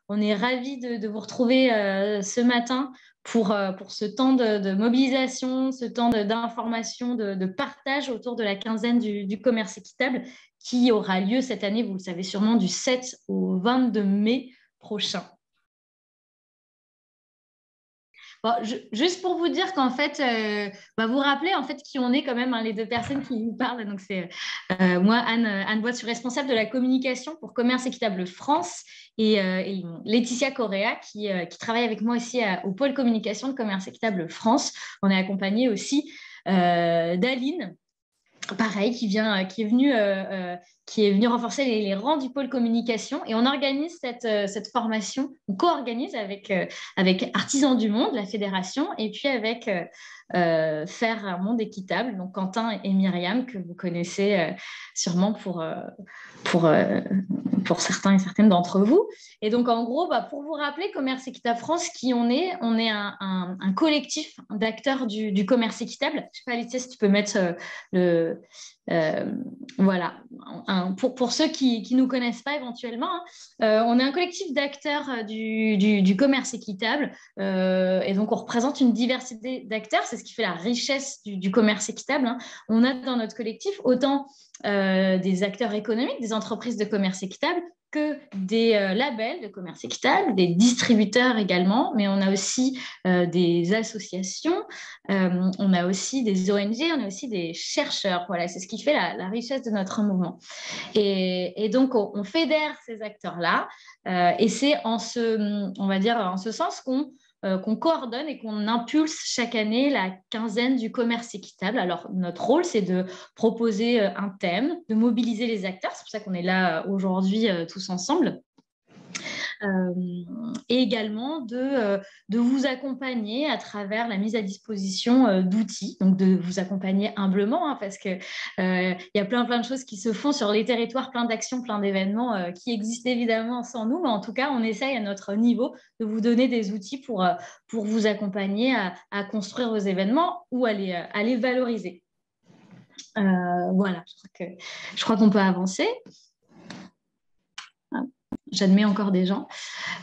On est ravis de vous retrouver ce matin pour ce temps de mobilisation, ce temps d'information, de partage autour de la quinzaine du commerce équitable qui aura lieu cette année, vous le savez sûrement, du 7 au 22 mai prochain. Bon, juste pour vous dire qu'en fait, vous rappelez en fait qui on est quand même, hein, les deux personnes qui vous parlent. Donc c'est moi, Anne Bois, je suis responsable de la communication pour Commerce Équitable France et Laetitia Correa qui travaille avec moi aussi au pôle communication de Commerce Équitable France. On est accompagné aussi d'Aline. Pareil, qui est venu renforcer les rangs du pôle communication. Et on organise cette formation, on co-organise avec Artisans du Monde, la fédération, et puis avec Faire un monde équitable, donc Quentin et Myriam, que vous connaissez sûrement pour certains et certaines d'entre vous. Et donc, en gros, pour vous rappeler, Commerce Équitable France, qui on est un collectif d'acteurs du commerce équitable. Je ne sais pas, Laetitia, si tu peux mettre voilà. Pour ceux qui ne nous connaissent pas éventuellement, hein, on est un collectif d'acteurs du commerce équitable et donc on représente une diversité d'acteurs, c'est ce qui fait la richesse du commerce équitable, hein. On a dans notre collectif autant des acteurs économiques, des entreprises de commerce équitable, que des labels de commerce équitable, des distributeurs également, mais on a aussi des associations, on a aussi des ONG, on a aussi des chercheurs. Voilà, c'est ce qui fait la richesse de notre mouvement. Et donc, on fédère ces acteurs-là et c'est en ce sens qu'on coordonne et qu'on impulse chaque année la quinzaine du commerce équitable. Alors, notre rôle, c'est de proposer un thème, de mobiliser les acteurs. C'est pour ça qu'on est là aujourd'hui tous ensemble. Et également de vous accompagner à travers la mise à disposition d'outils, donc de vous accompagner humblement, hein, parce qu'il y a plein de choses qui se font sur les territoires, plein d'actions, plein d'événements qui existent évidemment sans nous, mais en tout cas, on essaye à notre niveau de vous donner des outils pour vous accompagner à construire vos événements ou à les valoriser. Voilà, je crois qu'on peut avancer. J'admets encore des gens.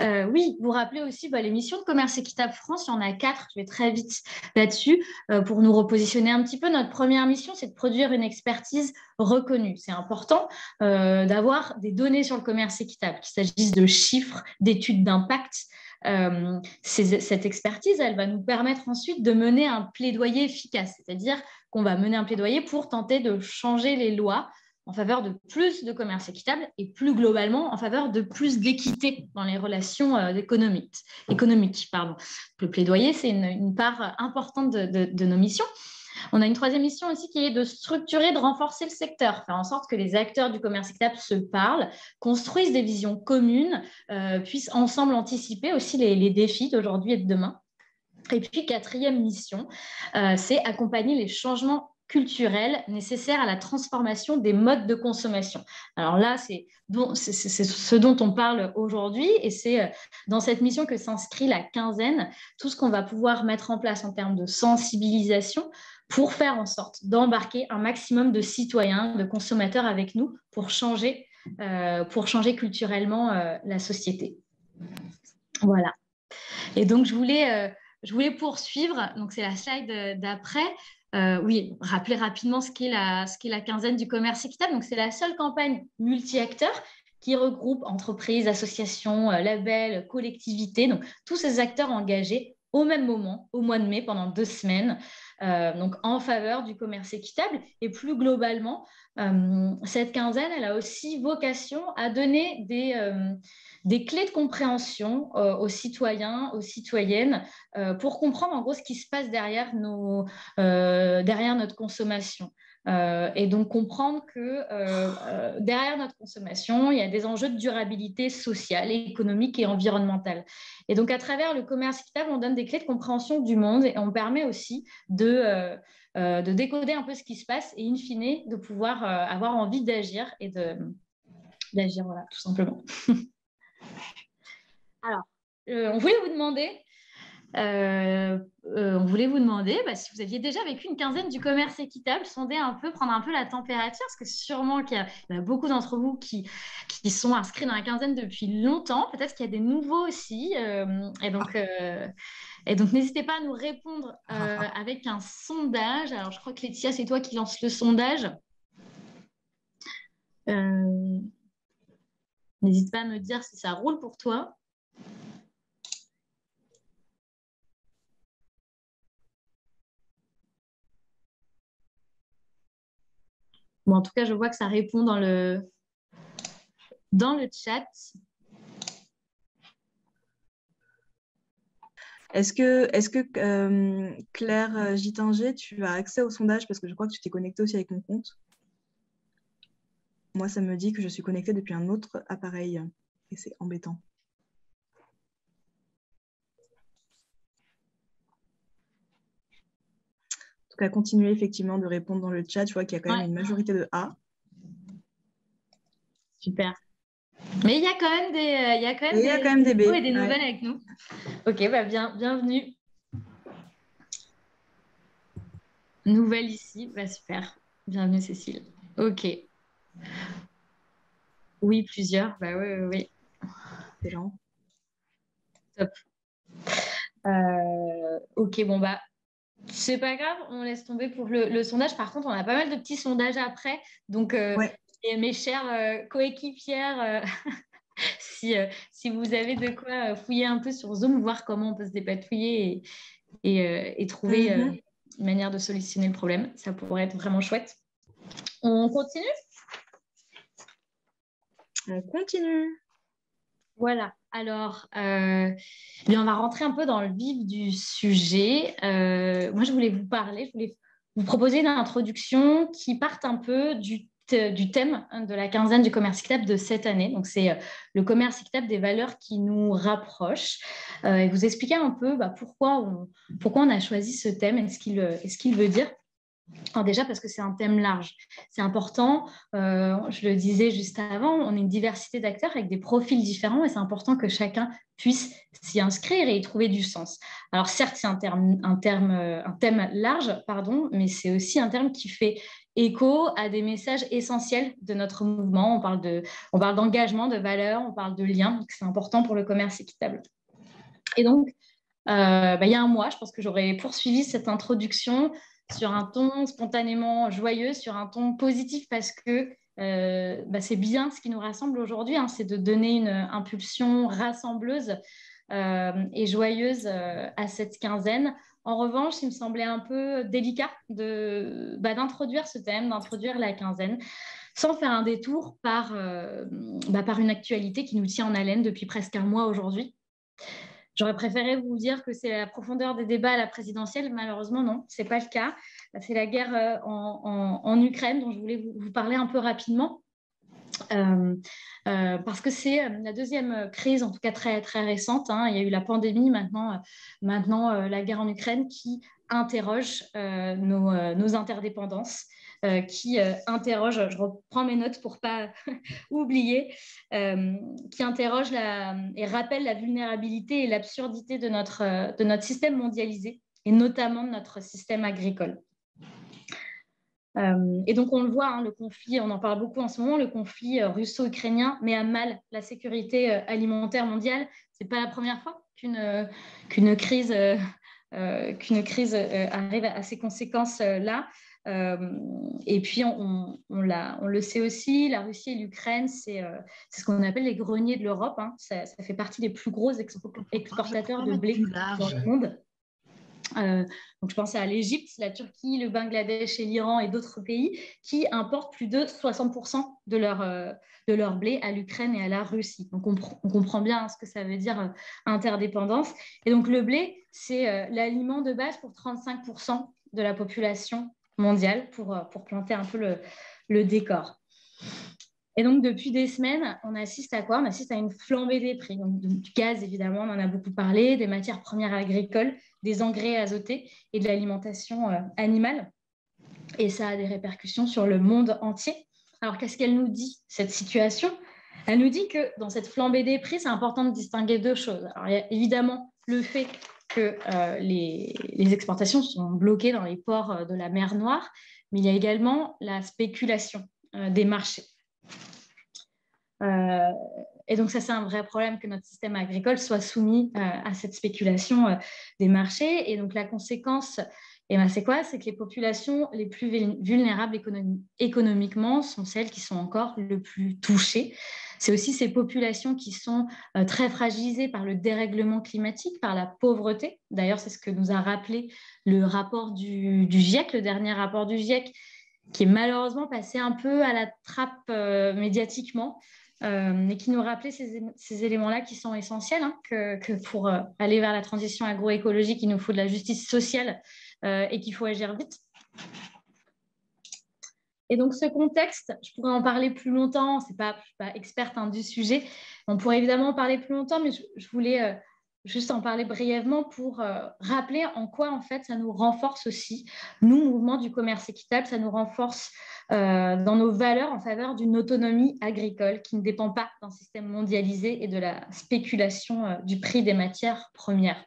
Oui, vous rappelez aussi les missions de Commerce Équitable France, il y en a 4, je vais très vite là-dessus pour nous repositionner un petit peu. Notre première mission, c'est de produire une expertise reconnue. C'est important d'avoir des données sur le commerce équitable, qu'il s'agisse de chiffres, d'études d'impact. Cette expertise, elle va nous permettre ensuite de mener un plaidoyer efficace, c'est-à-dire qu'on va mener un plaidoyer pour tenter de changer les lois en faveur de plus de commerce équitable et plus globalement en faveur de plus d'équité dans les relations économiques. Le plaidoyer, c'est une part importante de nos missions. On a une troisième mission aussi qui est de structurer, de renforcer le secteur, faire en sorte que les acteurs du commerce équitable se parlent, construisent des visions communes, puissent ensemble anticiper aussi les défis d'aujourd'hui et de demain. Et puis, quatrième mission, c'est accompagner les changements culturels nécessaires à la transformation des modes de consommation. Alors là, c'est ce dont on parle aujourd'hui et c'est dans cette mission que s'inscrit la quinzaine, tout ce qu'on va pouvoir mettre en place en termes de sensibilisation pour faire en sorte d'embarquer un maximum de citoyens, de consommateurs avec nous pour changer culturellement la société. Voilà. Et donc, je voulais poursuivre. Donc, c'est la slide d'après. Oui, rappeler rapidement ce qu'est la quinzaine du commerce équitable. Donc, c'est la seule campagne multi-acteurs qui regroupe entreprises, associations, labels, collectivités. Donc, tous ces acteurs engagés au même moment, au mois de mai, pendant 2 semaines, donc en faveur du commerce équitable. Et plus globalement, cette quinzaine, elle a aussi vocation à donner des clés de compréhension aux citoyens, aux citoyennes, pour comprendre en gros ce qui se passe derrière notre consommation. Et donc comprendre que derrière notre consommation, il y a des enjeux de durabilité sociale, économique et environnementale. Et donc à travers le commerce équitable, on donne des clés de compréhension du monde et on permet aussi de décoder un peu ce qui se passe et in fine de pouvoir avoir envie d'agir et d'agir, voilà, tout simplement. Alors, on voulait vous demander On voulait vous demander si vous aviez déjà vécu une quinzaine du commerce équitable, sonder un peu, prendre un peu la température, parce que sûrement qu'il y a beaucoup d'entre vous qui sont inscrits dans la quinzaine depuis longtemps. Peut-être qu'il y a des nouveaux aussi. Et donc, n'hésitez pas à nous répondre avec un sondage. Alors, je crois que Laetitia, c'est toi qui lance le sondage. N'hésite pas à me dire si ça roule pour toi. Bon, en tout cas, je vois que ça répond dans le chat. Est-ce que Claire Gittinger, tu as accès au sondage parce que je crois que tu t'es connectée aussi avec mon compte. Moi, ça me dit que je suis connectée depuis un autre appareil et c'est embêtant. En tout cas, continuez effectivement de répondre dans le chat. Je vois qu'il y a quand même une majorité de A. Super. Mais il y a quand même des B et des nouvelles avec nous. Ok, bienvenue. Nouvelle ici, super. Bienvenue Cécile. Ok. Oui, plusieurs. Oui. Excellent. Top. Ok, c'est pas grave, on laisse tomber pour le sondage. Par contre, on a pas mal de petits sondages après. Donc, et mes chères coéquipières, si vous avez de quoi fouiller un peu sur Zoom, voir comment on peut se dépatouiller et trouver une manière de solutionner le problème, ça pourrait être vraiment chouette. On continue ? On continue. Voilà, alors, on va rentrer un peu dans le vif du sujet. Moi, je voulais vous vous proposer une introduction qui parte un peu du thème de la quinzaine du commerce équitable de cette année. Donc, c'est le commerce équitable des valeurs qui nous rapprochent. Et vous expliquer un peu pourquoi on a choisi ce thème et ce qu'il veut dire. Alors déjà parce que c'est un thème large, c'est important, je le disais juste avant, on est une diversité d'acteurs avec des profils différents et c'est important que chacun puisse s'y inscrire et y trouver du sens. Alors certes, c'est un thème large, mais c'est aussi un terme qui fait écho à des messages essentiels de notre mouvement. On parle d'engagement, de valeur, on parle de lien, donc c'est important pour le commerce équitable. Et donc, il y a un mois, je pense que j'aurais poursuivi cette introduction sur un ton spontanément joyeux, sur un ton positif parce que c'est bien ce qui nous rassemble aujourd'hui, c'est de donner une impulsion rassembleuse et joyeuse à cette quinzaine. En revanche, il me semblait un peu délicat d'introduire ce thème, d'introduire la quinzaine, sans faire un détour par une actualité qui nous tient en haleine depuis presque un mois aujourd'hui. J'aurais préféré vous dire que c'est la profondeur des débats à la présidentielle. Malheureusement, non, ce n'est pas le cas. C'est la guerre en Ukraine dont je voulais vous parler un peu rapidement. Parce que c'est la deuxième crise, en tout cas très, très récente. Il y a eu la pandémie, maintenant la guerre en Ukraine qui interroge nos interdépendances, qui interroge, je reprends mes notes pour ne pas oublier, qui interroge et rappelle la vulnérabilité et l'absurdité de notre système mondialisé, et notamment de notre système agricole. Et donc, on le voit, le conflit, on en parle beaucoup en ce moment, le conflit russo-ukrainien met à mal la sécurité alimentaire mondiale. Ce n'est pas la première fois qu'une crise arrive à ces conséquences-là. Et puis, on le sait aussi, la Russie et l'Ukraine, c'est ce qu'on appelle les greniers de l'Europe. Ça fait partie des plus gros exportateurs de blé dans le monde. Donc je pensais à l'Égypte, la Turquie, le Bangladesh et l'Iran et d'autres pays qui importent plus de 60% de leur blé à l'Ukraine et à la Russie. Donc on comprend bien ce que ça veut dire interdépendance. Et donc le blé, c'est l'aliment de base pour 35% de la population mondiale pour planter un peu le décor. Et donc, depuis des semaines, on assiste à quoi? On assiste à une flambée des prix. Donc, du gaz, évidemment, on en a beaucoup parlé, des matières premières agricoles, des engrais azotés et de l'alimentation animale. Et ça a des répercussions sur le monde entier. Alors, qu'est-ce qu'elle nous dit, cette situation? Elle nous dit que dans cette flambée des prix, c'est important de distinguer deux choses. Alors, il y a évidemment le fait que les exportations sont bloquées dans les ports de la mer Noire, mais il y a également la spéculation des marchés. Et donc, ça, c'est un vrai problème que notre système agricole soit soumis à cette spéculation des marchés. Et donc, la conséquence, c'est quoi? C'est que les populations les plus vulnérables économiquement sont celles qui sont encore le plus touchées. C'est aussi ces populations qui sont très fragilisées par le dérèglement climatique, par la pauvreté. D'ailleurs, c'est ce que nous a rappelé le rapport du GIEC, le dernier rapport du GIEC, qui est malheureusement passé un peu à la trappe médiatiquement. Et qui nous rappelait ces éléments-là qui sont essentiels, que pour aller vers la transition agroécologique, il nous faut de la justice sociale et qu'il faut agir vite. Et donc, ce contexte, je pourrais en parler plus longtemps, je ne suis pas experte du sujet, on pourrait évidemment en parler plus longtemps, mais je voulais juste en parler brièvement pour rappeler en quoi, en fait, ça nous renforce aussi. Nous, mouvement du commerce équitable, ça nous renforce dans nos valeurs en faveur d'une autonomie agricole qui ne dépend pas d'un système mondialisé et de la spéculation du prix des matières premières.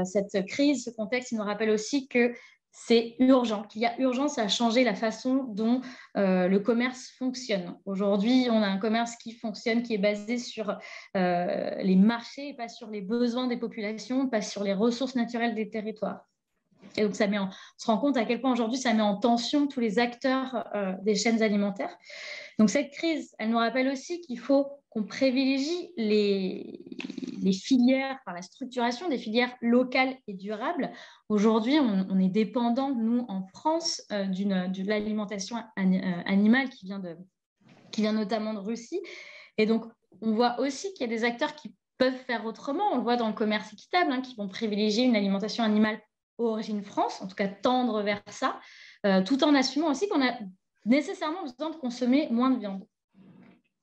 Cette crise, ce contexte, il nous rappelle aussi que c'est urgent, qu'il y a urgence à changer la façon dont le commerce fonctionne. Aujourd'hui, on a un commerce qui fonctionne, qui est basé sur les marchés et pas sur les besoins des populations, pas sur les ressources naturelles des territoires. Et donc, on se rend compte à quel point aujourd'hui, ça met en tension tous les acteurs des chaînes alimentaires. Donc, cette crise, elle nous rappelle aussi qu'il faut qu'on privilégie les filières, par la structuration des filières locales et durables. Aujourd'hui, on est dépendant, nous, en France, de l'alimentation animale qui vient notamment de Russie. Et donc, on voit aussi qu'il y a des acteurs qui peuvent faire autrement. On le voit dans le commerce équitable, qui vont privilégier une alimentation animale origine France, en tout cas tendre vers ça, tout en assumant aussi qu'on a nécessairement besoin de consommer moins de viande.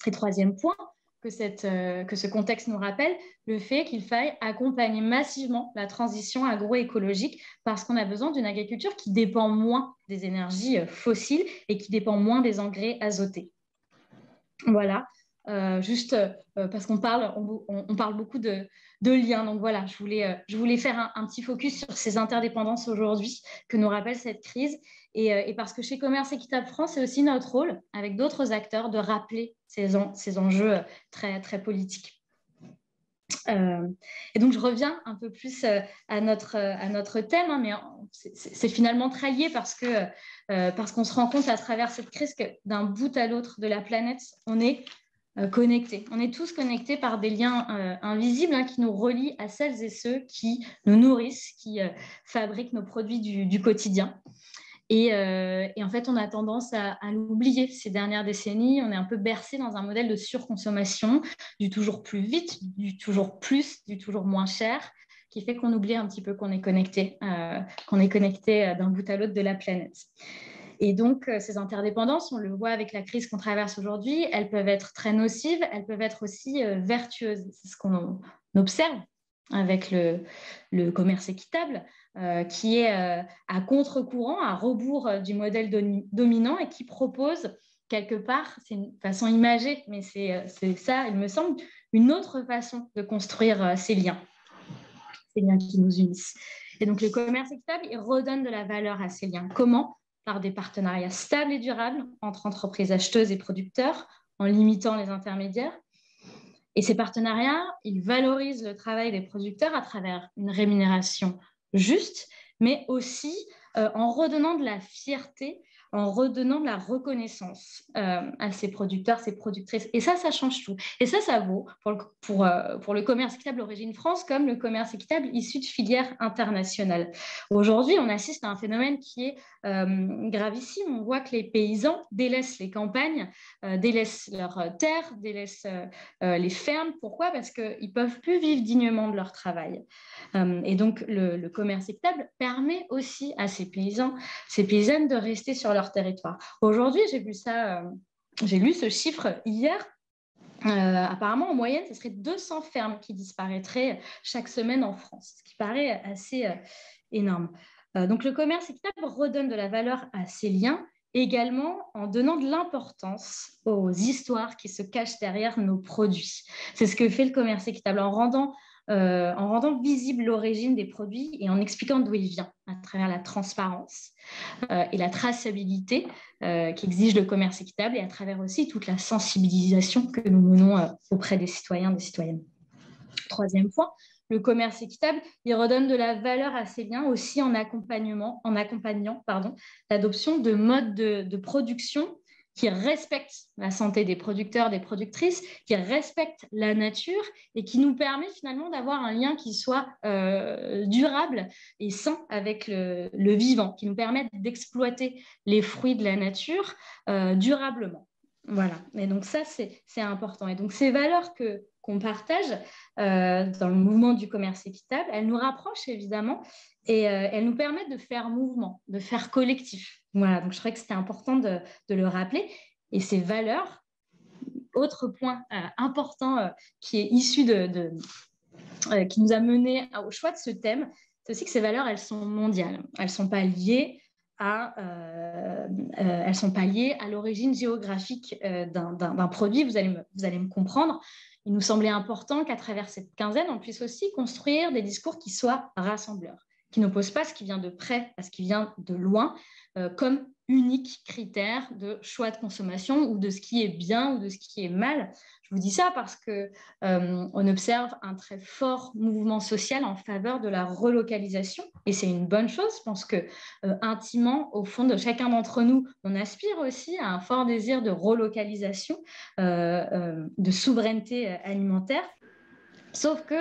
Et troisième point, que ce contexte nous rappelle, le fait qu'il faille accompagner massivement la transition agroécologique parce qu'on a besoin d'une agriculture qui dépend moins des énergies fossiles et qui dépend moins des engrais azotés. Voilà. Parce qu'on parle beaucoup de liens. Donc voilà, je voulais faire un petit focus sur ces interdépendances aujourd'hui que nous rappelle cette crise. Et parce que chez Commerce Équitable France, c'est aussi notre rôle, avec d'autres acteurs, de rappeler ces enjeux très, très politiques. Et donc, je reviens un peu plus à notre thème, mais c'est finalement très lié parce qu'on se rend compte à travers cette crise que d'un bout à l'autre de la planète, on est connectés. On est tous connectés par des liens invisibles qui nous relient à celles et ceux qui nous nourrissent, qui fabriquent nos produits du quotidien. Et en fait, on a tendance à l'oublier ces dernières décennies. On est un peu bercé dans un modèle de surconsommation, du toujours plus vite, du toujours plus, du toujours moins cher, qui fait qu'on oublie un petit peu qu'on est connecté d'un bout à l'autre de la planète. Et donc, ces interdépendances, on le voit avec la crise qu'on traverse aujourd'hui, elles peuvent être très nocives, elles peuvent être aussi vertueuses. C'est ce qu'on observe avec le commerce équitable, qui est à contre-courant, à rebours du modèle dominant et qui propose quelque part, c'est une façon imagée, mais c'est ça, il me semble, une autre façon de construire ces liens qui nous unissent. Et donc, le commerce équitable, il redonne de la valeur à ces liens. Comment ? Par des partenariats stables et durables entre entreprises acheteuses et producteurs, en limitant les intermédiaires. Et ces partenariats, ils valorisent le travail des producteurs à travers une rémunération juste, mais aussi en redonnant de la fierté, en redonnant de la reconnaissance à ces producteurs, ces productrices. Et ça change tout. Et ça vaut pour le commerce équitable Origine France comme le commerce équitable issu de filières internationales. Aujourd'hui, on assiste à un phénomène qui est gravissime. On voit que les paysans délaissent les campagnes, délaissent leurs terres, délaissent les fermes. Pourquoi ? Parce qu'ils ne peuvent plus vivre dignement de leur travail. Et donc, le commerce équitable permet aussi à ces paysans, ces paysannes de rester sur leur territoire. Aujourd'hui, j'ai lu ce chiffre hier. Apparemment, en moyenne, ce serait 200 fermes qui disparaîtraient chaque semaine en France, ce qui paraît assez énorme. Donc, le commerce équitable redonne de la valeur à ces liens, également en donnant de l'importance aux histoires qui se cachent derrière nos produits. C'est ce que fait le commerce équitable, en rendant en rendant visible l'origine des produits et en expliquant d'où il vient à travers la transparence et la traçabilité qu'exige le commerce équitable et à travers aussi toute la sensibilisation que nous menons auprès des citoyens, des citoyennes. Troisième point, le commerce équitable, il redonne de la valeur à ces liens aussi en accompagnant l'adoption de modes de production qui respectent la santé des producteurs, des productrices, qui respectent la nature et qui nous permet finalement d'avoir un lien qui soit durable et sain avec le vivant, qui nous permette d'exploiter les fruits de la nature durablement. Voilà, et donc ça, c'est important. Et donc ces valeurs qu'on partage dans le mouvement du commerce équitable, elles nous rapprochent évidemment et elles nous permettent de faire mouvement, de faire collectif. Voilà, donc je trouvais que c'était important de le rappeler. Et ces valeurs, autre point important qui est issu qui nous a mené au choix de ce thème, c'est aussi que ces valeurs, elles sont mondiales. Elles ne sont pas liées elles sont pas liées à l'origine géographique d'un produit. Vous allez me comprendre. Il nous semblait important qu'à travers cette quinzaine, on puisse aussi construire des discours qui soient rassembleurs, qui n'opposent pas ce qui vient de près à ce qui vient de loin, comme unique critère de choix de consommation ou de ce qui est bien ou de ce qui est mal. Je vous dis ça parce qu'on observe un très fort mouvement social en faveur de la relocalisation et c'est une bonne chose. Je pense que intimement, au fond de chacun d'entre nous, on aspire aussi à un fort désir de relocalisation, de souveraineté alimentaire. Sauf que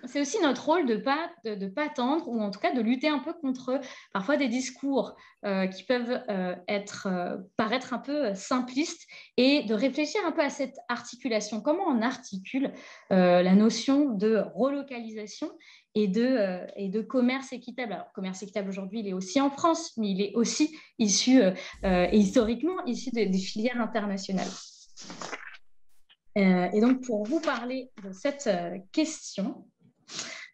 c'est aussi notre rôle de pas tendre, ou en tout cas de lutter un peu contre parfois des discours qui peuvent paraître un peu simplistes et de réfléchir un peu à cette articulation. Comment on articule la notion de relocalisation et de commerce équitable. Alors, commerce équitable aujourd'hui, il est aussi en France, mais il est aussi issu, et historiquement, issu des filières internationales. Et donc, pour vous parler de cette question,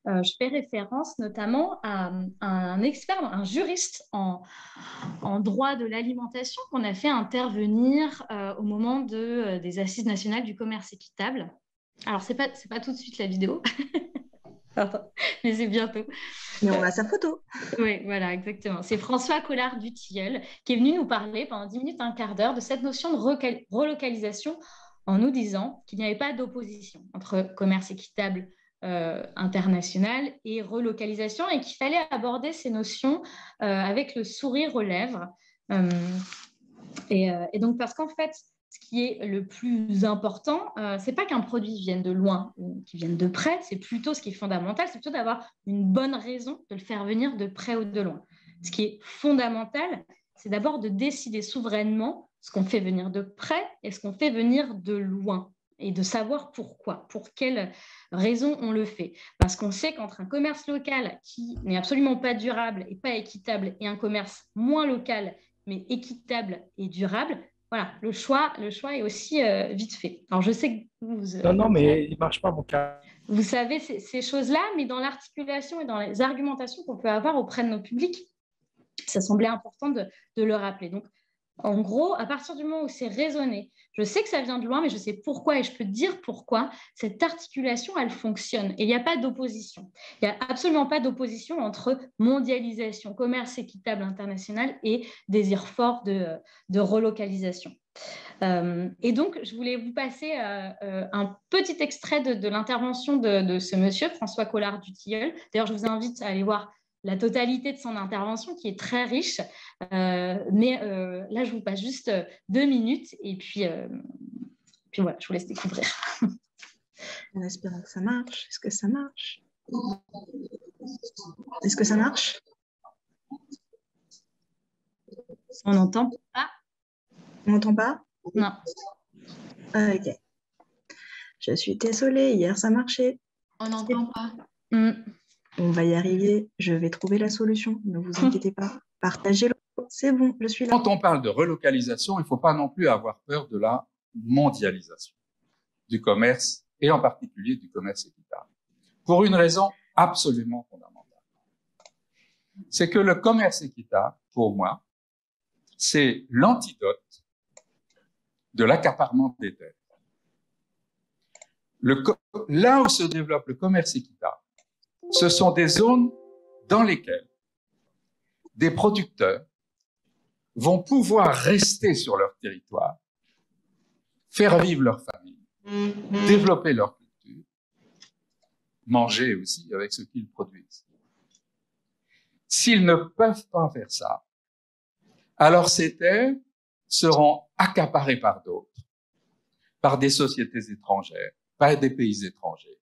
je fais référence notamment à un expert, un juriste en droit de l'alimentation qu'on a fait intervenir au moment des Assises nationales du commerce équitable. Alors, c'est pas tout de suite la vidéo, mais c'est bientôt. Mais on a sa photo. Oui, voilà, exactement. C'est François Collard-Dutilleul qui est venu nous parler pendant 10 minutes, un quart d'heure de cette notion de relocalisation en nous disant qu'il n'y avait pas d'opposition entre commerce équitable international et relocalisation et qu'il fallait aborder ces notions avec le sourire aux lèvres. Et donc, parce qu'en fait, ce qui est le plus important, c'est pas qu'un produit vienne de loin ou qu'il vienne de près, c'est plutôt ce qui est fondamental, c'est plutôt d'avoir une bonne raison de le faire venir de près ou de loin. Ce qui est fondamental, c'est d'abord de décider souverainement ce qu'on fait venir de près et ce qu'on fait venir de loin et de savoir pourquoi, pour quelle raison on le fait. Parce qu'on sait qu'entre un commerce local qui n'est absolument pas durable et pas équitable et un commerce moins local mais équitable et durable, voilà, le choix est aussi vite fait. Alors, je sais que vous... Non, mais il ne marche pas, mon cas. Vous savez ces choses-là, mais dans l'articulation et dans les argumentations qu'on peut avoir auprès de nos publics, ça semblait important de le rappeler. Donc, en gros, à partir du moment où c'est raisonné, je sais que ça vient de loin, mais je sais pourquoi et je peux te dire pourquoi cette articulation, elle fonctionne. Et il n'y a pas d'opposition. Il n'y a absolument pas d'opposition entre mondialisation, commerce équitable international et désir fort de relocalisation. Et donc, je voulais vous passer un petit extrait de l'intervention de ce monsieur, François Collard-Dutilleul. D'ailleurs, je vous invite à aller voir la totalité de son intervention qui est très riche. Mais là, je vous passe juste 2 minutes et puis voilà, je vous laisse découvrir. En espérant que ça marche. Est-ce que ça marche? Est-ce que ça marche? On n'entend pas? On n'entend pas? Non. Ok. Je suis désolée, hier ça marchait. On n'entend pas. On va y arriver, je vais trouver la solution, ne vous inquiétez pas. Partagez-le, c'est bon, je suis là. Quand on parle de relocalisation, il ne faut pas non plus avoir peur de la mondialisation du commerce et en particulier du commerce équitable. Pour une raison absolument fondamentale. C'est que le commerce équitable, pour moi, c'est l'antidote de l'accaparement des terres. Là où se développe le commerce équitable, ce sont des zones dans lesquelles des producteurs vont pouvoir rester sur leur territoire, faire vivre leur famille, développer leur culture, manger aussi avec ce qu'ils produisent. S'ils ne peuvent pas faire ça, alors ces terres seront accaparées par d'autres, par des sociétés étrangères, par des pays étrangers.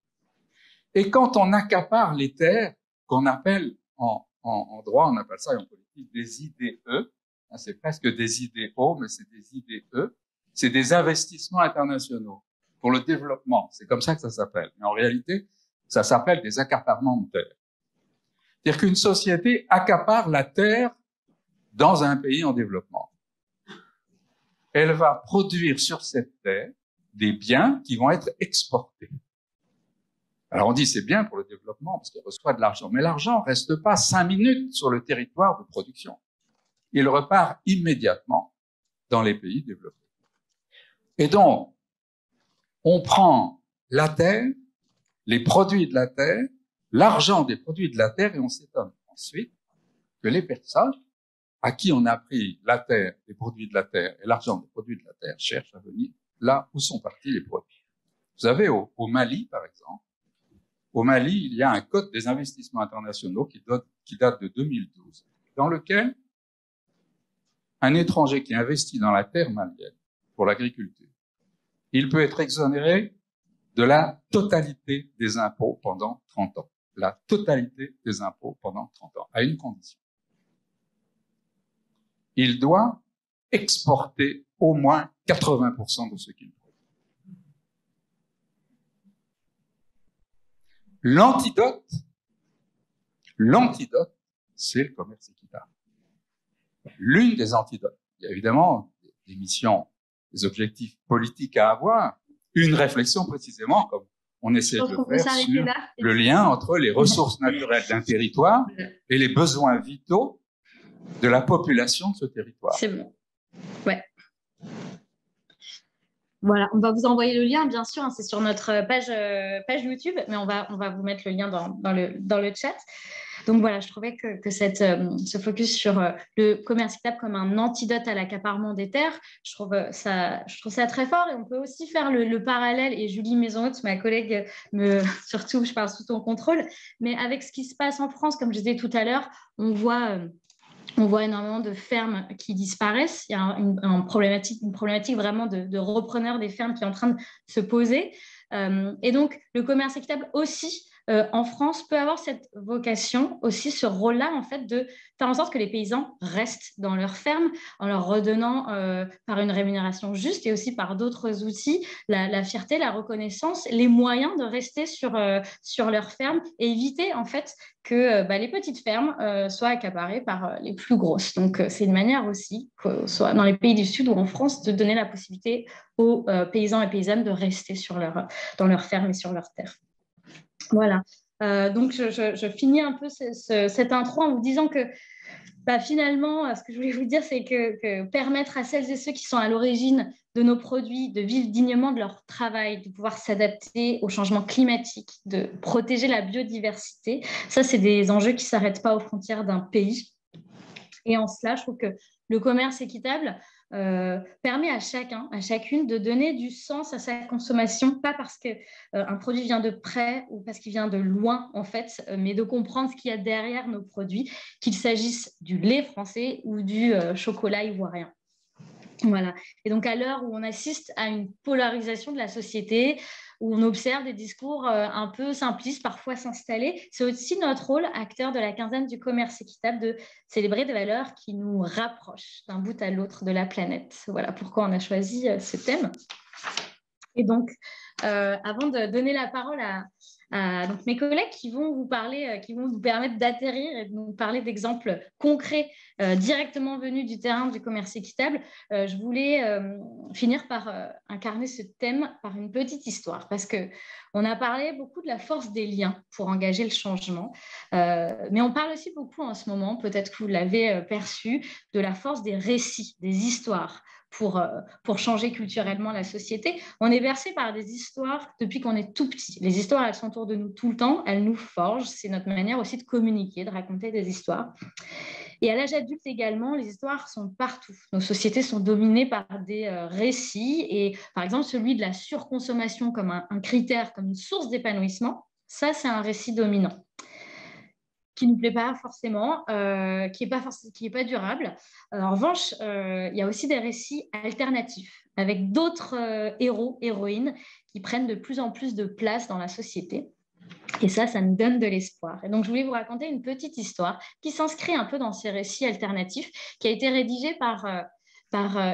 Et quand on accapare les terres, qu'on appelle en droit, on appelle ça en politique des IDE, c'est presque des idéaux, mais c'est des IDE, c'est des investissements internationaux pour le développement. C'est comme ça que ça s'appelle. Mais en réalité, ça s'appelle des accaparements de terre. C'est-à-dire qu'une société accapare la terre dans un pays en développement. Elle va produire sur cette terre des biens qui vont être exportés. Alors on dit c'est bien pour le développement parce qu'il reçoit de l'argent, mais l'argent reste pas 5 minutes sur le territoire de production. Il repart immédiatement dans les pays développés. Et donc, on prend la terre, les produits de la terre, l'argent des produits de la terre, et on s'étonne ensuite que les personnes à qui on a pris la terre, les produits de la terre et l'argent des produits de la terre cherchent à venir là où sont partis les produits. Vous savez, au Mali, par exemple, au Mali, il y a un code des investissements internationaux qui date de 2012, dans lequel un étranger qui investit dans la terre malienne pour l'agriculture, il peut être exonéré de la totalité des impôts pendant 30 ans. La totalité des impôts pendant 30 ans, à une condition. Il doit exporter au moins 80% de ce qu'il produit. L'antidote, c'est le commerce équitable. L'une des antidotes. Il y a évidemment des missions, des objectifs politiques à avoir, une réflexion précisément comme on essaie de le faire sur le lien entre les ressources naturelles d'un territoire et les besoins vitaux de la population de ce territoire. C'est bon. Ouais. Voilà, on va vous envoyer le lien, bien sûr, hein, c'est sur notre page YouTube, mais on va vous mettre le lien dans le chat. Donc voilà, je trouvais que ce focus sur le commerce équitable comme un antidote à l'accaparement des terres, je trouve ça très fort. Et on peut aussi faire le parallèle, et Julie Maisonhaute, ma collègue, surtout, je parle sous ton contrôle, mais avec ce qui se passe en France, comme je disais tout à l'heure, on voit énormément de fermes qui disparaissent. Il y a une problématique vraiment de repreneurs des fermes qui est en train de se poser. Et donc, le commerce équitable aussi, en France, peut avoir cette vocation, aussi ce rôle-là, en fait, de faire en sorte que les paysans restent dans leurs fermes en leur redonnant, par une rémunération juste et aussi par d'autres outils, la fierté, la reconnaissance, les moyens de rester sur leurs fermes et éviter, en fait, que les petites fermes soient accaparées par les plus grosses. Donc, c'est une manière aussi, que soit dans les pays du Sud ou en France, de donner la possibilité aux paysans et paysannes de rester dans leurs fermes et sur leurs terres. Voilà. Donc, je finis un peu cette intro en vous disant que finalement, ce que je voulais vous dire, c'est que permettre à celles et ceux qui sont à l'origine de nos produits de vivre dignement de leur travail, de pouvoir s'adapter au changement climatique, de protéger la biodiversité, ça, c'est des enjeux qui ne s'arrêtent pas aux frontières d'un pays. Et en cela, je trouve que le commerce équitable permet à chacun, à chacune de donner du sens à sa consommation, pas parce qu'un produit vient de près ou parce qu'il vient de loin, en fait, mais de comprendre ce qu'il y a derrière nos produits, qu'il s'agisse du lait français ou du chocolat ivoirien. Voilà. Et donc, à l'heure où on assiste à une polarisation de la société, où on observe des discours un peu simplistes parfois s'installer, c'est aussi notre rôle, acteur de la quinzaine du commerce équitable, de célébrer des valeurs qui nous rapprochent d'un bout à l'autre de la planète. Voilà pourquoi on a choisi ce thème. Et donc, avant de donner la parole à donc mes collègues qui vont vous parler, qui vont vous permettre d'atterrir et de nous parler d'exemples concrets directement venus du terrain du commerce équitable, je voulais finir par incarner ce thème par une petite histoire, parce qu'on a parlé beaucoup de la force des liens pour engager le changement, mais on parle aussi beaucoup en ce moment, peut-être que vous l'avez perçu, de la force des récits, des histoires, pour changer culturellement la société. On est bercé par des histoires depuis qu'on est tout petit. Les histoires, elles sont autour de nous tout le temps, elles nous forgent. C'est notre manière aussi de communiquer, de raconter des histoires. Et à l'âge adulte également, les histoires sont partout. Nos sociétés sont dominées par des récits. Et par exemple, celui de la surconsommation comme un critère, comme une source d'épanouissement, ça, c'est un récit dominant qui ne nous plaît pas forcément, qui est pas durable. En revanche, il y a aussi des récits alternatifs avec d'autres héros, héroïnes qui prennent de plus en plus de place dans la société. Et ça nous donne de l'espoir. Et donc, je voulais vous raconter une petite histoire qui s'inscrit un peu dans ces récits alternatifs, qui a été rédigée par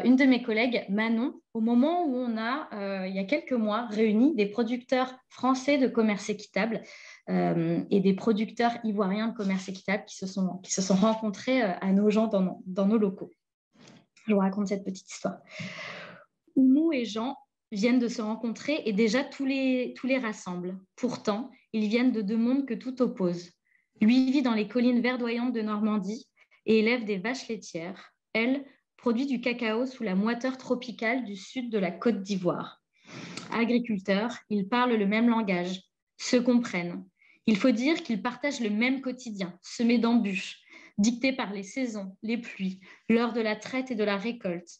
une de mes collègues, Manon, au moment où on a, il y a quelques mois, réuni des producteurs français de commerce équitable et des producteurs ivoiriens de commerce équitable qui se sont rencontrés à nos gens dans nos locaux. Je vous raconte cette petite histoire. Oumou et Jean viennent de se rencontrer et déjà tous les rassemblent. Pourtant, ils viennent de deux mondes que tout oppose. Lui vit dans les collines verdoyantes de Normandie et élève des vaches laitières. Elle produit du cacao sous la moiteur tropicale du sud de la Côte d'Ivoire. Agriculteurs, ils parlent le même langage, se comprennent. Il faut dire qu'ils partagent le même quotidien, semé d'embûches, dicté par les saisons, les pluies, l'heure de la traite et de la récolte.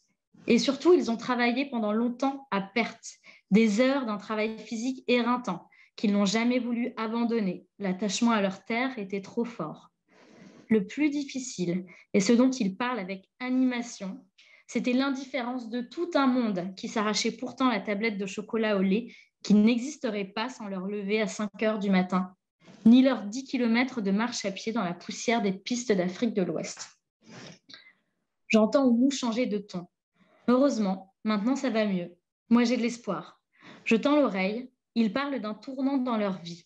Et surtout, ils ont travaillé pendant longtemps à perte, des heures d'un travail physique éreintant qu'ils n'ont jamais voulu abandonner. L'attachement à leur terre était trop fort. Le plus difficile, et ce dont ils parlent avec animation, c'était l'indifférence de tout un monde qui s'arrachait pourtant la tablette de chocolat au lait qui n'existerait pas sans leur lever à 5 heures du matin, ni leurs 10 kilomètres de marche à pied dans la poussière des pistes d'Afrique de l'Ouest. J'entends Oumou changer de ton. Heureusement, maintenant ça va mieux. Moi, j'ai de l'espoir. Je tends l'oreille, ils parlent d'un tournant dans leur vie,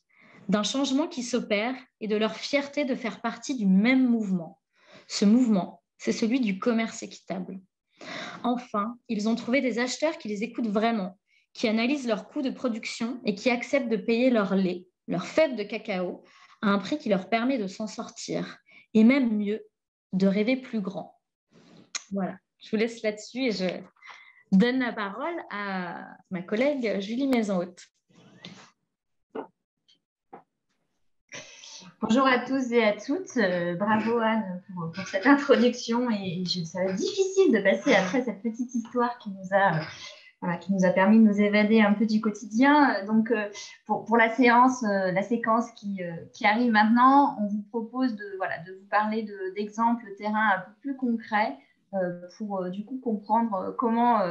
d'un changement qui s'opère et de leur fierté de faire partie du même mouvement. Ce mouvement, c'est celui du commerce équitable. Enfin, ils ont trouvé des acheteurs qui les écoutent vraiment, qui analysent leurs coûts de production et qui acceptent de payer leur lait, leur fève de cacao, à un prix qui leur permet de s'en sortir, et même mieux, de rêver plus grand. Voilà, je vous laisse là-dessus et je donne la parole à ma collègue Julie Maison-Haute. Bonjour à tous et à toutes. Bravo Anne pour cette introduction. Et ça va être difficile de passer après cette petite histoire qui nous a permis de nous évader un peu du quotidien. Donc, pour la séquence qui arrive maintenant, on vous propose de vous parler d'exemples terrain un peu plus concrets pour du coup comprendre comment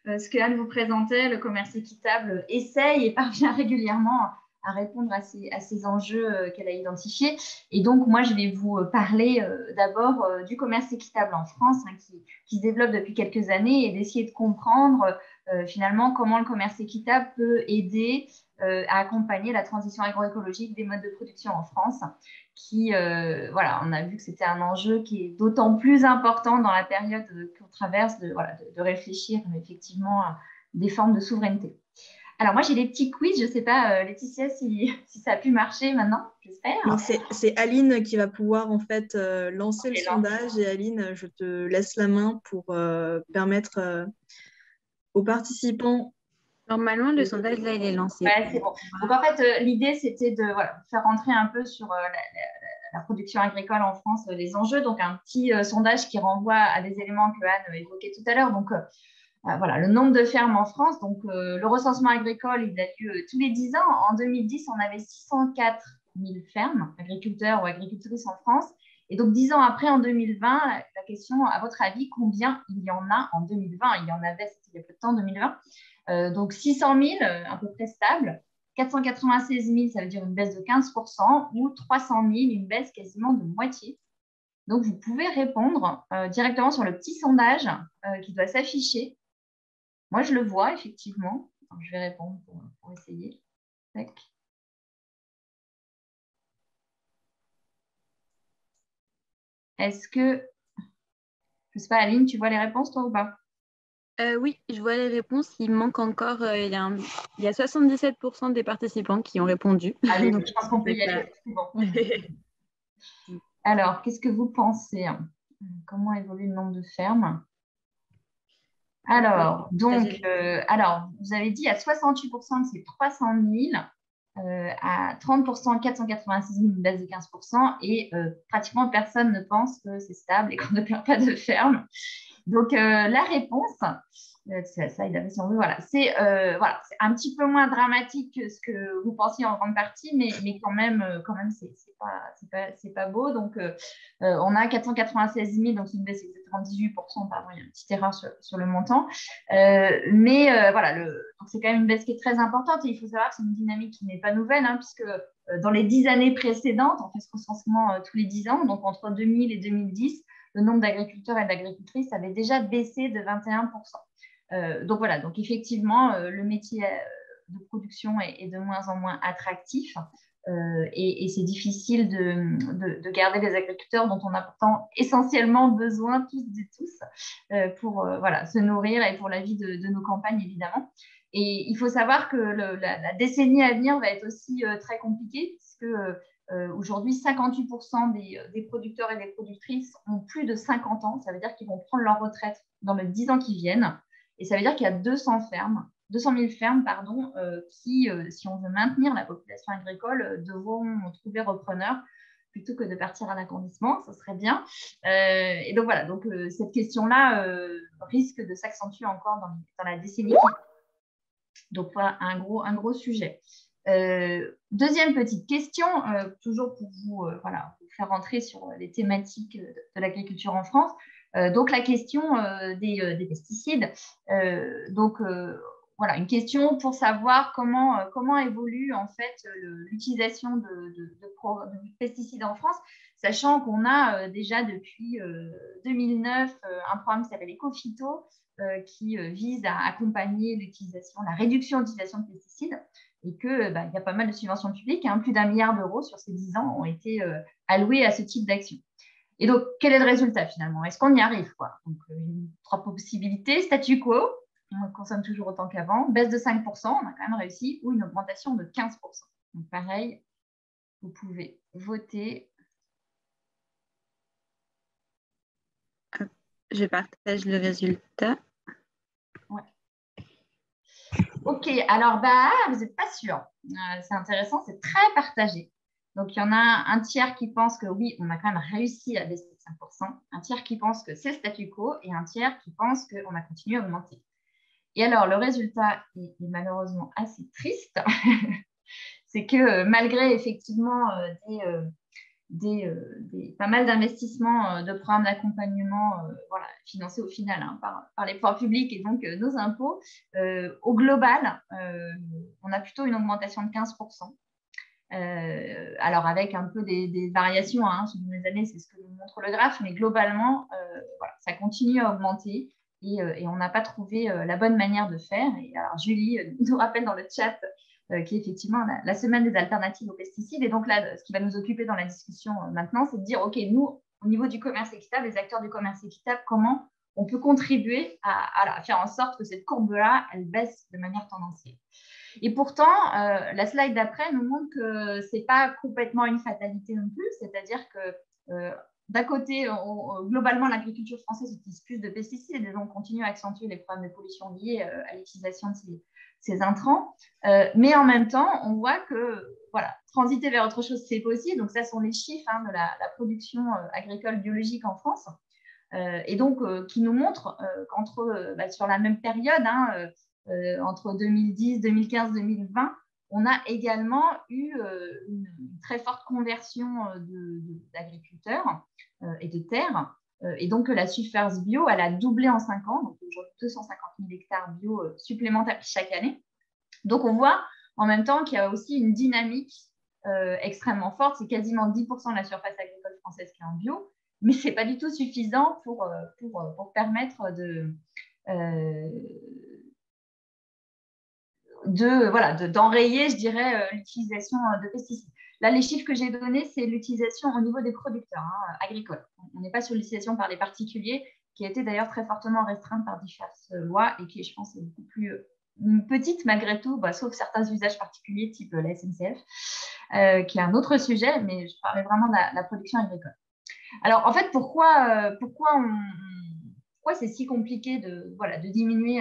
ce que Anne vous présentait, le commerce équitable, essaye et parvient régulièrement à répondre à ces enjeux qu'elle a identifiés. Et donc, moi, je vais vous parler d'abord du commerce équitable en France, qui se développe depuis quelques années, et d'essayer de comprendre finalement comment le commerce équitable peut aider à accompagner la transition agroécologique des modes de production en France, on a vu que c'était un enjeu qui est d'autant plus important dans la période qu'on traverse de réfléchir effectivement à des formes de souveraineté. Alors, moi, j'ai des petits quiz. Je ne sais pas, Laetitia, si ça a pu marcher maintenant, j'espère. Non, c'est Aline qui va pouvoir en fait lancer le sondage. Et Aline, je te laisse la main pour permettre aux participants. Normalement, le sondage, là, il est lancé. Ouais, c'est bon. Donc, en fait, l'idée, c'était de faire rentrer un peu sur la production agricole en France, les enjeux. Donc, un petit sondage qui renvoie à des éléments que Anne évoquait tout à l'heure. Donc, le nombre de fermes en France. Donc, le recensement agricole, il a lieu tous les 10 ans. En 2010, on avait 604 000 fermes, agriculteurs ou agricultrices en France. Et donc, 10 ans après, en 2020, la question, à votre avis, combien il y en a en 2020 ? Il y en avait, il y a peu de temps, en 2020. Donc, 600 000, à peu près stable. 496 000, ça veut dire une baisse de 15%, ou 300 000, une baisse quasiment de moitié. Donc, vous pouvez répondre directement sur le petit sondage qui doit s'afficher. Moi, je le vois, effectivement. Alors, je vais répondre pour essayer. Tac. Est-ce que... Je ne sais pas, Aline, tu vois les réponses, toi, ou pas ? Oui, je vois les réponses. Il manque encore... il y a 77% des participants qui ont répondu. Allez, je pense qu'on peut y aller. C'est bon. Alors, qu'est-ce que vous pensez ? Comment évolue le nombre de fermes ? Alors, donc, vous avez dit à 68% que c'est 300 000, à 30%, 486 000, une baisse de 15%, et pratiquement personne ne pense que c'est stable et qu'on ne perd pas de ferme. Donc, la réponse, ça évidemment, si on veut, voilà, c'est un petit peu moins dramatique que ce que vous pensiez en grande partie, mais quand même c'est pas beau. Donc, on a 496 000, donc une baisse exactement de 18%, pardon, il y a une petite erreur sur le montant. Voilà, donc c'est quand même une baisse qui est très importante, et il faut savoir que c'est une dynamique qui n'est pas nouvelle, hein, puisque dans les 10 années précédentes, on fait ce recensement tous les 10 ans, donc entre 2000 et 2010, le nombre d'agriculteurs et d'agricultrices avait déjà baissé de 21%. Donc voilà, donc effectivement, le métier de production est de moins en moins attractif, et c'est difficile de garder les agriculteurs dont on a pourtant essentiellement besoin tous et tous pour se nourrir et pour la vie de nos campagnes, évidemment. Et il faut savoir que la décennie à venir va être aussi très compliquée, puisque aujourd'hui, 58% des producteurs et des productrices ont plus de 50 ans. Ça veut dire qu'ils vont prendre leur retraite dans les 10 ans qui viennent. Et ça veut dire qu'il y a 200 000 fermes qui, si on veut maintenir la population agricole, devront trouver repreneurs plutôt que de partir à l'agrandissement. Ça serait bien. Et donc voilà, donc, cette question-là risque de s'accentuer encore dans la décennie qui vient. Donc voilà, un gros sujet. Deuxième petite question, toujours pour vous faire rentrer sur les thématiques de l'agriculture en France. Donc la question des pesticides. Voilà, une question pour savoir comment évolue en fait l'utilisation de pesticides en France, sachant qu'on a déjà depuis 2009 un programme qui s'appelle Ecophyto, qui vise à accompagner la réduction de l'utilisation de pesticides, et qu'il y a pas mal de subventions publiques, hein, plus d'1 milliard d'euros sur ces 10 ans ont été alloués à ce type d'action. Et donc, quel est le résultat finalement? Est-ce qu'on y arrive, quoi? Donc, 3 possibilités: statu quo, on consomme toujours autant qu'avant; baisse de 5%, on a quand même réussi; ou une augmentation de 15%. Donc pareil, vous pouvez voter. Je partage le résultat. Ouais. Ok, alors vous n'êtes pas sûr. C'est intéressant, c'est très partagé. Donc, il y en a un tiers qui pense que oui, on a quand même réussi à baisser de 5%, un tiers qui pense que c'est le statu quo, et un tiers qui pense qu'on a continué à augmenter. Et alors, le résultat est malheureusement assez triste. C'est que malgré effectivement pas mal d'investissements de programmes d'accompagnement financés au final par les pouvoirs publics et donc nos impôts, au global, on a plutôt une augmentation de 15%. Alors avec un peu des variations selon les années, c'est ce que nous montre le graphe, mais globalement, ça continue à augmenter, et on n'a pas trouvé la bonne manière de faire. Et alors Julie nous rappelle dans le chat qui est effectivement la semaine des alternatives aux pesticides. Et donc là, ce qui va nous occuper dans la discussion maintenant, c'est de dire, OK, nous, au niveau du commerce équitable, les acteurs du commerce équitable, comment on peut contribuer à faire en sorte que cette courbe-là, elle baisse de manière tendancielle. Et pourtant, la slide d'après nous montre que ce n'est pas complètement une fatalité non plus, c'est-à-dire que d'un côté, globalement, l'agriculture française utilise plus de pesticides, et donc continue à accentuer les problèmes de pollution liés à l'utilisation de ces intrants. Mais en même temps, on voit que transiter vers autre chose, c'est possible. Donc, ça sont les chiffres de la production agricole biologique en France. Et donc, qui nous montrent sur la même période, entre 2010, 2015, 2020, on a également eu une très forte conversion d'agriculteurs et de terres. Et donc, la surface bio, elle a doublé en 5 ans. Donc, aujourd'hui, 250 000 hectares bio supplémentaires chaque année. Donc, on voit en même temps qu'il y a aussi une dynamique extrêmement forte. C'est quasiment 10% de la surface agricole française qui est en bio. Mais ce n'est pas du tout suffisant pour permettre d'enrayer, je dirais, l'utilisation de pesticides. Là, les chiffres que j'ai donnés, c'est l'utilisation au niveau des producteurs agricoles. On n'est pas sur l'utilisation par les particuliers, qui a été d'ailleurs très fortement restreinte par diverses lois et qui, je pense, est beaucoup plus petite malgré tout, sauf certains usages particuliers type la SNCF, qui est un autre sujet, mais je parlais vraiment de la production agricole. Alors, en fait, pourquoi pourquoi c'est si compliqué de diminuer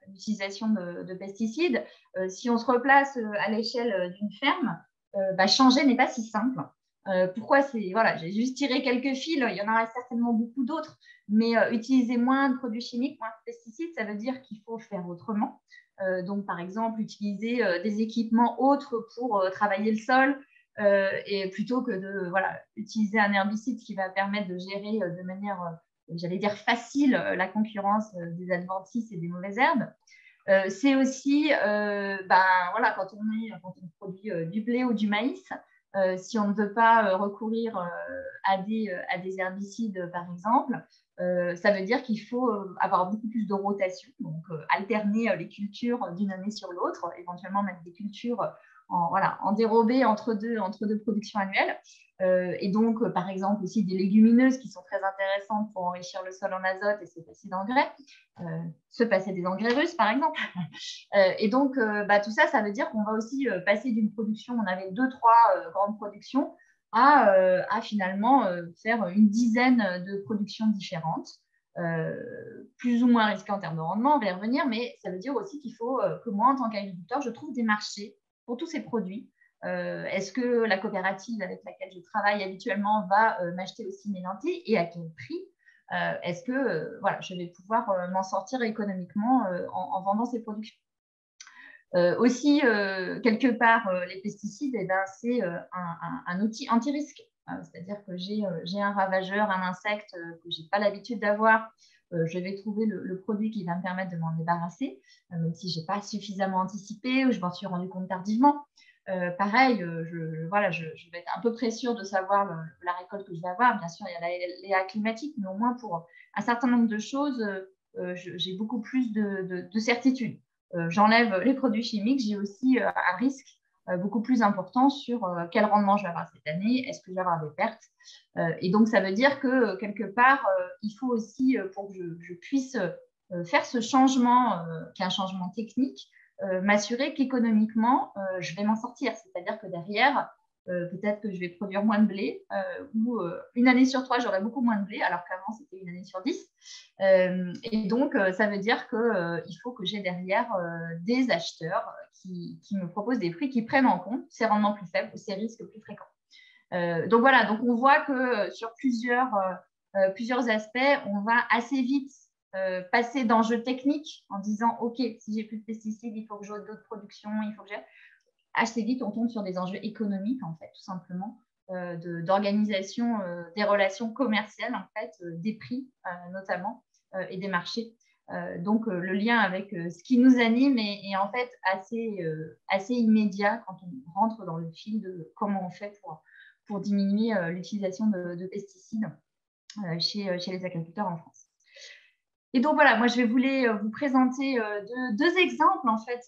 l'utilisation de pesticides. Si on se replace à l'échelle d'une ferme, changer n'est pas si simple. Pourquoi j'ai juste tiré quelques fils, il y en aura certainement beaucoup d'autres, mais utiliser moins de produits chimiques, moins de pesticides, ça veut dire qu'il faut faire autrement. Donc, par exemple, utiliser des équipements autres pour travailler le sol, et plutôt que utiliser un herbicide qui va permettre de gérer de manière, j'allais dire, facile la concurrence des adventices et des mauvaises herbes. C'est aussi, quand on produit du blé ou du maïs, si on ne veut pas recourir à des herbicides, par exemple, ça veut dire qu'il faut avoir beaucoup plus de rotation, donc alterner les cultures d'une année sur l'autre, éventuellement mettre des cultures en dérobé entre deux productions annuelles. Et donc, par exemple, aussi des légumineuses qui sont très intéressantes pour enrichir le sol en azote et se passer d'engrais, se passer des engrais russes, par exemple. Et donc, tout ça, ça veut dire qu'on va aussi passer d'une production, on avait 2-3 grandes productions, à finalement faire une dizaine de productions différentes, plus ou moins risquées en termes de rendement, on va y revenir, mais ça veut dire aussi qu'il faut que moi, en tant qu'agriculteur, je trouve des marchés pour tous ces produits. Est-ce que la coopérative avec laquelle je travaille habituellement va m'acheter aussi mes lentilles et à quel prix? Est-ce que je vais pouvoir m'en sortir économiquement en vendant ces productions? Aussi, quelque part, les pesticides, c'est un outil anti-risque. C'est-à-dire que j'ai un ravageur, un insecte que je n'ai pas l'habitude d'avoir. Je vais trouver le produit qui va me permettre de m'en débarrasser, même si je n'ai pas suffisamment anticipé ou je m'en suis rendu compte tardivement. Pareil, je vais être à peu près sûre de savoir la récolte que je vais avoir. Bien sûr, il y a l'aléa climatique, mais au moins pour un certain nombre de choses, j'ai beaucoup plus de certitude. J'enlève les produits chimiques, j'ai aussi un risque beaucoup plus important sur quel rendement je vais avoir cette année, est-ce que je vais avoir des pertes. Et donc, ça veut dire que quelque part, il faut aussi, pour que je puisse faire ce changement, qui est un changement technique, m'assurer qu'économiquement, je vais m'en sortir. C'est-à-dire que derrière, peut-être que je vais produire moins de blé, ou une année sur 3, j'aurai beaucoup moins de blé, alors qu'avant, c'était une année sur 10. Et donc, ça veut dire qu'il faut que j'ai derrière des acheteurs qui me proposent des prix qui prennent en compte ces rendements plus faibles ou ces risques plus fréquents. Donc voilà, donc on voit que sur plusieurs aspects, on va assez vite passer d'enjeux techniques en disant « Ok, si j'ai plus de pesticides, il faut que j'aie d'autres productions, il faut que j'ai… » Assez vite, on tombe sur des enjeux économiques, en fait, tout simplement, d'organisation des relations commerciales, en fait, des prix, notamment, et des marchés. Donc, le lien avec ce qui nous anime est en fait assez immédiat quand on rentre dans le fil de comment on fait pour diminuer l'utilisation de pesticides chez les agriculteurs en France. Et donc voilà, moi je voulais vous présenter deux exemples en fait,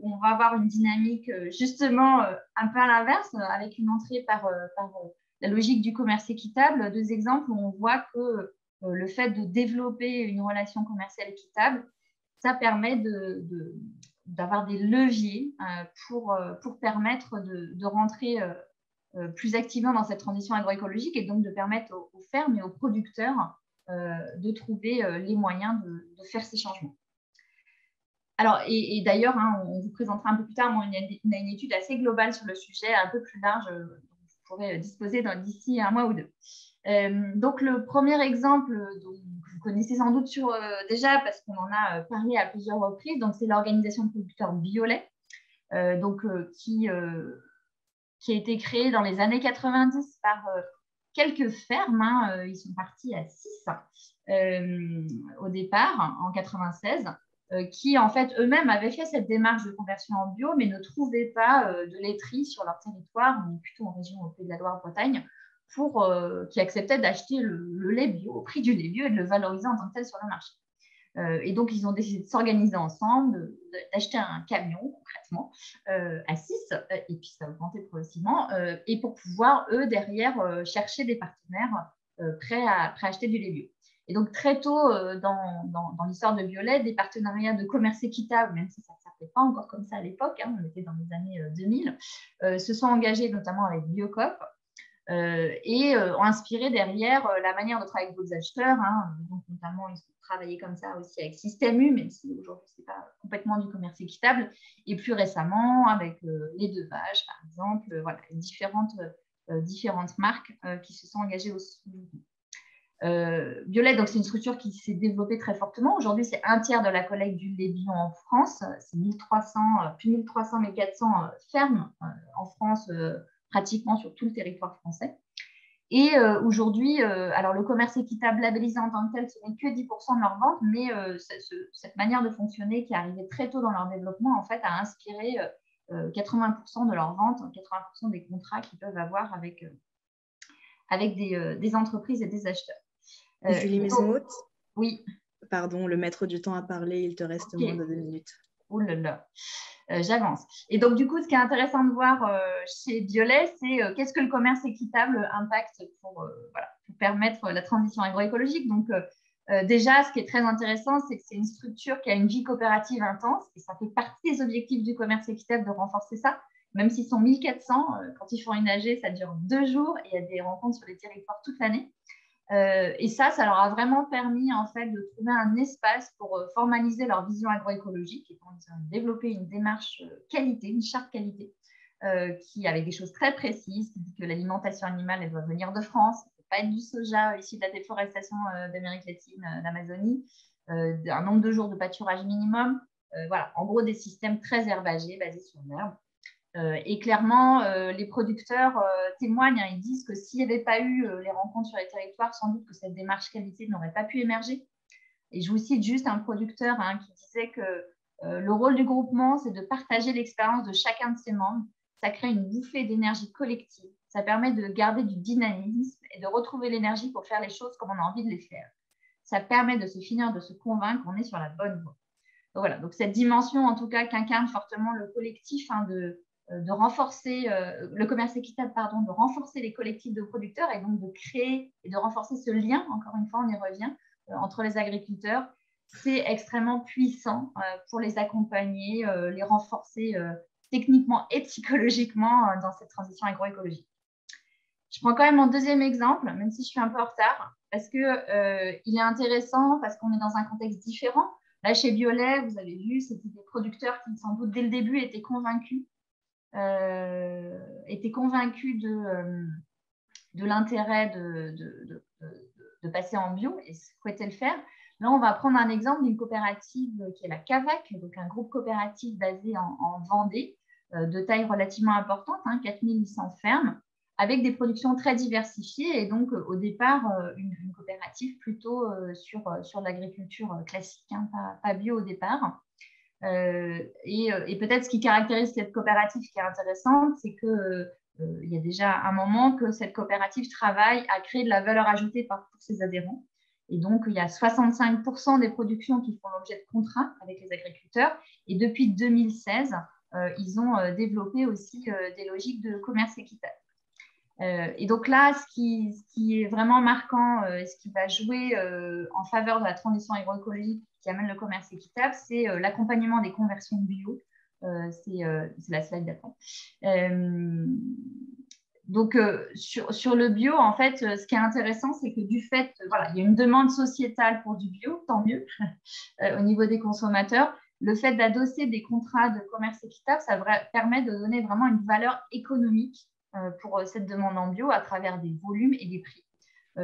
où on va avoir une dynamique justement un peu à l'inverse, avec une entrée par la logique du commerce équitable. Deux exemples où on voit que le fait de développer une relation commerciale équitable, ça permet d'avoir des leviers pour permettre de rentrer plus activement dans cette transition agroécologique et donc de permettre aux fermes et aux producteurs de trouver les moyens de faire ces changements. Alors, et d'ailleurs, on vous présentera un peu plus tard, on a une étude assez globale sur le sujet, un peu plus large, dont vous pourrez disposer d'ici un mois ou deux. Donc, le premier exemple, dont vous connaissez sans doute déjà, parce qu'on en a parlé à plusieurs reprises, donc c'est l'organisation de producteurs Biolay, qui a été créée dans les années 90 par quelques fermes, ils sont partis à 6 au départ, en 96, qui en fait eux-mêmes avaient fait cette démarche de conversion en bio, mais ne trouvaient pas de laiterie sur leur territoire, mais plutôt en région au Pays de la Loire-Bretagne, qui acceptaient d'acheter le lait bio au prix du lait bio et de le valoriser en tant que tel sur le marché. Et donc, ils ont décidé de s'organiser ensemble, d'acheter un camion concrètement à 6, et puis ça a augmenté progressivement, et pour pouvoir, eux, derrière, chercher des partenaires prêts à acheter du lait bio. Et donc, très tôt dans l'histoire de Biolay, des partenariats de commerce équitable, même si ça ne s'appelait pas encore comme ça à l'époque, on était dans les années 2000, se sont engagés notamment avec Biocoop, et ont inspiré derrière la manière de travailler avec d'autres acheteurs. Donc, notamment, ils ont travaillé comme ça aussi avec Système U, même si aujourd'hui, ce n'est pas complètement du commerce équitable. Et plus récemment, avec les Deux Vaches, par exemple, voilà, différentes marques qui se sont engagées aussi. Biolait, donc c'est une structure qui s'est développée très fortement. Aujourd'hui, c'est 1/3 de la collecte du lait bio en France. C'est 1400 fermes en France, pratiquement sur tout le territoire français. Et aujourd'hui, alors le commerce équitable labellisé en tant que tel, ce n'est que 10% de leurs ventes, mais cette manière de fonctionner qui est arrivée très tôt dans leur développement, en fait, a inspiré 80% de leurs ventes, 80% des contrats qu'ils peuvent avoir avec des entreprises et des acheteurs. Julie Maison-Haute, oui. Pardon, le maître du temps a parlé, il te reste moins de 2 minutes. Ouh là là, j'avance. Et donc, du coup, ce qui est intéressant de voir chez Biolait, c'est qu'est-ce que le commerce équitable impacte pour permettre la transition agroécologique. Donc, déjà, ce qui est très intéressant, c'est que c'est une structure qui a une vie coopérative intense et ça fait partie des objectifs du commerce équitable de renforcer ça. Même s'ils sont 1400, quand ils font une AG, ça dure 2 jours et il y a des rencontres sur les territoires toute l'année. Et ça leur a vraiment permis en fait de trouver un espace pour formaliser leur vision agroécologique et donc développer une démarche qualité, une charte qualité, qui avec des choses très précises, qui dit que l'alimentation animale elle doit venir de France, ça ne peut pas être du soja issu de la déforestation d'Amérique latine, d'Amazonie, un nombre de jours de pâturage minimum, voilà, en gros des systèmes très herbagés basés sur l'herbe. Et clairement, les producteurs témoignent, ils disent que s'il n'y avait pas eu les rencontres sur les territoires, sans doute que cette démarche qualité n'aurait pas pu émerger. Et je vous cite juste un producteur qui disait que le rôle du groupement, c'est de partager l'expérience de chacun de ses membres. Ça crée une bouffée d'énergie collective. Ça permet de garder du dynamisme et de retrouver l'énergie pour faire les choses comme on a envie de les faire. Ça permet de se finir de se convaincre qu'on est sur la bonne voie. Donc, voilà, donc cette dimension, en tout cas, qu'incarne fortement le collectif de renforcer le commerce équitable, de renforcer les collectifs de producteurs et donc de créer et de renforcer ce lien, encore une fois, on y revient, entre les agriculteurs. C'est extrêmement puissant pour les accompagner, les renforcer techniquement et psychologiquement dans cette transition agroécologique. Je prends quand même mon deuxième exemple, même si je suis un peu en retard, parce qu'il est intéressant, parce qu'on est dans un contexte différent. Là, chez Biolait, vous avez vu, c'était des producteurs qui, sans doute, dès le début, étaient convaincus de l'intérêt de passer en bio et souhaitaient le faire. Là, on va prendre un exemple d'une coopérative qui est la CAVAC, donc un groupe coopératif basé en Vendée, de taille relativement importante, 4800 fermes, avec des productions très diversifiées et donc au départ, une coopérative plutôt sur l'agriculture classique, pas bio au départ. Et peut-être ce qui caractérise cette coopérative qui est intéressante, c'est qu'il y a déjà un moment que cette coopérative travaille à créer de la valeur ajoutée pour ses adhérents. Et donc, il y a 65% des productions qui font l'objet de contrats avec les agriculteurs. Et depuis 2016, ils ont développé aussi des logiques de commerce équitable. Et donc là, ce qui est vraiment marquant, ce qui va jouer en faveur de la transition agroécologique qui amène le commerce équitable, c'est l'accompagnement des conversions bio. C'est la slide d'après. Donc, sur le bio, en fait, ce qui est intéressant, c'est que du fait, il y a une demande sociétale pour du bio, tant mieux, au niveau des consommateurs. Le fait d'adosser des contrats de commerce équitable, ça permet de donner vraiment une valeur économique pour cette demande en bio à travers des volumes et des prix.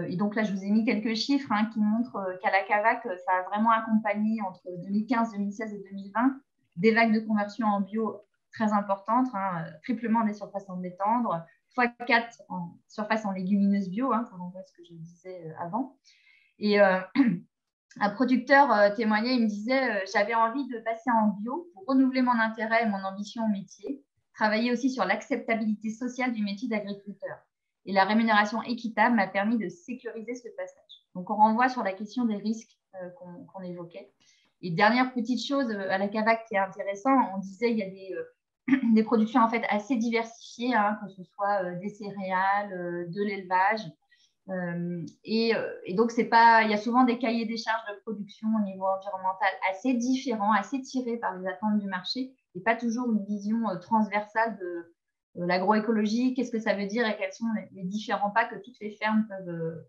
Et donc là, je vous ai mis quelques chiffres qui montrent qu'à la CAVAC, ça a vraiment accompagné entre 2015, 2016 et 2020 des vagues de conversion en bio très importantes, triplement des surfaces en blé tendre, x4 en surface en légumineuses bio, pour renvoyer ce que je disais avant. Et un producteur témoignait, il me disait j'avais envie de passer en bio pour renouveler mon intérêt et mon ambition au métier, travailler aussi sur l'acceptabilité sociale du métier d'agriculteur. Et la rémunération équitable m'a permis de sécuriser ce passage. Donc, on renvoie sur la question des risques qu'on évoquait. Et dernière petite chose à la CAVAC qui est intéressant, on disait il y a des productions en fait assez diversifiées, que ce soit des céréales, de l'élevage. Et donc, il y a souvent des cahiers des charges de production au niveau environnemental assez différents, assez tirés par les attentes du marché et pas toujours une vision transversale l'agroécologie, qu'est-ce que ça veut dire et quels sont les différents pas que toutes les fermes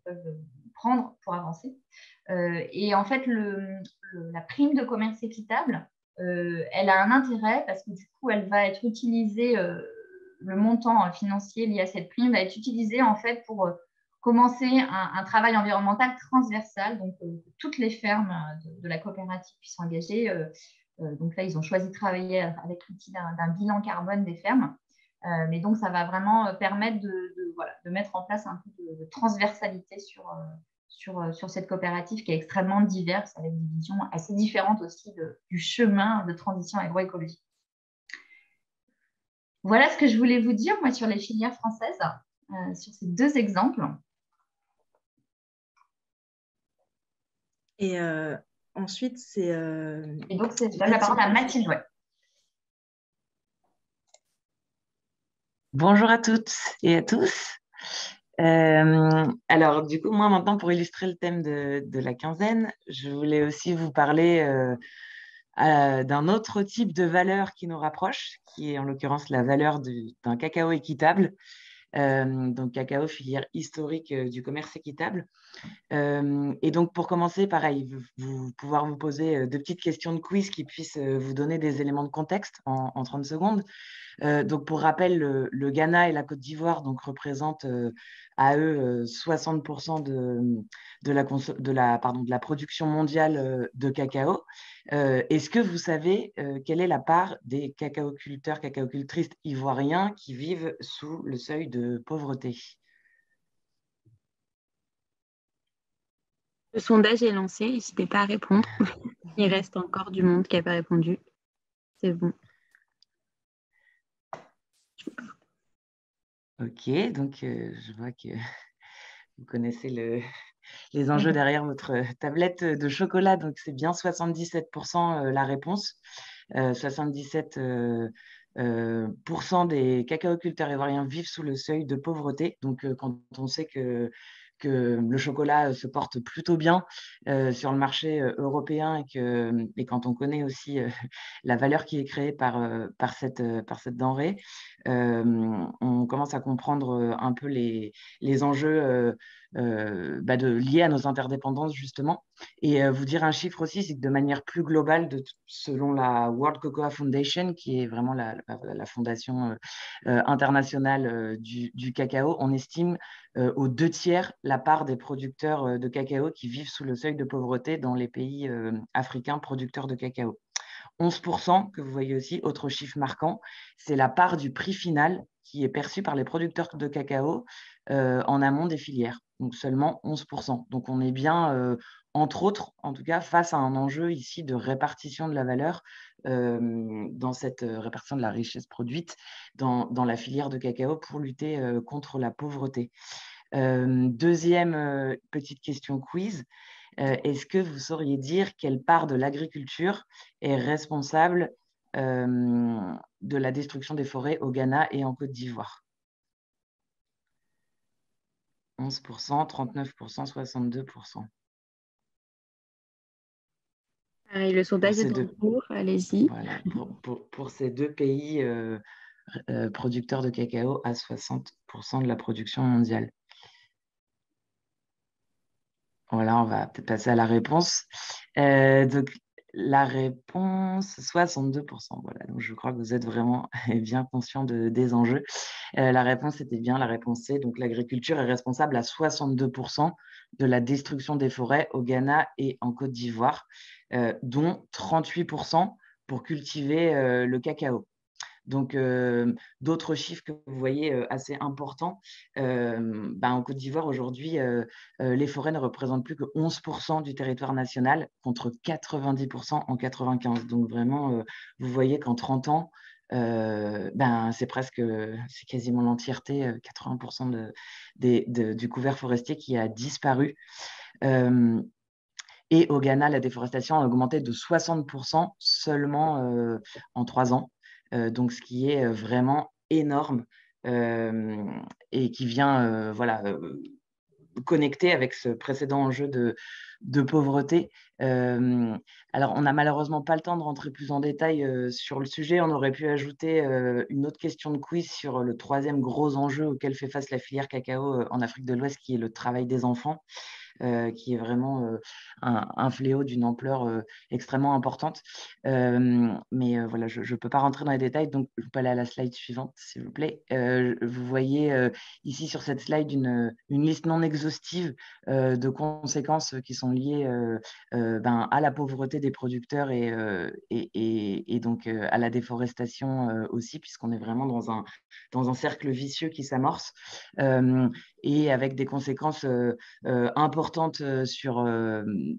peuvent prendre pour avancer. Et en fait, la prime de commerce équitable, elle a un intérêt parce que du coup, elle va être utilisée, le montant financier lié à cette prime va être utilisé en fait pour commencer un travail environnemental transversal. Donc, toutes les fermes de la coopérative qui sont engagées. Donc là, ils ont choisi de travailler avec l'outil d'un bilan carbone des fermes. Mais donc, ça va vraiment permettre de mettre en place un peu de transversalité sur cette coopérative qui est extrêmement diverse, avec des visions assez différentes aussi du chemin de transition agroécologique. Voilà ce que je voulais vous dire, moi, sur les filières françaises, sur ces deux exemples. Et ensuite, c'est... Et donc, je donne la parole à Mathilde. Ouais. Bonjour à toutes et à tous. Alors, du coup, moi, maintenant, pour illustrer le thème de la quinzaine, je voulais aussi vous parler d'un autre type de valeur qui nous rapproche, qui est en l'occurrence la valeur d'un cacao équitable. Donc, cacao, filière historique du commerce équitable. Et donc, pour commencer, pareil, pouvoir vous poser deux petites questions de quiz qui puissent vous donner des éléments de contexte en 30 secondes. Donc, pour rappel, le Ghana et la Côte d'Ivoire représentent à eux 60% de la production mondiale de cacao. Est-ce que vous savez quelle est la part des cacaoculteurs, cacaocultrices ivoiriens qui vivent sous le seuil de pauvreté? Le sondage est lancé, n'hésitez pas à répondre. Il reste encore du monde qui n'a pas répondu. C'est bon. Ok, donc je vois que vous connaissez les enjeux derrière votre tablette de chocolat. Donc, c'est bien 77% la réponse. 77% des cacaoculteurs ivoiriens vivent sous le seuil de pauvreté. Donc, quand on sait que le chocolat se porte plutôt bien sur le marché européen et quand on connaît aussi la valeur qui est créée par cette denrée, on commence à comprendre un peu les enjeux liés à nos interdépendances, justement. Et vous dire un chiffre aussi, c'est que de manière plus globale, selon la World Cocoa Foundation, qui est vraiment la fondation internationale du cacao, on estime aux 2/3 la part des producteurs de cacao qui vivent sous le seuil de pauvreté dans les pays africains producteurs de cacao. 11% que vous voyez aussi, autre chiffre marquant, c'est la part du prix final qui est perçu par les producteurs de cacao en amont des filières. Donc seulement 11%. Donc on est bien, entre autres, en tout cas, face à un enjeu ici de répartition de la valeur dans cette répartition de la richesse produite dans la filière de cacao pour lutter contre la pauvreté. Deuxième petite question quiz. Est-ce que vous sauriez dire quelle part de l'agriculture est responsable de la destruction des forêts au Ghana et en Côte d'Ivoire? 11%, 39%, 62%. Pareil, le sondage est en cours, allez-y. Voilà, pour ces deux pays producteurs de cacao à 60% de la production mondiale. Voilà, on va peut-être passer à la réponse. Donc, la réponse, 62%. Voilà, donc je crois que vous êtes vraiment bien conscient des enjeux. La réponse était bien la réponse C. Donc, l'agriculture est responsable à 62% de la destruction des forêts au Ghana et en Côte d'Ivoire, dont 38% pour cultiver le cacao. Donc, d'autres chiffres que vous voyez assez importants. En Côte d'Ivoire, aujourd'hui, les forêts ne représentent plus que 11% du territoire national contre 90% en 95. Donc, vraiment, vous voyez qu'en 30 ans, c'est quasiment l'entièreté, 80% du couvert forestier qui a disparu. Et au Ghana, la déforestation a augmenté de 60% seulement en 3 ans. Donc, ce qui est vraiment énorme et qui vient connecté avec ce précédent enjeu de pauvreté. Alors, on n'a malheureusement pas le temps de rentrer plus en détail sur le sujet. On aurait pu ajouter une autre question de quiz sur le troisième gros enjeu auquel fait face la filière cacao en Afrique de l'Ouest, qui est le travail des enfants. Qui est vraiment un fléau d'une ampleur extrêmement importante. Mais voilà, je ne peux pas rentrer dans les détails, donc je peux aller à la slide suivante, s'il vous plaît. Vous voyez ici sur cette slide une liste non exhaustive de conséquences qui sont liées à la pauvreté des producteurs et donc à la déforestation aussi, puisqu'on est vraiment dans un cercle vicieux qui s'amorce et avec des conséquences importantes sur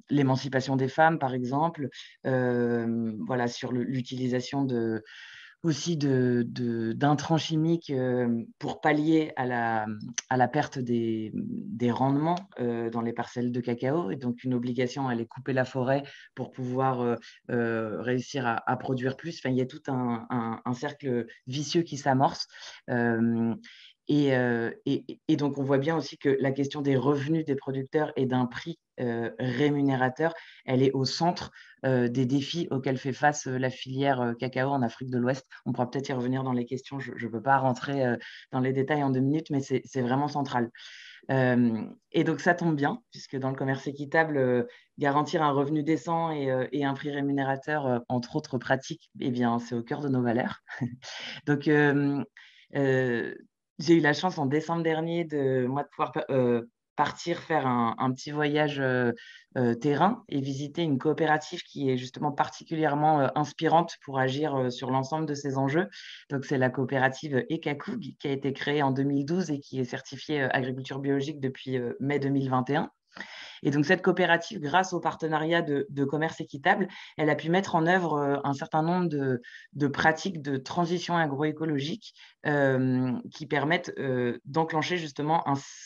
l'émancipation des femmes, par exemple, voilà, sur l'utilisation aussi d'intrants chimiques pour pallier à la perte des rendements dans les parcelles de cacao, et donc une obligation à aller couper la forêt pour pouvoir réussir à produire plus. Enfin, il y a tout un cercle vicieux qui s'amorce. Et donc, on voit bien aussi que la question des revenus des producteurs et d'un prix rémunérateur, elle est au centre des défis auxquels fait face la filière cacao en Afrique de l'Ouest. On pourra peut-être y revenir dans les questions. Je ne peux pas rentrer dans les détails en 2 minutes, mais c'est vraiment central. Et donc, ça tombe bien, puisque dans le commerce équitable, garantir un revenu décent et un prix rémunérateur, entre autres pratiques, eh bien, c'est au cœur de nos valeurs. Donc, j'ai eu la chance en décembre dernier de pouvoir partir faire un petit voyage terrain et visiter une coopérative qui est justement particulièrement inspirante pour agir sur l'ensemble de ces enjeux. Donc, c'est la coopérative Ekaku qui a été créée en 2012 et qui est certifiée agriculture biologique depuis mai 2021. Et donc, cette coopérative, grâce au partenariat de commerce équitable, elle a pu mettre en œuvre un certain nombre de pratiques de transition agroécologique qui permettent d'enclencher justement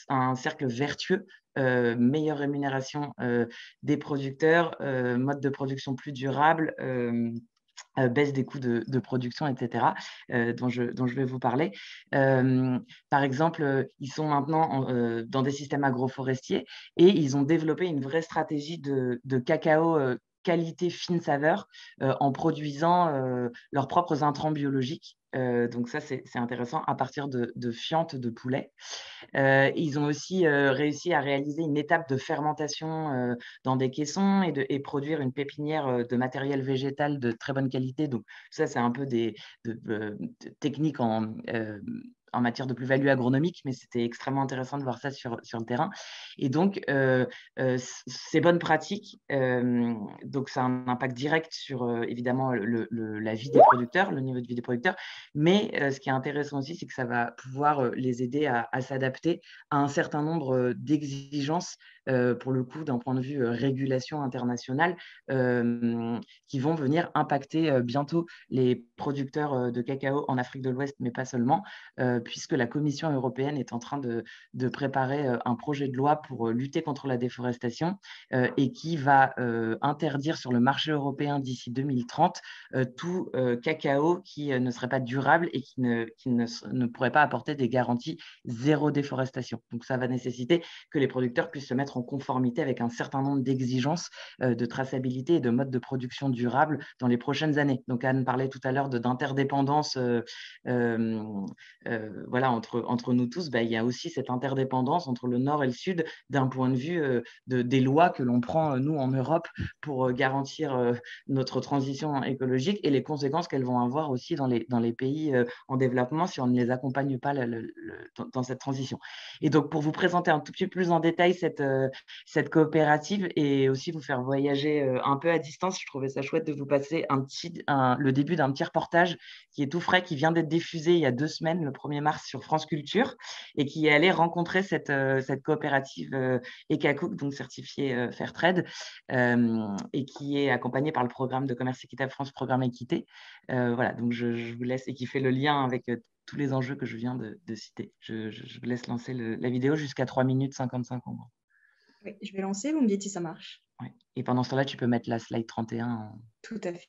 un cercle vertueux, meilleure rémunération des producteurs, mode de production plus durable, baisse des coûts de production, etc., dont je vais vous parler. Par exemple, ils sont maintenant dans des systèmes agroforestiers et ils ont développé une vraie stratégie de cacao qualité fine saveur en produisant leurs propres intrants biologiques. Donc ça, c'est intéressant, à partir de fientes de poulet. Ils ont aussi réussi à réaliser une étape de fermentation dans des caissons et produire une pépinière de matériel végétal de très bonne qualité. Donc ça, c'est un peu des techniques en matière de plus-value agronomique, mais c'était extrêmement intéressant de voir ça sur le terrain. Et donc, ces bonnes pratiques, donc ça a un impact direct sur, évidemment, la vie des producteurs, le niveau de vie des producteurs, mais ce qui est intéressant aussi, c'est que ça va pouvoir les aider à s'adapter à un certain nombre d'exigences, pour le coup, d'un point de vue régulation internationale, qui vont venir impacter bientôt les producteurs de cacao en Afrique de l'Ouest, mais pas seulement, puisque la Commission européenne est en train de préparer un projet de loi pour lutter contre la déforestation et qui va interdire sur le marché européen d'ici 2030 tout cacao qui ne serait pas durable et qui ne pourrait pas apporter des garanties zéro déforestation. Donc, ça va nécessiter que les producteurs puissent se mettre en conformité avec un certain nombre d'exigences de traçabilité et de modes de production durable dans les prochaines années. Donc, Anne parlait tout à l'heure d'interdépendance voilà, entre nous tous. Il y a aussi cette interdépendance entre le Nord et le Sud d'un point de vue des lois que l'on prend, nous, en Europe, pour garantir notre transition écologique et les conséquences qu'elles vont avoir aussi dans les pays en développement si on ne les accompagne pas dans cette transition. Et donc, pour vous présenter un tout petit peu plus en détail cette coopérative et aussi vous faire voyager un peu à distance, je trouvais ça chouette de vous passer le début d'un petit reportage qui est tout frais, qui vient d'être diffusé il y a 2 semaines, le 1er mars, sur France Culture, et qui est allé rencontrer cette coopérative Ekaku, donc certifiée Fairtrade, et qui est accompagnée par le programme de commerce équitable France Programme Équité. Voilà, donc je vous laisse, et qui fait le lien avec tous les enjeux que je viens de citer. Je vous laisse lancer la vidéo jusqu'à 3 minutes 55 en gros. Oui, je vais lancer, vous me dites si ça marche. Oui. Et pendant ce temps-là, tu peux mettre la slide 31. Tout à fait.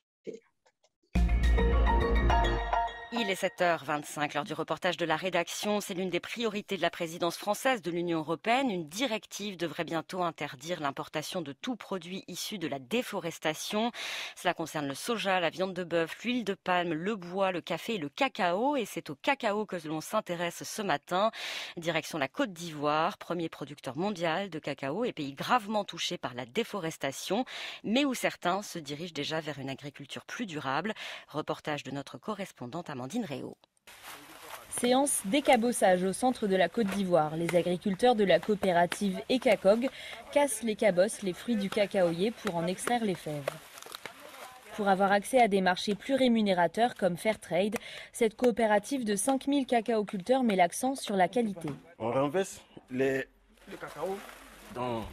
Il est 7h25, l'heure du reportage de la rédaction. C'est l'une des priorités de la présidence française de l'Union européenne. Une directive devrait bientôt interdire l'importation de tout produit issu de la déforestation. Cela concerne le soja, la viande de bœuf, l'huile de palme, le bois, le café et le cacao. Et c'est au cacao que l'on s'intéresse ce matin. Direction la Côte d'Ivoire, premier producteur mondial de cacao et pays gravement touché par la déforestation, mais où certains se dirigent déjà vers une agriculture plus durable. Reportage de notre correspondante Amandine Réau. Séance décabossage au centre de la Côte d'Ivoire. Les agriculteurs de la coopérative ECACOG cassent les cabosses, les fruits du cacaoyer, pour en extraire les fèves. Pour avoir accès à des marchés plus rémunérateurs comme Fairtrade, cette coopérative de 5000 cacaoculteurs met l'accent sur la qualité. On renverse le cacao dans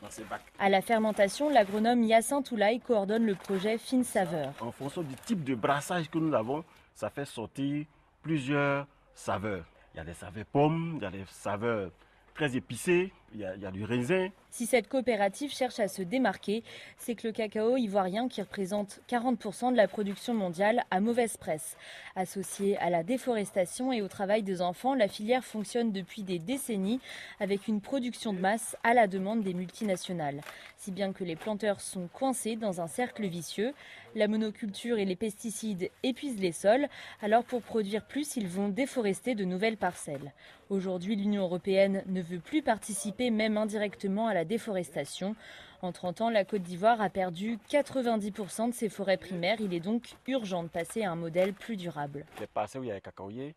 ces bacs. À la fermentation, l'agronome Hyacinthe Oulaye coordonne le projet Fine Saveur. En fonction du type de brassage que nous avons, ça fait sortir plusieurs saveurs. Il y a des saveurs pommes, il y a des saveurs très épicées, il y a du raisin. Si cette coopérative cherche à se démarquer, c'est que le cacao ivoirien, qui représente 40% de la production mondiale, a mauvaise presse. Associée à la déforestation et au travail des enfants, la filière fonctionne depuis des décennies avec une production de masse à la demande des multinationales. Si bien que les planteurs sont coincés dans un cercle vicieux. La monoculture et les pesticides épuisent les sols, alors pour produire plus, ils vont déforester de nouvelles parcelles. Aujourd'hui, l'Union européenne ne veut plus participer, même indirectement, à la déforestation. En 30 ans, la Côte d'Ivoire a perdu 90% de ses forêts primaires. Il est donc urgent de passer à un modèle plus durable. Les parcelles où il y a les cacaoyers,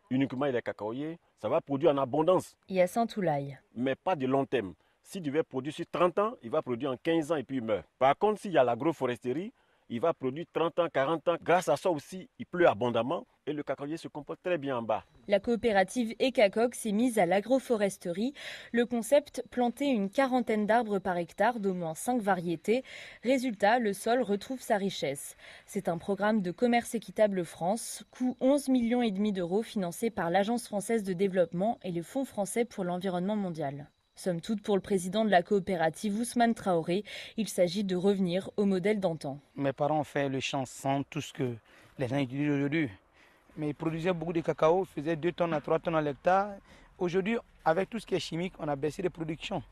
uniquement les cacaoyers, ça va produire en abondance. Hyacinthe Oulaye. Mais pas de long terme. S'il devait produire sur 30 ans, il va produire en 15 ans et puis il meurt. Par contre, s'il y a l'agroforesterie, il va produire 30 ans, 40 ans. Grâce à ça aussi, il pleut abondamment et le cacaoyer se comporte très bien en bas. La coopérative ECACOG s'est mise à l'agroforesterie. Le concept, planter une quarantaine d'arbres par hectare d'au moins 5 variétés. Résultat, le sol retrouve sa richesse. C'est un programme de commerce équitable France, coût 11,5 millions d'euros, financé par l'Agence française de développement et le Fonds français pour l'environnement mondial. Somme toute, pour le président de la coopérative Ousmane Traoré, il s'agit de revenir au modèle d'antan. Mes parents ont fait le champ sans tout ce que les gens utilisent aujourd'hui. Mais ils produisaient beaucoup de cacao, ils faisaient 2 tonnes à 3 tonnes à l'hectare. Aujourd'hui, avec tout ce qui est chimique, on a baissé les productions.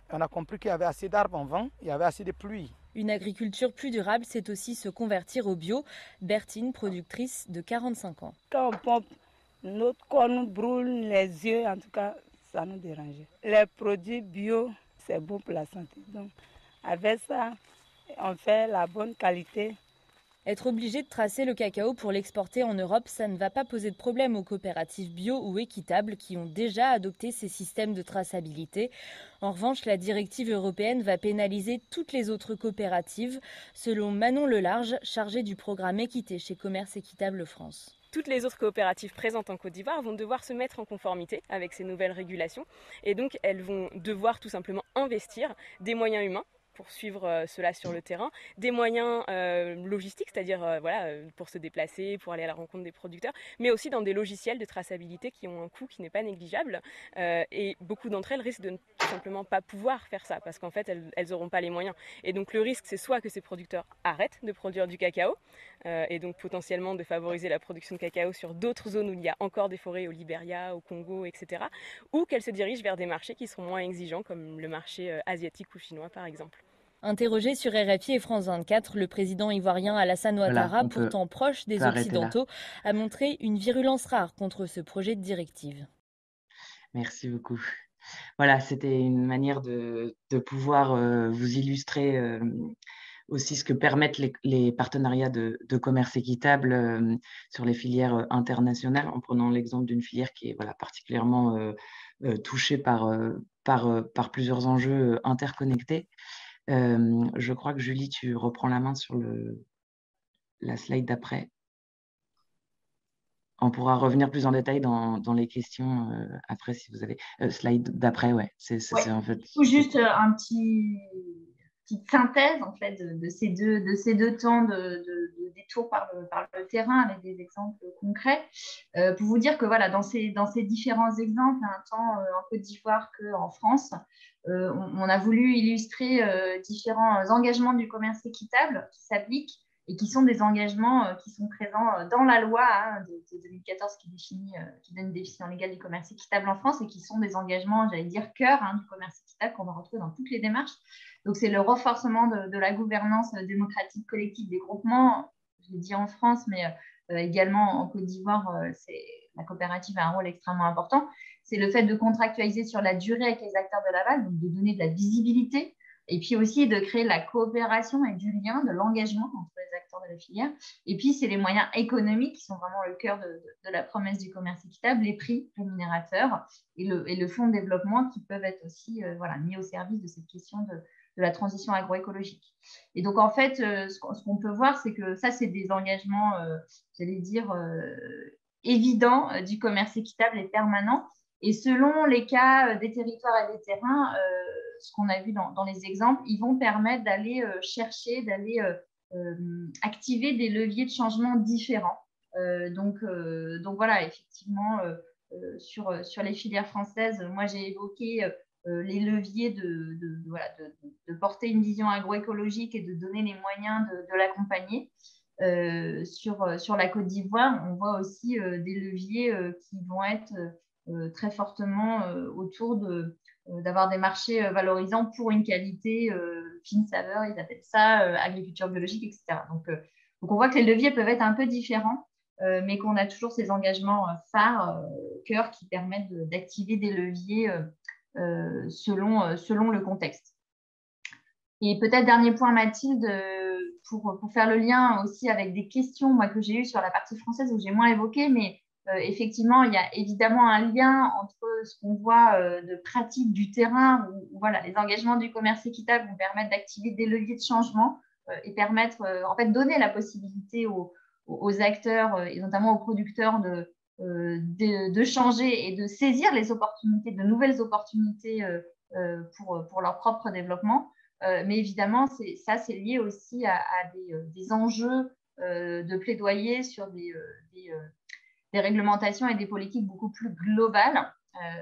On a compris qu'il y avait assez d'arbres en vent, il y avait assez de pluie. Une agriculture plus durable, c'est aussi se convertir au bio. Bertine, productrice de 45 ans. Quand on pompe, notre corps nous brûle les yeux, en tout cas. Ça nous dérangeait. Les produits bio, c'est bon pour la santé. Donc, avec ça, on fait la bonne qualité. Être obligé de tracer le cacao pour l'exporter en Europe, ça ne va pas poser de problème aux coopératives bio ou équitables qui ont déjà adopté ces systèmes de traçabilité. En revanche, la directive européenne va pénaliser toutes les autres coopératives, selon Manon Lelarge, chargée du programme Équité chez Commerce Équitable France. Toutes les autres coopératives présentes en Côte d'Ivoire vont devoir se mettre en conformité avec ces nouvelles régulations et donc elles vont devoir tout simplement investir des moyens humains pour suivre cela sur le terrain, des moyens logistiques, c'est-à-dire pour se déplacer, pour aller à la rencontre des producteurs, mais aussi dans des logiciels de traçabilité qui ont un coût qui n'est pas négligeable. Et beaucoup d'entre elles risquent de ne tout simplement pas pouvoir faire ça parce qu'en fait, elles n'auront pas les moyens. Et donc le risque, c'est soit que ces producteurs arrêtent de produire du cacao, et donc potentiellement de favoriser la production de cacao sur d'autres zones où il y a encore des forêts, au Libéria, au Congo, etc., ou qu'elles se dirigent vers des marchés qui seront moins exigeants, comme le marché asiatique ou chinois, par exemple. Interrogé sur RFI et France 24, le président ivoirien Alassane Ouattara, pourtant proche des Occidentaux, a montré une virulence rare contre ce projet de directive. Merci beaucoup. Voilà, c'était une manière de pouvoir vous illustrer aussi ce que permettent les partenariats de commerce équitable sur les filières internationales, en prenant l'exemple d'une filière qui est particulièrement touchée par plusieurs enjeux interconnectés. Je crois que Julie, tu reprends la main sur la slide d'après. On pourra revenir plus en détail dans les questions après si vous avez. Slide d'après, ouais. C'est en fait. Juste un petite synthèse en fait de ces deux temps de détour par le terrain avec des exemples concrets pour vous dire que voilà dans ces différents exemples, un temps en Côte d'Ivoire qu'en France, on a voulu illustrer différents engagements du commerce équitable qui s'appliquent et qui sont des engagements qui sont présents dans la loi de 2014 qui donne une définition légale du commerce équitable en France et qui sont des engagements, j'allais dire, cœur du commerce équitable qu'on va retrouver dans toutes les démarches. Donc, c'est le renforcement de la gouvernance démocratique collective des groupements, je l'ai dit en France, mais également en Côte d'Ivoire, la coopérative a un rôle extrêmement important. C'est le fait de contractualiser sur la durée avec les acteurs de l'aval, donc de donner de la visibilité, et puis aussi de créer de la coopération et du lien, de l'engagement entre les acteurs de la filière. Et puis, c'est les moyens économiques qui sont vraiment le cœur de la promesse du commerce équitable, les prix rémunérateurs et le fonds de développement qui peuvent être aussi mis au service de cette question de la transition agroécologique. Et donc, en fait, ce qu'on peut voir, c'est que ça, c'est des engagements, j'allais dire, évidents du commerce équitable et permanent. Et selon les cas des territoires et des terrains, ce qu'on a vu dans les exemples, ils vont permettre d'aller chercher, d'aller activer des leviers de changement différents. Donc voilà, effectivement, sur les filières françaises, moi j'ai évoqué les leviers de porter une vision agroécologique et de donner les moyens de l'accompagner. Sur la Côte d'Ivoire, on voit aussi des leviers qui vont être très fortement autour d'avoir des marchés valorisants pour une qualité fine saveur, ils appellent ça agriculture biologique, etc. Donc on voit que les leviers peuvent être un peu différents, mais qu'on a toujours ces engagements phares, cœur, qui permettent d'activer des leviers selon le contexte. Et peut-être dernier point, Mathilde, pour faire le lien aussi avec des questions moi, que j'ai eues sur la partie française où j'ai moins évoqué, mais effectivement, il y a évidemment un lien entre ce qu'on voit de pratique du terrain, où voilà, les engagements du commerce équitable vont permettre d'activer des leviers de changement et permettre, en fait, donner la possibilité aux acteurs et notamment aux producteurs de changer et de saisir les opportunités, de nouvelles opportunités pour leur propre développement. Mais évidemment, c'est lié aussi à des enjeux de plaidoyer sur des réglementations et des politiques beaucoup plus globales.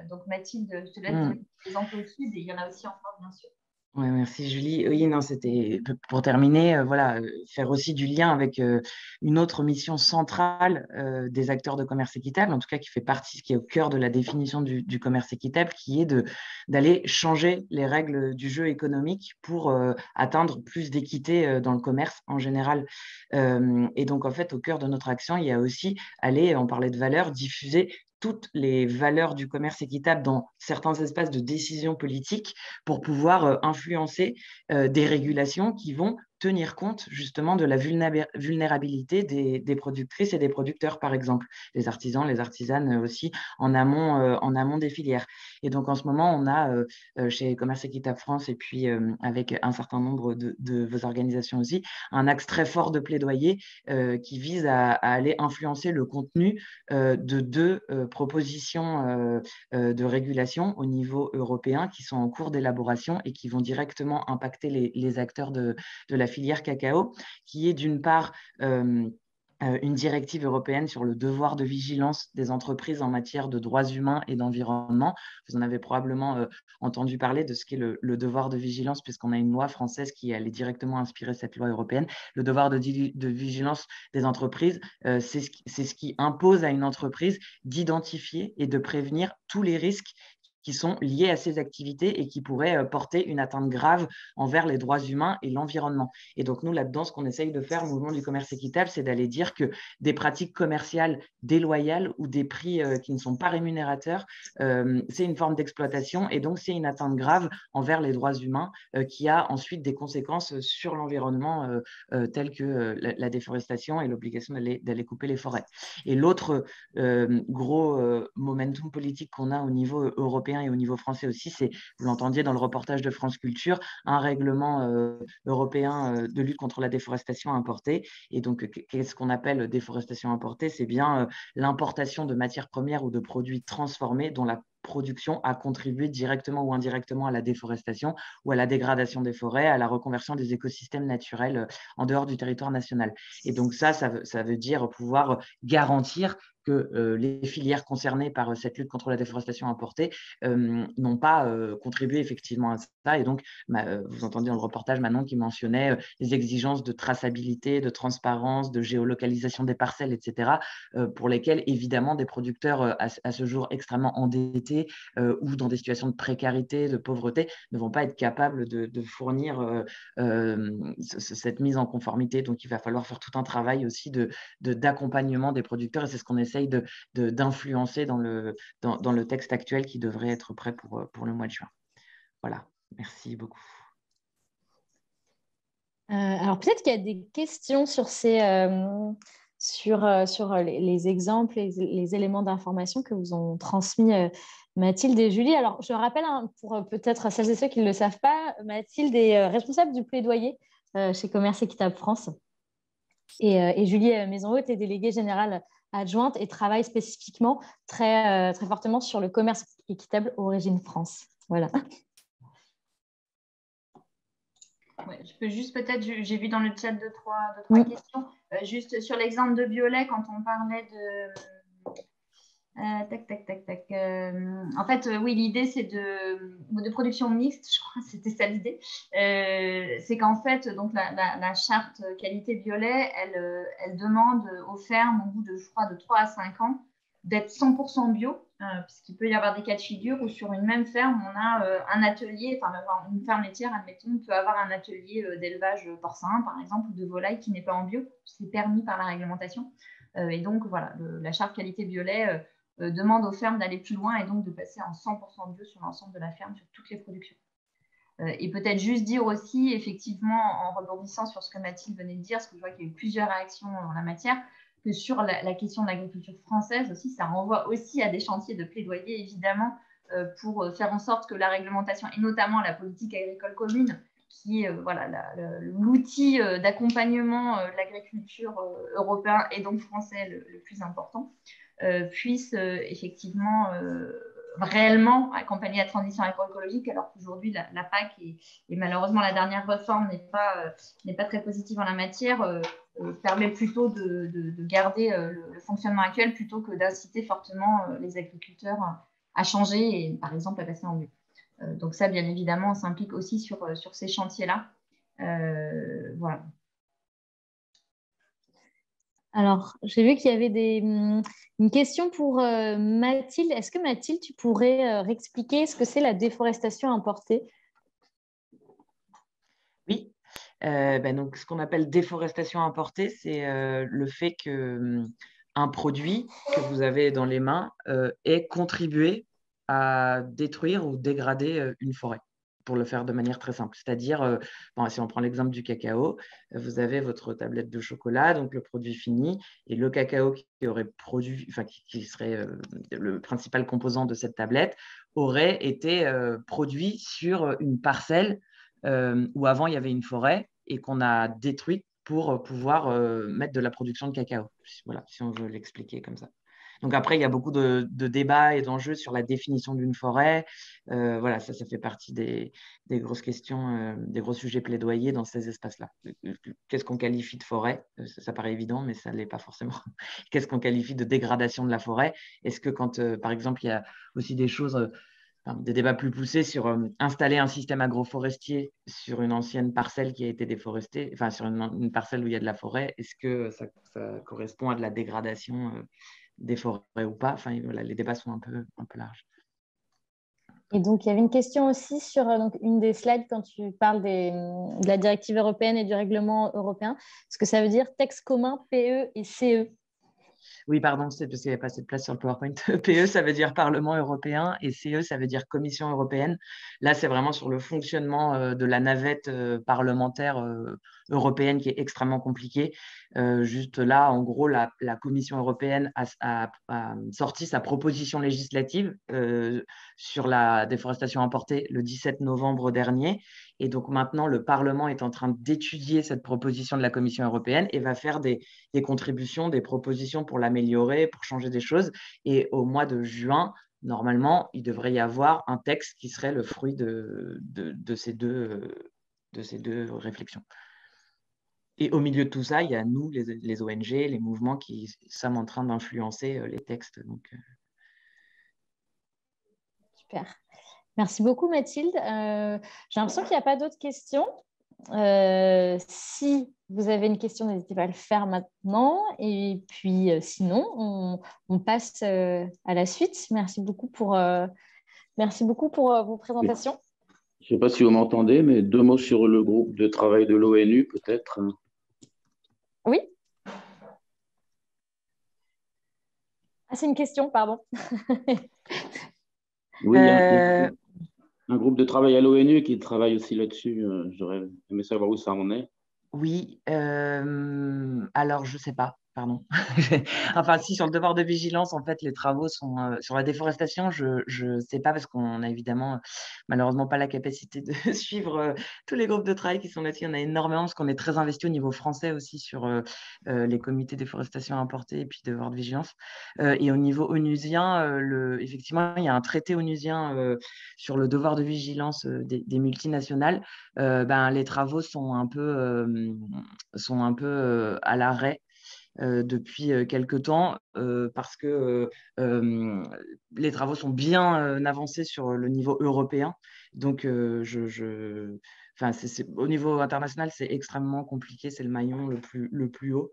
Donc Mathilde, je te laisse dire des exemples au sud et il y en a aussi en France, bien sûr. Ouais, merci Julie. Oui, non, c'était pour terminer, faire aussi du lien avec une autre mission centrale des acteurs de commerce équitable, en tout cas qui est au cœur de la définition du commerce équitable, qui est d'aller changer les règles du jeu économique pour atteindre plus d'équité dans le commerce en général. Et donc, en fait, au cœur de notre action, il y a aussi on parlait de valeurs, diffuser toutes les valeurs du commerce équitable dans certains espaces de décision politique pour pouvoir influencer des régulations qui vont tenir compte justement de la vulnérabilité des productrices et des producteurs, par exemple, les artisans, les artisanes aussi, en amont des filières. Et donc, en ce moment, on a chez Commerce Équitable France et puis avec un certain nombre de vos organisations aussi, un axe très fort de plaidoyer qui vise à aller influencer le contenu de deux propositions de régulation au niveau européen qui sont en cours d'élaboration et qui vont directement impacter les acteurs de la filière cacao, qui est d'une part une directive européenne sur le devoir de vigilance des entreprises en matière de droits humains et d'environnement. Vous en avez probablement entendu parler de ce qu'est le devoir de vigilance, puisqu'on a une loi française qui allait directement inspirer cette loi européenne. Le devoir de vigilance des entreprises, c'est ce qui impose à une entreprise d'identifier et de prévenir tous les risques qui sont liés à ces activités et qui pourraient porter une atteinte grave envers les droits humains et l'environnement. Et donc, nous, là-dedans, ce qu'on essaye de faire au mouvement du commerce équitable, c'est d'aller dire que des pratiques commerciales déloyales ou des prix qui ne sont pas rémunérateurs, c'est une forme d'exploitation et donc c'est une atteinte grave envers les droits humains qui a ensuite des conséquences sur l'environnement telles que la déforestation et l'obligation d'aller couper les forêts. Et l'autre gros momentum politique qu'on a au niveau européen et au niveau français aussi, c'est, vous l'entendiez dans le reportage de France Culture, un règlement européen de lutte contre la déforestation importée. Et donc, qu'est-ce qu'on appelle déforestation importée? C'est bien l'importation de matières premières ou de produits transformés dont la production a contribué directement ou indirectement à la déforestation ou à la dégradation des forêts, à la reconversion des écosystèmes naturels en dehors du territoire national. Et donc ça veut dire pouvoir garantir que les filières concernées par cette lutte contre la déforestation importée n'ont pas contribué effectivement à ça. Et donc, vous entendez dans le reportage Manon qui mentionnait les exigences de traçabilité, de transparence, de géolocalisation des parcelles, etc., pour lesquelles, évidemment, des producteurs à ce jour extrêmement endettés ou dans des situations de précarité, de pauvreté, ne vont pas être capables de fournir cette mise en conformité. Donc, il va falloir faire tout un travail aussi d'accompagnement des producteurs, et c'est ce qu'on essaye d'influencer dans le texte actuel qui devrait être prêt pour le mois de juin. Voilà, merci beaucoup. Alors peut-être qu'il y a des questions sur les exemples et les éléments d'information que vous ont transmis Mathilde et Julie. Alors je rappelle, pour peut-être celles et ceux qui ne le savent pas, Mathilde est responsable du plaidoyer chez Commerce Équitable France. Et Julie Maison-Haute est déléguée générale adjointe et travaille spécifiquement très fortement sur le commerce équitable Origine France. Voilà. Ouais, je peux juste peut-être, j'ai vu dans le chat deux, trois questions. Juste sur l'exemple de Biolay, quand on parlait de... en fait, oui, l'idée, c'est de production mixte, je crois que c'était ça l'idée. C'est qu'en fait, donc, la charte qualité Biolay, elle demande aux fermes, au bout de, je crois, de 3 à 5 ans, d'être 100% bio, puisqu'il peut y avoir des cas de figure où sur une même ferme, on a un atelier, enfin une ferme laitière, admettons, peut avoir un atelier d'élevage porcin, par exemple, ou de volaille qui n'est pas en bio, c'est permis par la réglementation. Et donc, voilà, la charte qualité Biolay demande aux fermes d'aller plus loin et donc de passer en 100% bio sur l'ensemble de la ferme, sur toutes les productions. Et peut-être juste dire aussi, effectivement, en rebondissant sur ce que Mathilde venait de dire, parce que je vois qu'il y a eu plusieurs réactions en la matière, que sur la question de l'agriculture française aussi, ça renvoie aussi à des chantiers de plaidoyer, évidemment, pour faire en sorte que la réglementation, et notamment la politique agricole commune, qui est l'outil d'accompagnement de l'agriculture européen et donc français le plus important, puisse effectivement réellement accompagner la transition agroécologique, alors qu'aujourd'hui la PAC et malheureusement la dernière réforme n'est pas très positive en la matière, permet plutôt de garder le fonctionnement actuel plutôt que d'inciter fortement les agriculteurs à changer et par exemple à passer en bio. Donc ça, bien évidemment, on s'implique aussi sur ces chantiers-là. Voilà. Alors, j'ai vu qu'il y avait une question pour Mathilde. Est-ce que Mathilde, tu pourrais réexpliquer ce que c'est la déforestation importée? Oui. Donc, ce qu'on appelle déforestation importée, c'est le fait qu'un produit que vous avez dans les mains ait contribué à détruire ou dégrader une forêt, pour le faire de manière très simple. C'est-à-dire, si on prend l'exemple du cacao, vous avez votre tablette de chocolat, donc le produit fini, et le cacao qui aurait produit, enfin, qui serait le principal composant de cette tablette, aurait été produit sur une parcelle où avant il y avait une forêt et qu'on a détruite pour pouvoir mettre de la production de cacao. Voilà, si on veut l'expliquer comme ça. Donc après, il y a beaucoup de débats et d'enjeux sur la définition d'une forêt. Voilà, ça fait partie des grosses questions, des gros sujets plaidoyers dans ces espaces-là. Qu'est-ce qu'on qualifie de forêt? Ça paraît évident, mais ça ne l'est pas forcément. Qu'est-ce qu'on qualifie de dégradation de la forêt? Est-ce que quand, par exemple, il y a aussi des choses... des débats plus poussés sur installer un système agroforestier sur une ancienne parcelle qui a été déforestée, enfin sur une parcelle où il y a de la forêt, est-ce que ça correspond à de la dégradation des forêts ou pas? Enfin, voilà, les débats sont un peu larges. Et donc, il y avait une question aussi sur une des slides quand tu parles de la directive européenne et du règlement européen. Ce que ça veut dire texte commun, PE et CE. Oui, pardon, c'est parce qu'il n'y avait pas assez de place sur le PowerPoint. PE, ça veut dire Parlement européen et CE, ça veut dire Commission européenne. Là, c'est vraiment sur le fonctionnement de la navette parlementaire européenne qui est extrêmement compliquée. Juste là, en gros, la Commission européenne a sorti sa proposition législative sur la déforestation importée le 17 novembre dernier. Et donc maintenant, le Parlement est en train d'étudier cette proposition de la Commission européenne et va faire des contributions, des propositions pour l'améliorer, pour changer des choses. Et au mois de juin, normalement, il devrait y avoir un texte qui serait le fruit de ces deux réflexions. Et au milieu de tout ça, il y a nous, les ONG, les mouvements qui sommes en train d'influencer les textes. Donc, Super. Merci beaucoup, Mathilde. J'ai l'impression qu'il n'y a pas d'autres questions. Si vous avez une question, n'hésitez pas à le faire maintenant. Et puis, sinon, on passe à la suite. Merci beaucoup pour vos présentations. Je ne sais pas si vous m'entendez, mais 2 mots sur le groupe de travail de l'ONU, peut-être. Oui. Ah, c'est une question, pardon. Oui, il y a un groupe de travail à l'ONU qui travaille aussi là-dessus. J'aurais aimé savoir où ça en est. Oui, alors je ne sais pas, pardon. Enfin, si, sur le devoir de vigilance, en fait, les travaux sont sur la déforestation, je ne sais pas parce qu'on n'a évidemment malheureusement pas la capacité de suivre tous les groupes de travail qui sont là-dessus. Il y en a énormément parce qu'on est très investi au niveau français aussi sur les comités déforestation importés et puis devoir de vigilance. Et au niveau onusien, effectivement, il y a un traité onusien sur le devoir de vigilance des multinationales. Les travaux sont un peu à l'arrêt depuis quelque temps parce que les travaux sont bien avancés sur le niveau européen. Donc, au niveau international, c'est extrêmement compliqué. C'est le maillon le plus haut.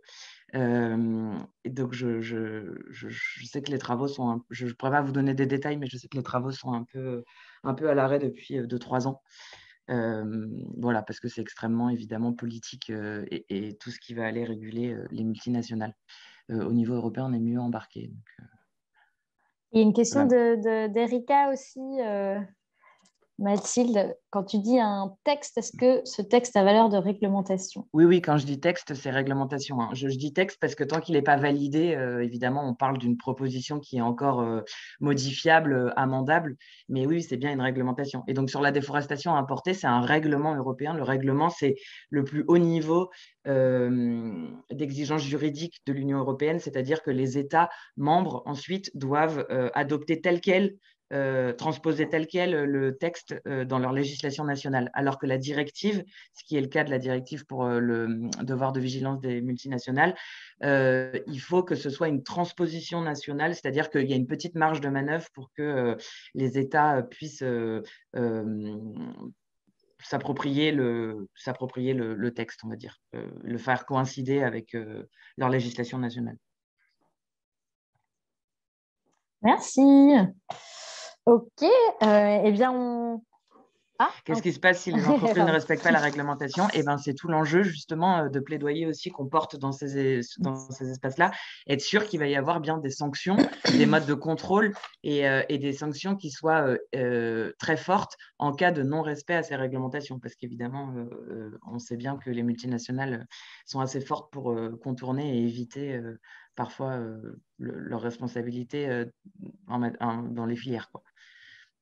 Et donc, je sais que les travaux sont je ne pourrais pas vous donner des détails, mais je sais que les travaux sont un peu à l'arrêt depuis 2-3 ans. Voilà, parce que c'est extrêmement évidemment politique et tout ce qui va aller réguler les multinationales. Au niveau européen, on est mieux embarqué. Donc, il y a une question voilà. d'Erika aussi, Mathilde. Quand tu dis un texte, est-ce que ce texte a valeur de réglementation? Oui, quand je dis texte, c'est réglementation. Hein. Je dis texte parce que tant qu'il n'est pas validé, évidemment, on parle d'une proposition qui est encore modifiable, amendable. Mais oui, c'est bien une réglementation. Et donc, sur la déforestation importée, c'est un règlement européen. Le règlement, c'est le plus haut niveau d'exigence juridique de l'Union européenne, c'est-à-dire que les États membres, ensuite, doivent adopter tel quel transposer tel quel le texte dans leur législation nationale, alors que la directive, ce qui est le cas de la directive pour le devoir de vigilance des multinationales, il faut que ce soit une transposition nationale, c'est-à-dire qu'il y a une petite marge de manœuvre pour que les États puissent s'approprier le texte, on va dire, le faire coïncider avec leur législation nationale. Merci. Ok, eh bien, Qu'est-ce qui se passe si les entreprises ne respectent pas la réglementation? C'est tout l'enjeu justement de plaidoyer aussi qu'on porte dans ces espaces-là, être sûr qu'il va y avoir bien des sanctions, des modes de contrôle et des sanctions qui soient très fortes en cas de non-respect à ces réglementations, parce qu'évidemment, on sait bien que les multinationales sont assez fortes pour contourner et éviter parfois leurs responsabilités dans les filières, quoi.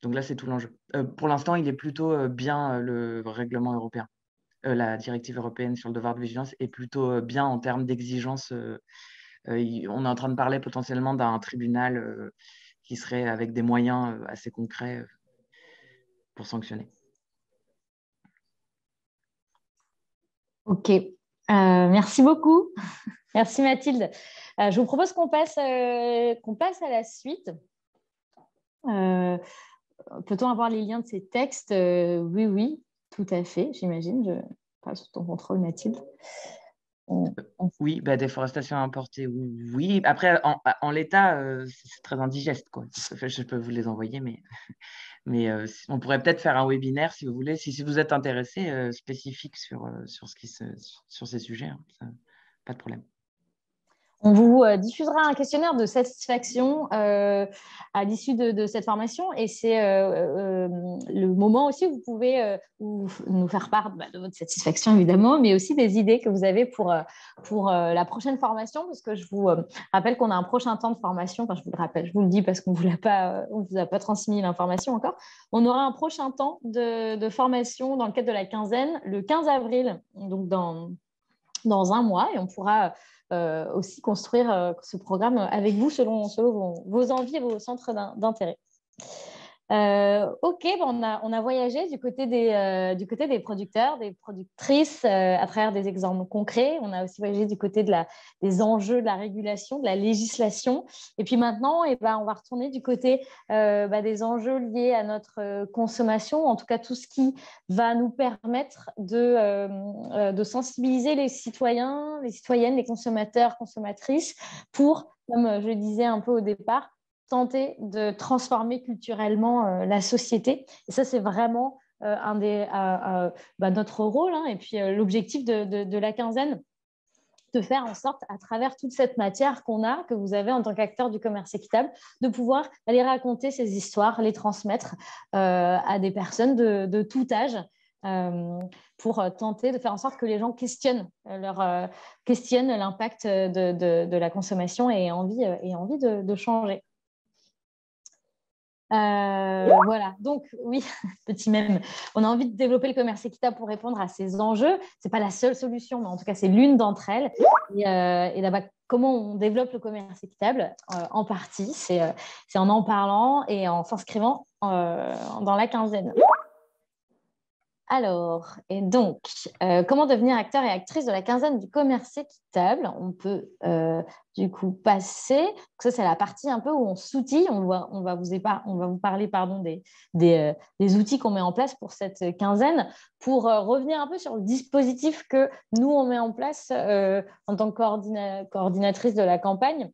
Donc là, c'est tout l'enjeu. Pour l'instant, il est plutôt bien le règlement européen. La directive européenne sur le devoir de vigilance est plutôt bien en termes d'exigence. On est en train de parler potentiellement d'un tribunal qui serait avec des moyens assez concrets pour sanctionner. Ok, merci beaucoup. Merci Mathilde. Je vous propose qu'on passe à la suite. Peut-on avoir les liens de ces textes? Oui, tout à fait, j'imagine. Je passe sous ton contrôle, Mathilde. Oui, déforestation importée, oui. Après, en l'état, c'est très indigeste, quoi. Je peux vous les envoyer, mais on pourrait peut-être faire un webinaire, si vous voulez, si vous êtes intéressé, spécifique sur ces sujets. Hein, pas de problème. On vous diffusera un questionnaire de satisfaction à l'issue de cette formation et c'est le moment aussi où vous pouvez nous faire part de votre satisfaction évidemment, mais aussi des idées que vous avez pour la prochaine formation, parce que je vous rappelle qu'on a un prochain temps de formation, enfin je vous le rappelle, je vous le dis parce qu'on ne vous a pas transmis l'information encore. On aura un prochain temps de formation dans le cadre de la quinzaine, le 15 avril, donc dans un mois, et on pourra aussi construire ce programme avec vous selon vos envies et vos centres d'intérêt. Ok, bon, on a voyagé du côté des producteurs, des productrices à travers des exemples concrets. On a aussi voyagé du côté des enjeux de la régulation, de la législation. Et puis maintenant, on va retourner du côté des enjeux liés à notre consommation, en tout cas tout ce qui va nous permettre de sensibiliser les citoyens, les citoyennes, les consommateurs, consommatrices pour, comme je le disais un peu au départ, tenter de transformer culturellement la société. Et ça, c'est vraiment notre rôle, hein, et puis l'objectif de la quinzaine, de faire en sorte, à travers toute cette matière que vous avez en tant qu'acteur du commerce équitable, de pouvoir aller raconter ces histoires, les transmettre à des personnes de tout âge, pour tenter de faire en sorte que les gens questionnent l'impact de la consommation et aient envie de changer. Voilà, donc oui, petit même, on a envie de développer le commerce équitable pour répondre à ces enjeux. Ce n'est pas la seule solution, mais en tout cas, c'est l'une d'entre elles. Et là-bas, comment on développe le commerce équitable? En partie, c'est en parlant et en s'inscrivant dans la quinzaine. Alors, et donc, comment devenir acteur et actrice de la quinzaine du commerce équitable? On peut du coup passer. Donc ça, c'est la partie un peu où on s'outille. On va vous parler des outils qu'on met en place pour cette quinzaine, pour revenir un peu sur le dispositif que nous, on met en place en tant que coordinatrice de la campagne.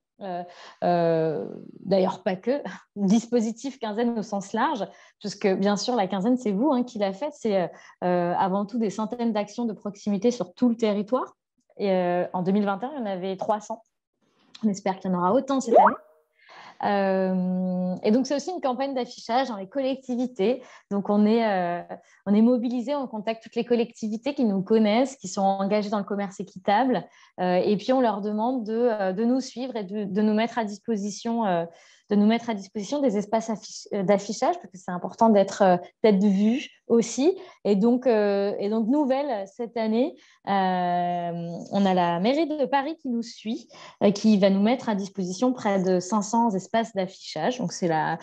D'ailleurs pas que, dispositif quinzaine au sens large, puisque bien sûr la quinzaine c'est vous qui l'a fait, c'est avant tout des centaines d'actions de proximité sur tout le territoire, et en 2021 il y en avait 300, on espère qu'il y en aura autant cette année. Et donc c'est aussi une campagne d'affichage dans les collectivités, donc on est mobilisé, on contacte toutes les collectivités qui nous connaissent, qui sont engagées dans le commerce équitable, et puis on leur demande de nous suivre et de nous mettre à disposition des espaces d'affichage, parce que c'est important d'être vu aussi. Et donc nouvelle cette année, on a la mairie de Paris qui nous suit, qui va nous mettre à disposition près de 500 espaces d'affichage. Donc c'est la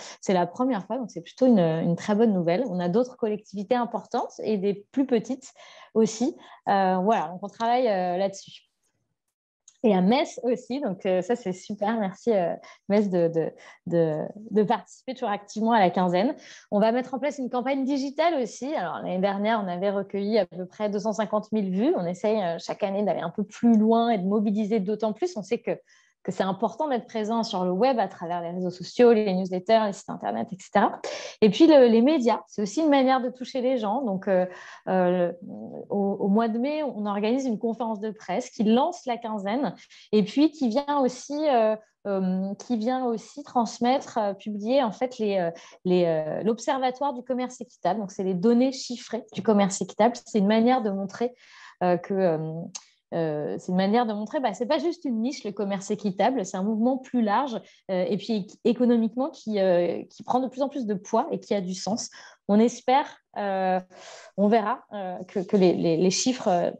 première fois, donc c'est plutôt une très bonne nouvelle. On a d'autres collectivités importantes et des plus petites aussi. Voilà, donc on travaille là-dessus. Et à Metz aussi, donc ça c'est super, merci Metz de participer toujours activement à la quinzaine. On va mettre en place une campagne digitale aussi. Alors l'année dernière, on avait recueilli à peu près 250 000 vues. On essaye chaque année d'aller un peu plus loin et de mobiliser d'autant plus. On sait que c'est important d'être présent sur le web à travers les réseaux sociaux, les newsletters, les sites internet, etc. Et puis les médias, c'est aussi une manière de toucher les gens. Donc au mois de mai, on organise une conférence de presse qui lance la quinzaine et puis qui vient aussi transmettre, publier en fait l'Observatoire du commerce équitable. Donc c'est les données chiffrées du commerce équitable. C'est une manière de montrer c'est une manière de montrer, c'est pas juste une niche, le commerce équitable, c'est un mouvement plus large et puis économiquement qui prend de plus en plus de poids et qui a du sens. On espère, on verra que les chiffres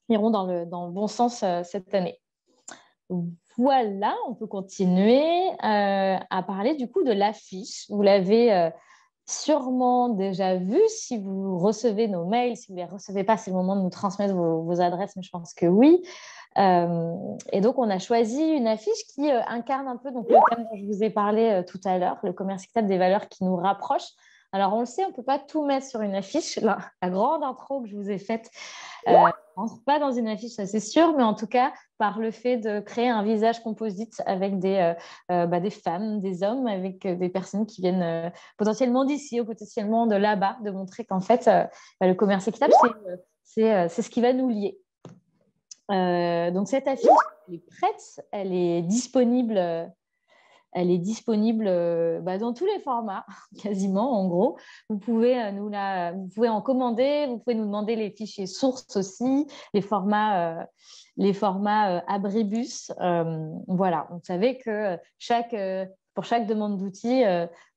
iront dans le bon sens cette année. Voilà, on peut continuer à parler du coup de l'affiche. Vous l'avez sûrement déjà vu si vous recevez nos mails. Si vous ne les recevez pas, c'est le moment de nous transmettre vos adresses, mais je pense que oui. Et donc, on a choisi une affiche qui incarne un peu donc, le thème dont je vous ai parlé tout à l'heure, le commerce équitable, des valeurs qui nous rapprochent. Alors, on le sait, on ne peut pas tout mettre sur une affiche. La grande intro que je vous ai faite n'entre pas dans une affiche, ça c'est sûr, mais en tout cas, par le fait de créer un visage composite avec des femmes, des hommes, avec des personnes qui viennent potentiellement d'ici ou potentiellement de là-bas, de montrer qu'en fait, le commerce équitable, c'est ce qui va nous lier. Donc, cette affiche, elle est prête, elle est disponible dans tous les formats, quasiment, en gros. Vous pouvez en commander, vous pouvez nous demander les fichiers sources aussi, les formats abribus. Voilà, vous savez que pour chaque demande d'outils,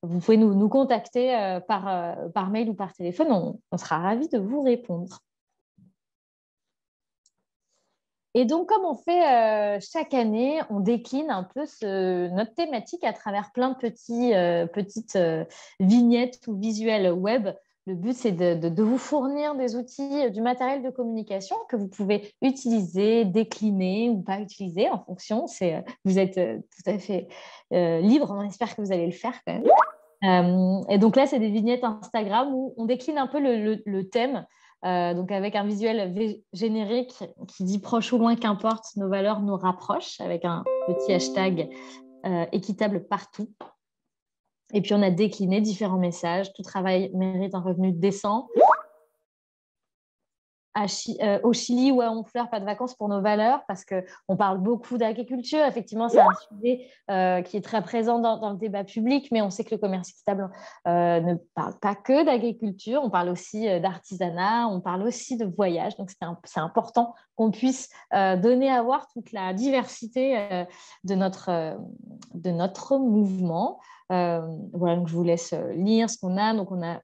vous pouvez nous contacter par mail ou par téléphone. On sera ravis de vous répondre. Et donc, comme on fait chaque année, on décline un peu notre thématique à travers plein de petites vignettes ou visuels web. Le but, c'est de vous fournir des outils, du matériel de communication que vous pouvez utiliser, décliner ou pas utiliser en fonction. Vous êtes tout à fait libre. On espère que vous allez le faire quand même. Et donc là, c'est des vignettes Instagram où on décline un peu le thème. Donc avec un visuel générique qui dit proche ou loin, qu'importe, nos valeurs nous rapprochent, avec un petit hashtag équitable partout. Et puis on a décliné différents messages. Tout travail mérite un revenu décent. Au Chili, ouais, on pleure, pas de vacances pour nos valeurs, parce qu'on parle beaucoup d'agriculture. Effectivement, c'est un sujet qui est très présent dans le débat public, mais on sait que le commerce équitable ne parle pas que d'agriculture. On parle aussi d'artisanat, on parle aussi de voyage. Donc, c'est important qu'on puisse donner à voir toute la diversité de notre mouvement. Voilà, donc je vous laisse lire ce qu'on a. Donc, on a...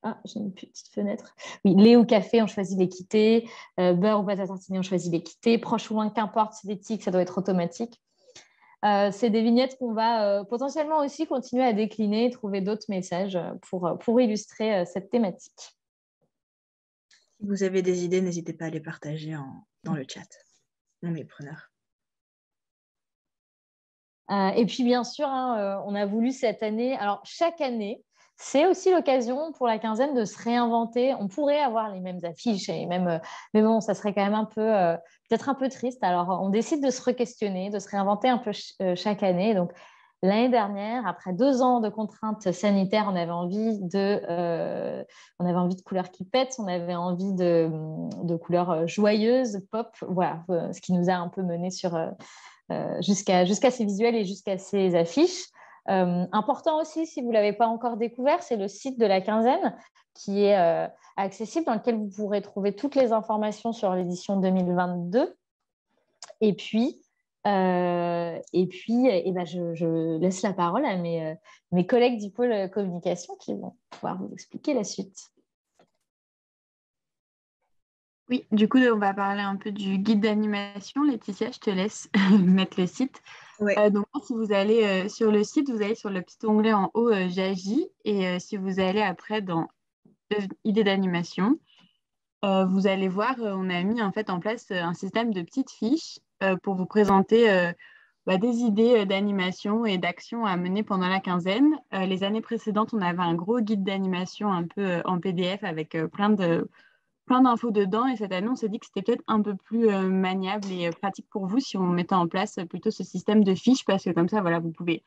Ah, j'ai une petite fenêtre. Oui, lait ou café, on choisit l'équité. Beurre ou pâte à tartiner, on choisit l'équité. Proche ou loin, qu'importe, c'est éthique, ça doit être automatique. C'est des vignettes qu'on va potentiellement aussi continuer à décliner, trouver d'autres messages pour illustrer cette thématique. Si vous avez des idées, n'hésitez pas à les partager dans le chat. On est preneurs. Et puis, bien sûr, on a voulu cette année... Alors, chaque année, c'est aussi l'occasion pour la quinzaine de se réinventer. On pourrait avoir les mêmes affiches, mais bon, ça serait quand même peut-être un peu triste. Alors, on décide de se re-questionner, de se réinventer un peu chaque année. Donc, l'année dernière, après 2 ans de contraintes sanitaires, on avait envie de couleurs qui pètent, on avait envie de couleurs joyeuses, pop. Voilà, ce qui nous a un peu mené jusqu'à ces visuels et jusqu'à ces affiches. Important aussi, si vous ne l'avez pas encore découvert, c'est le site de la quinzaine qui est accessible, dans lequel vous pourrez trouver toutes les informations sur l'édition 2022. Et puis, je laisse la parole à mes collègues du pôle communication qui vont pouvoir vous expliquer la suite. Oui, du coup, on va parler un peu du guide d'animation. Laetitia, je te laisse mettre le site. Ouais. Donc, si vous allez sur le site, vous allez sur le petit onglet en haut, J'agis. Et si vous allez après dans idées d'animation, vous allez voir, on a mis en fait en place un système de petites fiches pour vous présenter des idées d'animation et d'actions à mener pendant la quinzaine. Les années précédentes, on avait un gros guide d'animation un peu en PDF avec plein d'infos dedans. Et cette année, on s'est dit que c'était peut-être un peu plus maniable et pratique pour vous si on mettait en place plutôt ce système de fiches, parce que comme ça, voilà, vous pouvez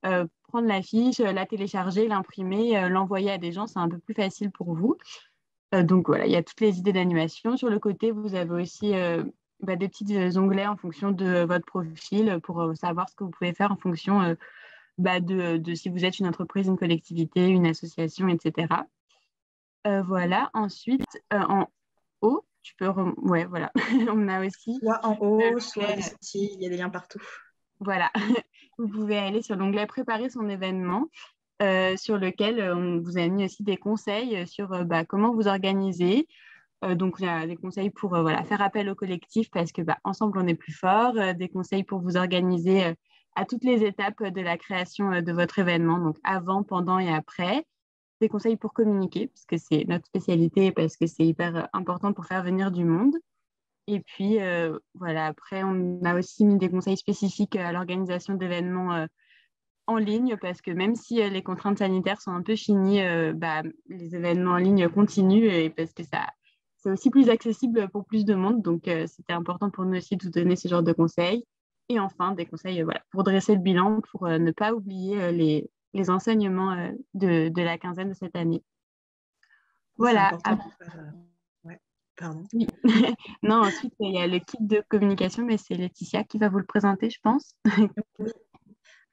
prendre la fiche, la télécharger, l'imprimer, l'envoyer à des gens. C'est un peu plus facile pour vous. Donc voilà, il y a toutes les idées d'animation. Sur le côté, vous avez aussi des petits onglets en fonction de votre profil pour savoir ce que vous pouvez faire en fonction de si vous êtes une entreprise, une collectivité, une association, etc. Voilà, ensuite, en haut, tu peux... Ouais, voilà, on a aussi... Soit en haut, soit ici, il y a des liens partout. Voilà, vous pouvez aller sur l'onglet « Préparer son événement ». Sur lequel on vous a mis aussi des conseils sur comment vous organiser. Donc, il y a des conseils pour faire appel au collectif parce que ensemble, on est plus fort. Des conseils pour vous organiser à toutes les étapes de la création de votre événement, donc avant, pendant et après. Des conseils pour communiquer, parce que c'est notre spécialité, parce que c'est hyper important pour faire venir du monde. Et puis, après, on a aussi mis des conseils spécifiques à l'organisation d'événements en ligne, parce que même si les contraintes sanitaires sont un peu finies, les événements en ligne continuent, et parce que c'est aussi plus accessible pour plus de monde. Donc, c'était important pour nous aussi de vous donner ce genre de conseils. Et enfin, des conseils pour dresser le bilan, pour ne pas oublier les enseignements de la quinzaine de cette année. Voilà. Pardon. Oui. Non, ensuite, il y a le kit de communication, mais c'est Laetitia qui va vous le présenter, je pense. Oui.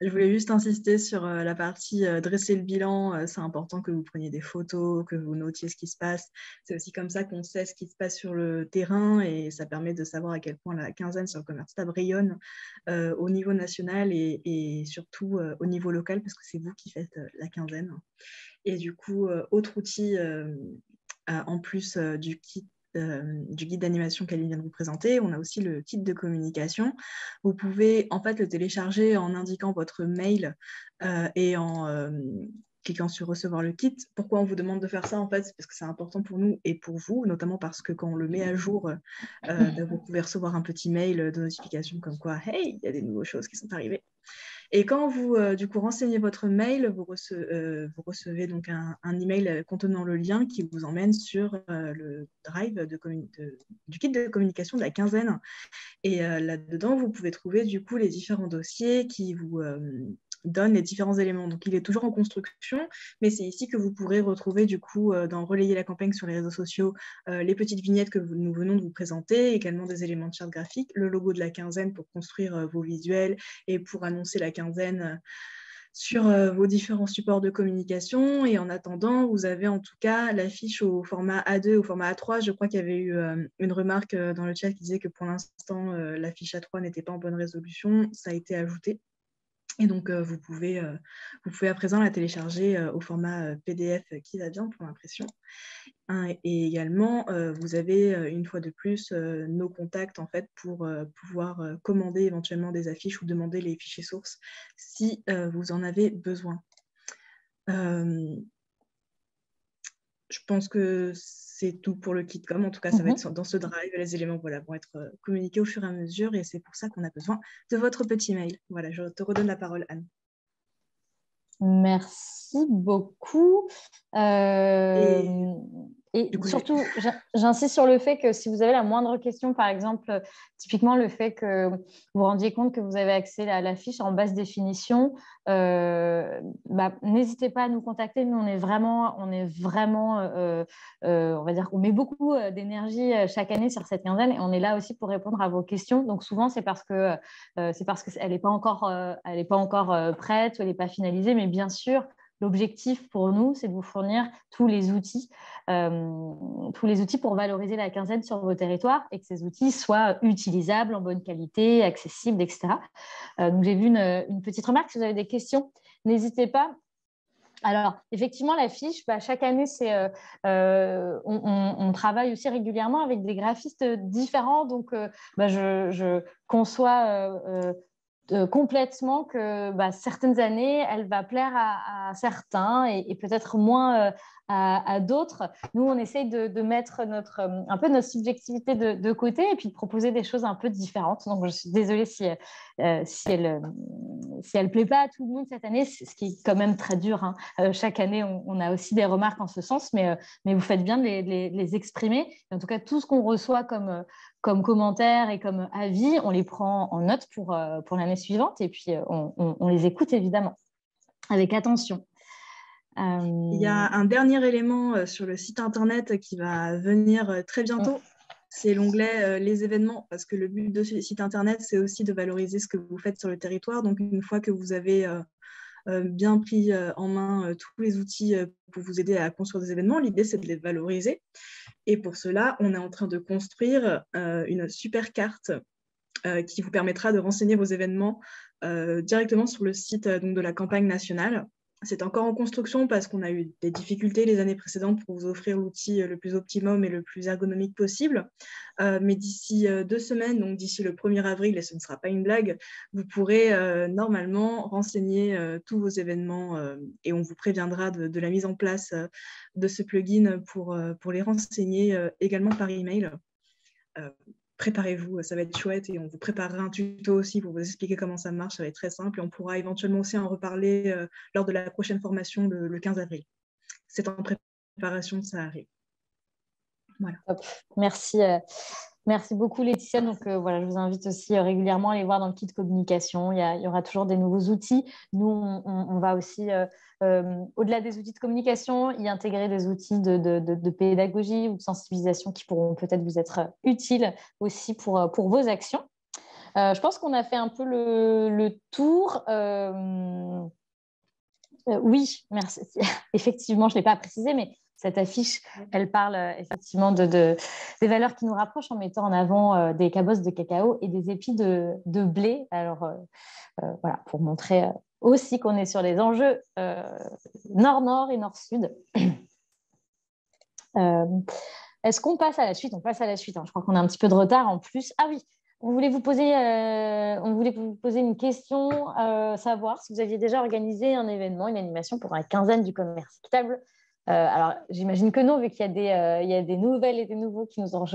Je voulais juste insister sur la partie dresser le bilan. C'est important que vous preniez des photos, que vous notiez ce qui se passe. C'est aussi comme ça qu'on sait ce qui se passe sur le terrain et ça permet de savoir à quel point la quinzaine sur le commerce équitable rayonne au niveau national et surtout au niveau local, parce que c'est vous qui faites la quinzaine. Et du coup, autre outil en plus du kit du guide d'animation qu'Aline vient de vous présenter, on a aussi le kit de communication. Vous pouvez en fait le télécharger en indiquant votre mail et en cliquant sur recevoir le kit. Pourquoi on vous demande de faire ça en fait? C'est parce que c'est important pour nous et pour vous, notamment parce que quand on le met à jour, vous pouvez recevoir un petit mail de notification comme quoi « Hey, il y a des nouvelles choses qui sont arrivées ». Et quand vous, du coup, renseignez votre mail, vous recevez donc un email contenant le lien qui vous emmène sur le drive du kit de communication de la quinzaine. Et là-dedans, vous pouvez trouver du coup les différents dossiers qui vous donnent les différents éléments. Donc, il est toujours en construction, mais c'est ici que vous pourrez retrouver du coup dans Relayer la campagne sur les réseaux sociaux les petites vignettes que nous venons de vous présenter, également des éléments de charte graphique, le logo de la quinzaine pour construire vos visuels et pour annoncer la quinzaine sur vos différents supports de communication. Et en attendant, vous avez en tout cas l'affiche au format A2, au format A3. Je crois qu'il y avait eu une remarque dans le chat qui disait que pour l'instant, l'affiche A3 n'était pas en bonne résolution. Ça a été ajouté. Et donc, vous pouvez à présent la télécharger au format PDF qui va bien pour l'impression. Et également, vous avez une fois de plus nos contacts en fait, pour pouvoir commander éventuellement des affiches ou demander les fichiers sources si vous en avez besoin. Je pense que c'est tout pour le KitCom. En tout cas, ça va être dans ce drive. Les éléments vont être communiqués au fur et à mesure et c'est pour ça qu'on a besoin de votre petit mail. Voilà, je te redonne la parole, Anne. Merci beaucoup. Et surtout, j'insiste sur le fait que si vous avez la moindre question, par exemple, typiquement le fait que vous vous rendiez compte que vous avez accès à l'affiche en basse définition, n'hésitez pas à nous contacter. Nous, on va dire qu'on met beaucoup d'énergie chaque année sur cette quinzaine et on est là aussi pour répondre à vos questions. Donc souvent, c'est parce qu'elle n'est pas encore prête ou elle n'est pas finalisée, mais bien sûr, l'objectif pour nous, c'est de vous fournir tous les outils pour valoriser la quinzaine sur vos territoires et que ces outils soient utilisables, en bonne qualité, accessibles, etc. Donc, j'ai vu une petite remarque. Si vous avez des questions, n'hésitez pas. Alors, effectivement, la fiche, chaque année, on travaille aussi régulièrement avec des graphistes différents. Donc, je conçois complètement que certaines années, elle va plaire à certains et peut-être moins à d'autres. Nous, on essaye de mettre un peu notre subjectivité de côté et puis de proposer des choses un peu différentes. Donc, je suis désolée si elle plaît pas à tout le monde cette année, ce qui est quand même très dur. Hein. Chaque année, on a aussi des remarques en ce sens, mais vous faites bien de les exprimer. Et en tout cas, tout ce qu'on reçoit comme commentaires et comme avis, on les prend en note pour l'année suivante et puis on les écoute évidemment avec attention. Il y a un dernier élément sur le site internet qui va venir très bientôt. C'est l'onglet les événements, parce que le but de ce site internet, c'est aussi de valoriser ce que vous faites sur le territoire. Donc, une fois que vous avez bien pris en main tous les outils pour vous aider à construire des événements, l'idée, c'est de les valoriser. Et pour cela, on est en train de construire une super carte qui vous permettra de renseigner vos événements directement sur le site donc, de la campagne nationale. C'est encore en construction parce qu'on a eu des difficultés les années précédentes pour vous offrir l'outil le plus optimum et le plus ergonomique possible. Mais d'ici 2 semaines, donc d'ici le 1er avril, et ce ne sera pas une blague, vous pourrez normalement renseigner tous vos événements et on vous préviendra de la mise en place de ce plugin pour les renseigner également par email. Préparez-vous, ça va être chouette et on vous préparera un tuto aussi pour vous expliquer comment ça marche, ça va être très simple et on pourra éventuellement aussi en reparler lors de la prochaine formation le 15 avril. C'est en préparation, ça arrive. Voilà. Merci. Merci beaucoup Laetitia. Donc voilà, je vous invite aussi régulièrement à aller voir dans le kit communication. Il y aura toujours des nouveaux outils. Nous, on va aussi, au-delà des outils de communication, y intégrer des outils de pédagogie ou de sensibilisation qui pourront peut-être vous être utiles aussi pour vos actions. Je pense qu'on a fait un peu le tour. Oui, merci. Effectivement, je ne l'ai pas précisé, mais cette affiche, elle parle effectivement des valeurs qui nous rapprochent en mettant en avant des cabosses de cacao et des épis de blé. Alors, voilà, pour montrer aussi qu'on est sur les enjeux nord-nord et nord-sud. Est-ce qu'on passe à la suite? On passe à la suite, hein. Je crois qu'on a un petit peu de retard en plus. Ah oui, on voulait vous poser une question, savoir si vous aviez déjà organisé un événement, une animation pour la quinzaine du commerce équitable. Alors, j'imagine que non, vu qu'il y a des nouvelles et des nouveaux qui nous ont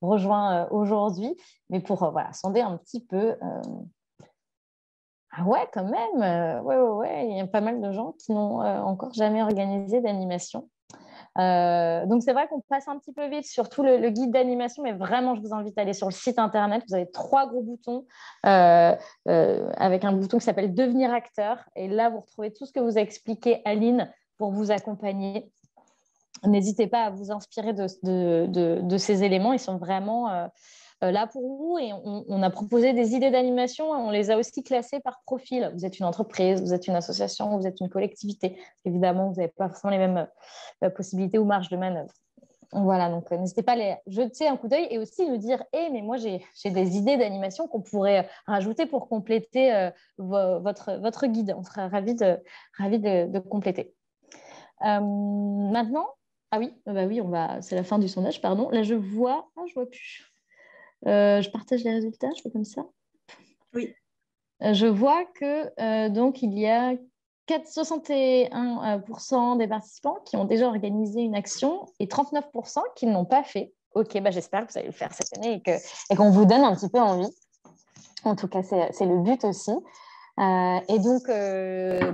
rejoints aujourd'hui, mais pour voilà, sonder un petit peu. Ah ouais, quand même. Ouais. Il y a pas mal de gens qui n'ont encore jamais organisé d'animation. Donc, c'est vrai qu'on passe un petit peu vite sur tout le guide d'animation, mais vraiment, je vous invite à aller sur le site internet. Vous avez 3 gros boutons avec un bouton qui s'appelle « Devenir acteur ». Et là, vous retrouvez tout ce que vous a expliqué Aline pour vous accompagner. N'hésitez pas à vous inspirer de ces éléments. Ils sont vraiment là pour vous. Et on a proposé des idées d'animation. On les a aussi classées par profil. Vous êtes une entreprise, vous êtes une association, vous êtes une collectivité. Évidemment, vous n'avez pas forcément les mêmes possibilités ou marges de manœuvre. Voilà, donc n'hésitez pas à les jeter un coup d'œil et aussi nous dire mais moi, j'ai des idées d'animation qu'on pourrait rajouter pour compléter votre guide. On sera ravis de compléter. Maintenant, ah oui, c'est la fin du sondage, pardon. Là, je vois plus. Je partage les résultats, je fais comme ça. Oui. Je vois que donc il y a 61% des participants qui ont déjà organisé une action et 39% qui ne l'ont pas fait. Ok, j'espère que vous allez le faire cette année et qu'on vous donne un petit peu envie. En tout cas, c'est le but aussi. Et donc,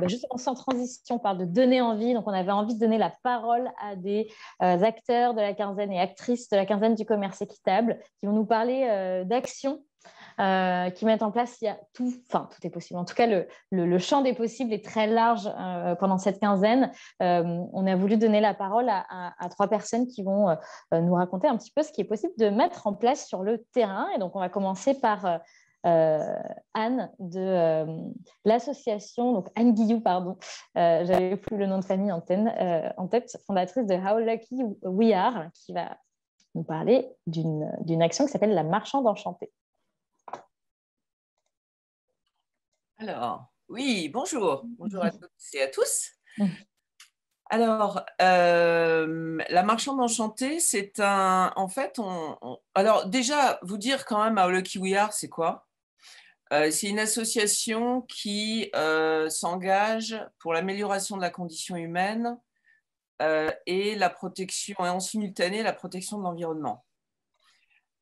justement, sans transition, on parle de donner envie. Donc, on avait envie de donner la parole à des acteurs de la quinzaine et actrices de la quinzaine du commerce équitable qui vont nous parler d'actions qui mettent en place. Il y a tout est possible. En tout cas, le champ des possibles est très large pendant cette quinzaine. On a voulu donner la parole à 3 personnes qui vont nous raconter un petit peu ce qui est possible de mettre en place sur le terrain. Et donc, on va commencer par Anne de l'association, donc Anne Guillou, pardon, j'avais plus le nom de famille en tête, fondatrice de How Lucky We Are, qui va nous parler d'une action qui s'appelle la Marchande Enchantée. Alors, oui, bonjour à toutes et à tous. Alors, la Marchande Enchantée, c'est en fait, alors déjà, vous dire quand même How Lucky We Are, c'est quoi? C'est une association qui s'engage pour l'amélioration de la condition humaine et la protection, et en simultané la protection de l'environnement.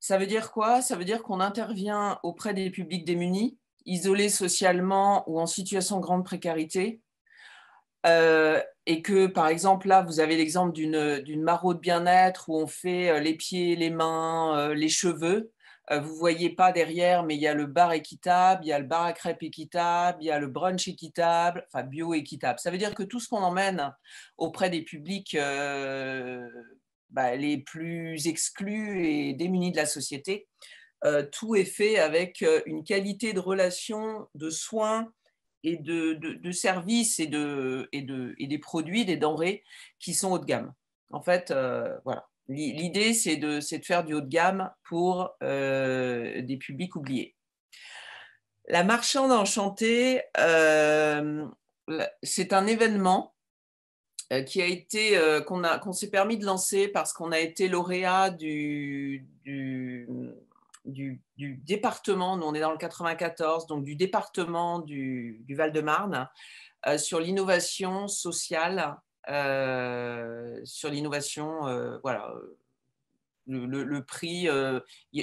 Ça veut dire quoi? Ça veut dire qu'on intervient auprès des publics démunis, isolés socialement ou en situation de grande précarité, et que, par exemple, là, vous avez l'exemple d'une maraude bien-être où on fait les pieds, les mains, les cheveux. Vous ne voyez pas derrière, mais il y a le bar équitable, il y a le bar à crêpes équitable, il y a le brunch équitable, enfin bio équitable. Ça veut dire que tout ce qu'on emmène auprès des publics les plus exclus et démunis de la société, tout est fait avec une qualité de relation, de soins et de services et des produits, des denrées qui sont haut de gamme. En fait, voilà. L'idée, c'est de faire du haut de gamme pour des publics oubliés. La Marchande Enchantée, c'est un événement qui a été qu'on s'est permis de lancer parce qu'on a été lauréat du département, nous on est dans le 94, donc du département du Val-de-Marne, sur l'innovation sociale, sur l'innovation, voilà, le prix,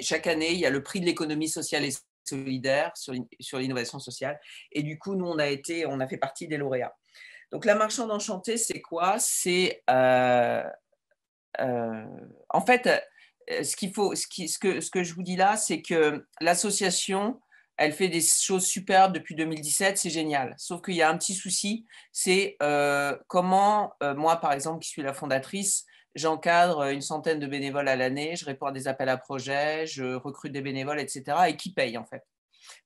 chaque année, il y a le prix de l'économie sociale et solidaire sur l'innovation sociale. Et du coup, nous, on a fait partie des lauréats. Donc, la Marchande Enchantée, c'est quoi? C'est, en fait, ce que je vous dis là, c'est que l'association, elle fait des choses superbes depuis 2017, c'est génial. Sauf qu'il y a un petit souci, c'est comment, moi par exemple, qui suis la fondatrice, j'encadre une centaine de bénévoles à l'année, je réponds à des appels à projets, je recrute des bénévoles, etc. Et qui paye en fait.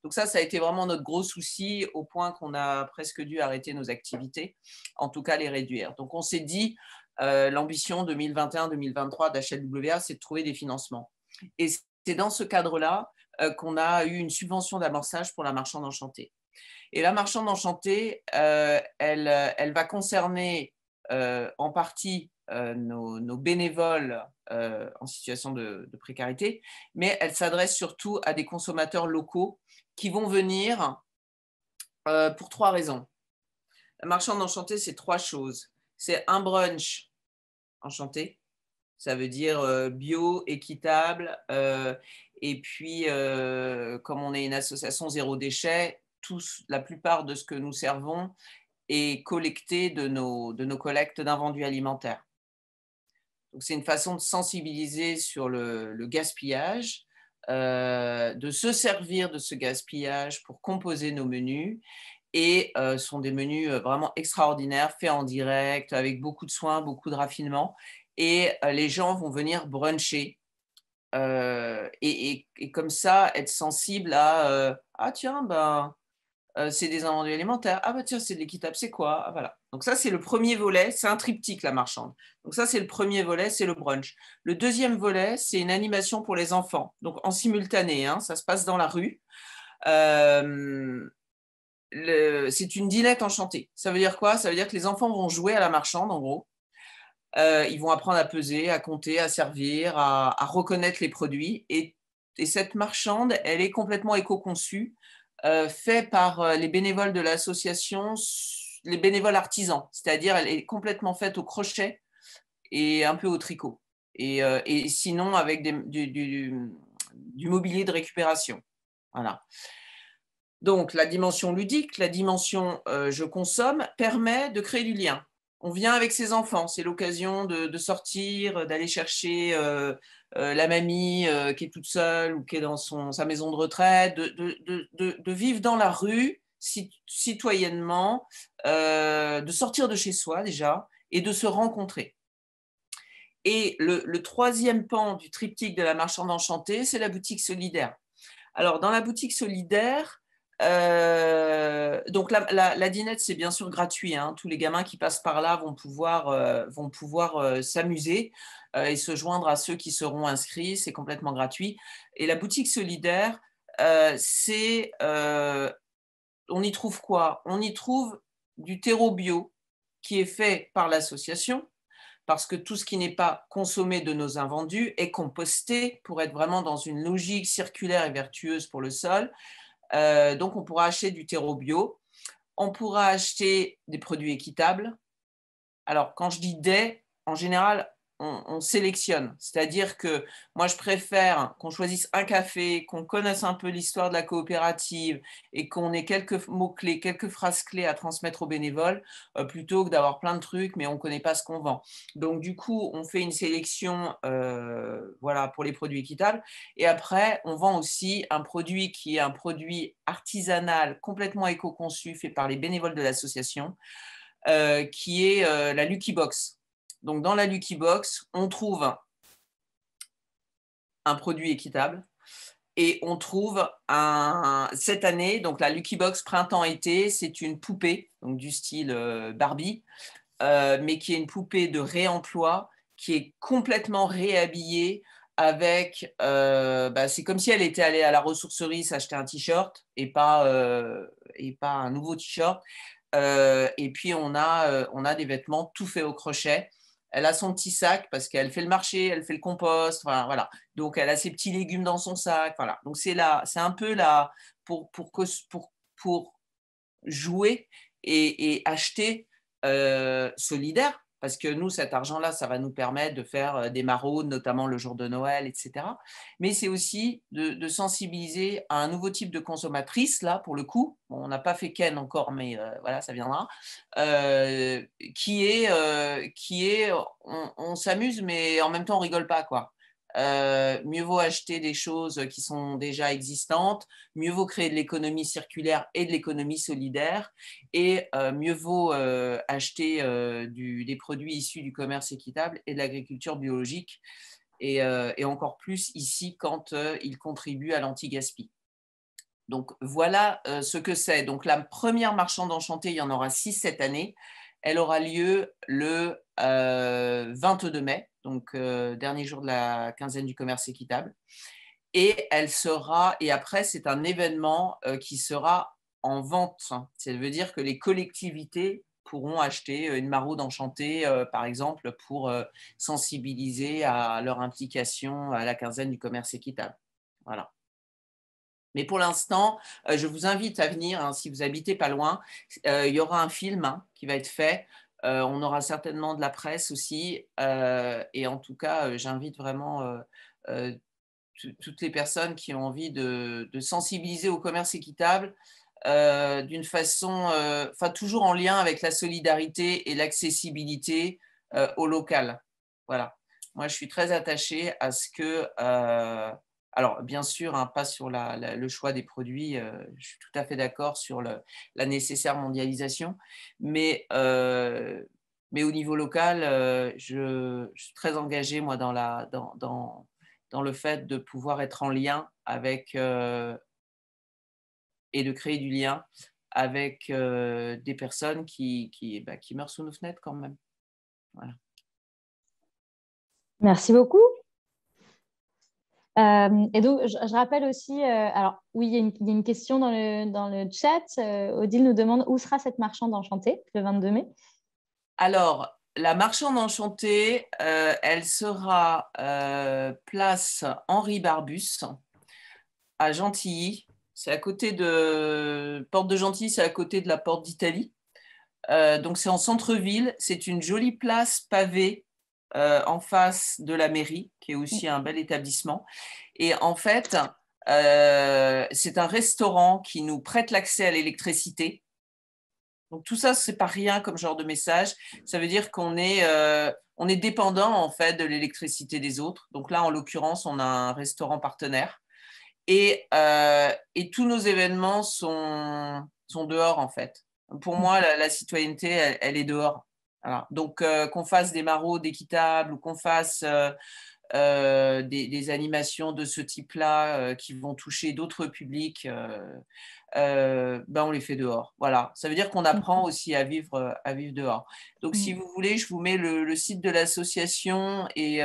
Donc ça a été vraiment notre gros souci au point qu'on a presque dû arrêter nos activités, en tout cas les réduire. Donc on s'est dit, l'ambition 2021-2023 d'HLWA, c'est de trouver des financements. Et c'est dans ce cadre-là qu'on a eu une subvention d'amorçage pour la Marchande Enchantée. Et la Marchande Enchantée, elle va concerner en partie nos bénévoles en situation de précarité, mais elle s'adresse surtout à des consommateurs locaux qui vont venir pour 3 raisons. La marchande enchantée, c'est 3 choses. C'est un brunch enchanté, ça veut dire bio, équitable, et puis comme on est une association zéro déchet, la plupart de ce que nous servons est collecté de nos collectes d'invendus alimentaires. Donc c'est une façon de sensibiliser sur le gaspillage, de se servir de ce gaspillage pour composer nos menus. Et ce sont des menus vraiment extraordinaires, faits en direct, avec beaucoup de soins, beaucoup de raffinement. Et les gens vont venir bruncher. Et comme ça, être sensible à ah tiens, ben, c'est des invendus alimentaires. Ah bah tiens, c'est de l'équitable, c'est quoi? Ah, voilà. Donc ça, c'est le premier volet. C'est un triptyque, la marchande. Donc ça, c'est le premier volet, c'est le brunch. Le deuxième volet, c'est une animation pour les enfants. Donc en simultané, hein, ça se passe dans la rue. C'est une dinette enchantée. Ça veut dire quoi? Ça veut dire que les enfants vont jouer à la marchande, en gros. Ils vont apprendre à peser, à compter, à servir, à reconnaître les produits. Et cette marchande, elle est complètement éco-conçue, faite par les bénévoles de l'association, les bénévoles artisans. C'est-à-dire, elle est complètement faite au crochet et un peu au tricot. Et sinon, avec du mobilier de récupération. Voilà. Donc, la dimension ludique, la dimension je consomme, permet de créer du lien. On vient avec ses enfants, c'est l'occasion de sortir, d'aller chercher la mamie qui est toute seule ou qui est dans sa maison de retraite, de vivre dans la rue citoyennement, de sortir de chez soi déjà et de se rencontrer. Et le troisième pan du triptyque de la marchande enchantée, c'est la boutique solidaire. Alors, dans la boutique solidaire, donc la dinette, c'est bien sûr gratuit, hein. Tous les gamins qui passent par là vont pouvoir s'amuser et se joindre à ceux qui seront inscrits, c'est complètement gratuit. Et la boutique solidaire, on y trouve quoi? On y trouve du terreau bio qui est fait par l'association, parce que tout ce qui n'est pas consommé de nos invendus est composté pour être vraiment dans une logique circulaire et vertueuse pour le sol. Donc, on pourra acheter du terreau bio. On pourra acheter des produits équitables. Alors, quand je dis des, en général, on sélectionne. C'est-à-dire que moi, je préfère qu'on choisisse un café, qu'on connaisse un peu l'histoire de la coopérative et qu'on ait quelques mots-clés, quelques phrases clés à transmettre aux bénévoles, plutôt que d'avoir plein de trucs, mais on ne connaît pas ce qu'on vend. Donc, du coup, on fait une sélection voilà, pour les produits équitables. Et après, on vend aussi un produit qui est un produit artisanal, complètement éco-conçu, fait par les bénévoles de l'association, qui est la Lucky Box. Donc, dans la Lucky Box, on trouve un produit équitable et on trouve cette année, donc la Lucky Box printemps-été, c'est une poupée, donc du style Barbie, mais qui est une poupée de réemploi qui est complètement réhabillée avec, c'est comme si elle était allée à la ressourcerie s'acheter un t-shirt et pas un nouveau t-shirt. Et puis, on a des vêtements tout faits au crochet. Elle a son petit sac parce qu'elle fait le marché, elle fait le compost, voilà. Donc, elle a ses petits légumes dans son sac, voilà. Donc, c'est un peu là pour jouer et acheter solidaire, parce que nous, cet argent-là, ça va nous permettre de faire des maraudes, notamment le jour de Noël, etc. Mais c'est aussi de sensibiliser à un nouveau type de consommatrice, là, pour le coup. Bon, on n'a pas fait Ken encore, mais voilà, ça viendra. Qui est on s'amuse, mais en même temps, on rigole pas, quoi. Mieux vaut acheter des choses qui sont déjà existantes, mieux vaut créer de l'économie circulaire et de l'économie solidaire, et mieux vaut acheter des produits issus du commerce équitable et de l'agriculture biologique, et encore plus ici quand ils contribuent à l'anti-gaspi. Donc voilà ce que c'est. Donc la première marchande enchantée, il y en aura 6 cette année. Elle aura lieu le 22 mai, donc dernier jour de la quinzaine du commerce équitable. Et après, c'est un événement qui sera en vente. Ça veut dire que les collectivités pourront acheter une maraude enchantée, par exemple, pour sensibiliser à leur implication à la quinzaine du commerce équitable. Voilà. Mais pour l'instant, je vous invite à venir, hein, si vous habitez pas loin. Il y aura un film qui va être fait. On aura certainement de la presse aussi. Et en tout cas, j'invite vraiment toutes les personnes qui ont envie de sensibiliser au commerce équitable d'une façon, toujours en lien avec la solidarité et l'accessibilité au local. Voilà. Moi, je suis très attachée à ce que... alors, bien sûr, hein, pas sur le choix des produits, je suis tout à fait d'accord sur la nécessaire mondialisation, mais au niveau local, je suis très engagée, moi, dans le fait de pouvoir être en lien avec, et de créer du lien avec des personnes qui meurent sous nos fenêtres quand même. Voilà. Merci beaucoup. Et donc, je rappelle aussi, alors oui, il y a une question dans le chat. Odile nous demande où sera cette marchande enchantée le 22 mai. Alors, la marchande enchantée, elle sera place Henri Barbus à Gentilly. C'est à côté de Porte de Gentilly, c'est à côté de la Porte d'Italie. Donc, c'est en centre-ville. C'est une jolie place pavée en face de la mairie, qui est aussi un bel établissement. Et en fait, c'est un restaurant qui nous prête l'accès à l'électricité. Donc, tout ça, c'est pas rien comme genre de message. Ça veut dire qu'on est dépendant, en fait, de l'électricité des autres. Donc là, en l'occurrence, on a un restaurant partenaire. Et tous nos événements sont dehors, en fait. Pour moi, la citoyenneté, elle est dehors. Voilà. Donc, qu'on fasse des maraudes équitables ou qu'on fasse des animations de ce type-là qui vont toucher d'autres publics, on les fait dehors. Voilà. Ça veut dire qu'on apprend aussi à vivre dehors. Donc, si vous voulez, je vous mets le site de l'association et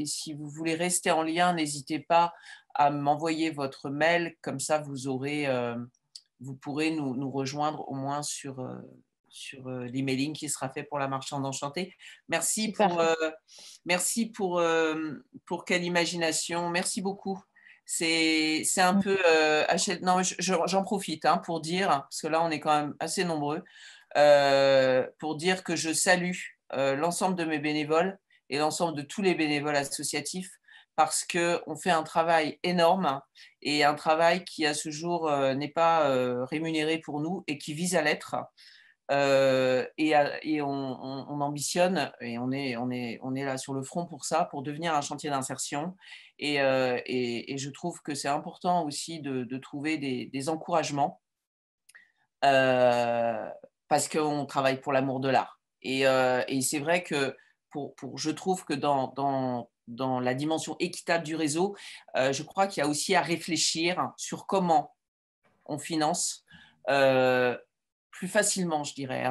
si vous voulez rester en lien, n'hésitez pas à m'envoyer votre mail. Comme ça, vous pourrez nous rejoindre au moins sur l'emailing qui sera fait pour la marchande enchantée. Merci pour quelle imagination. Merci beaucoup. C'est un peu... non, j'en profite pour dire, parce que là, on est quand même assez nombreux, pour dire que je salue l'ensemble de mes bénévoles et l'ensemble de tous les bénévoles associatifs, parce qu'on fait un travail énorme et un travail qui, à ce jour, n'est pas rémunéré pour nous et qui vise à l'être. Et on ambitionne et on est là sur le front pour ça, pour devenir un chantier d'insertion. Et je trouve que c'est important aussi de trouver des encouragements parce qu'on travaille pour l'amour de l'art. Et c'est vrai que je trouve que dans la dimension équitable du réseau, je crois qu'il y a aussi à réfléchir sur comment on finance plus facilement, je dirais,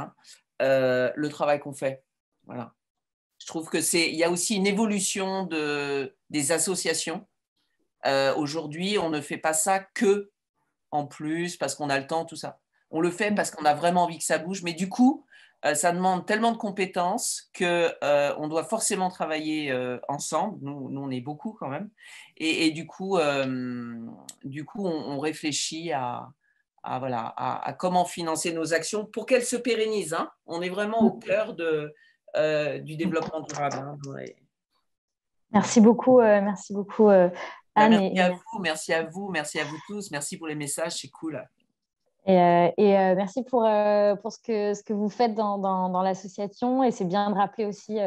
le travail qu'on fait. Voilà. Je trouve il y a aussi une évolution des associations. Aujourd'hui, on ne fait pas ça que en plus parce qu'on a le temps, tout ça. On le fait parce qu'on a vraiment envie que ça bouge, mais du coup, ça demande tellement de compétences qu'on doit forcément travailler ensemble. Nous, on est beaucoup quand même. Et du coup, on réfléchit à comment financer nos actions pour qu'elles se pérennisent. On est vraiment au cœur du développement durable. Merci beaucoup, Anne. Merci à vous tous. Merci pour les messages, c'est cool. Et merci pour ce que vous faites dans l'association. Et c'est bien de rappeler aussi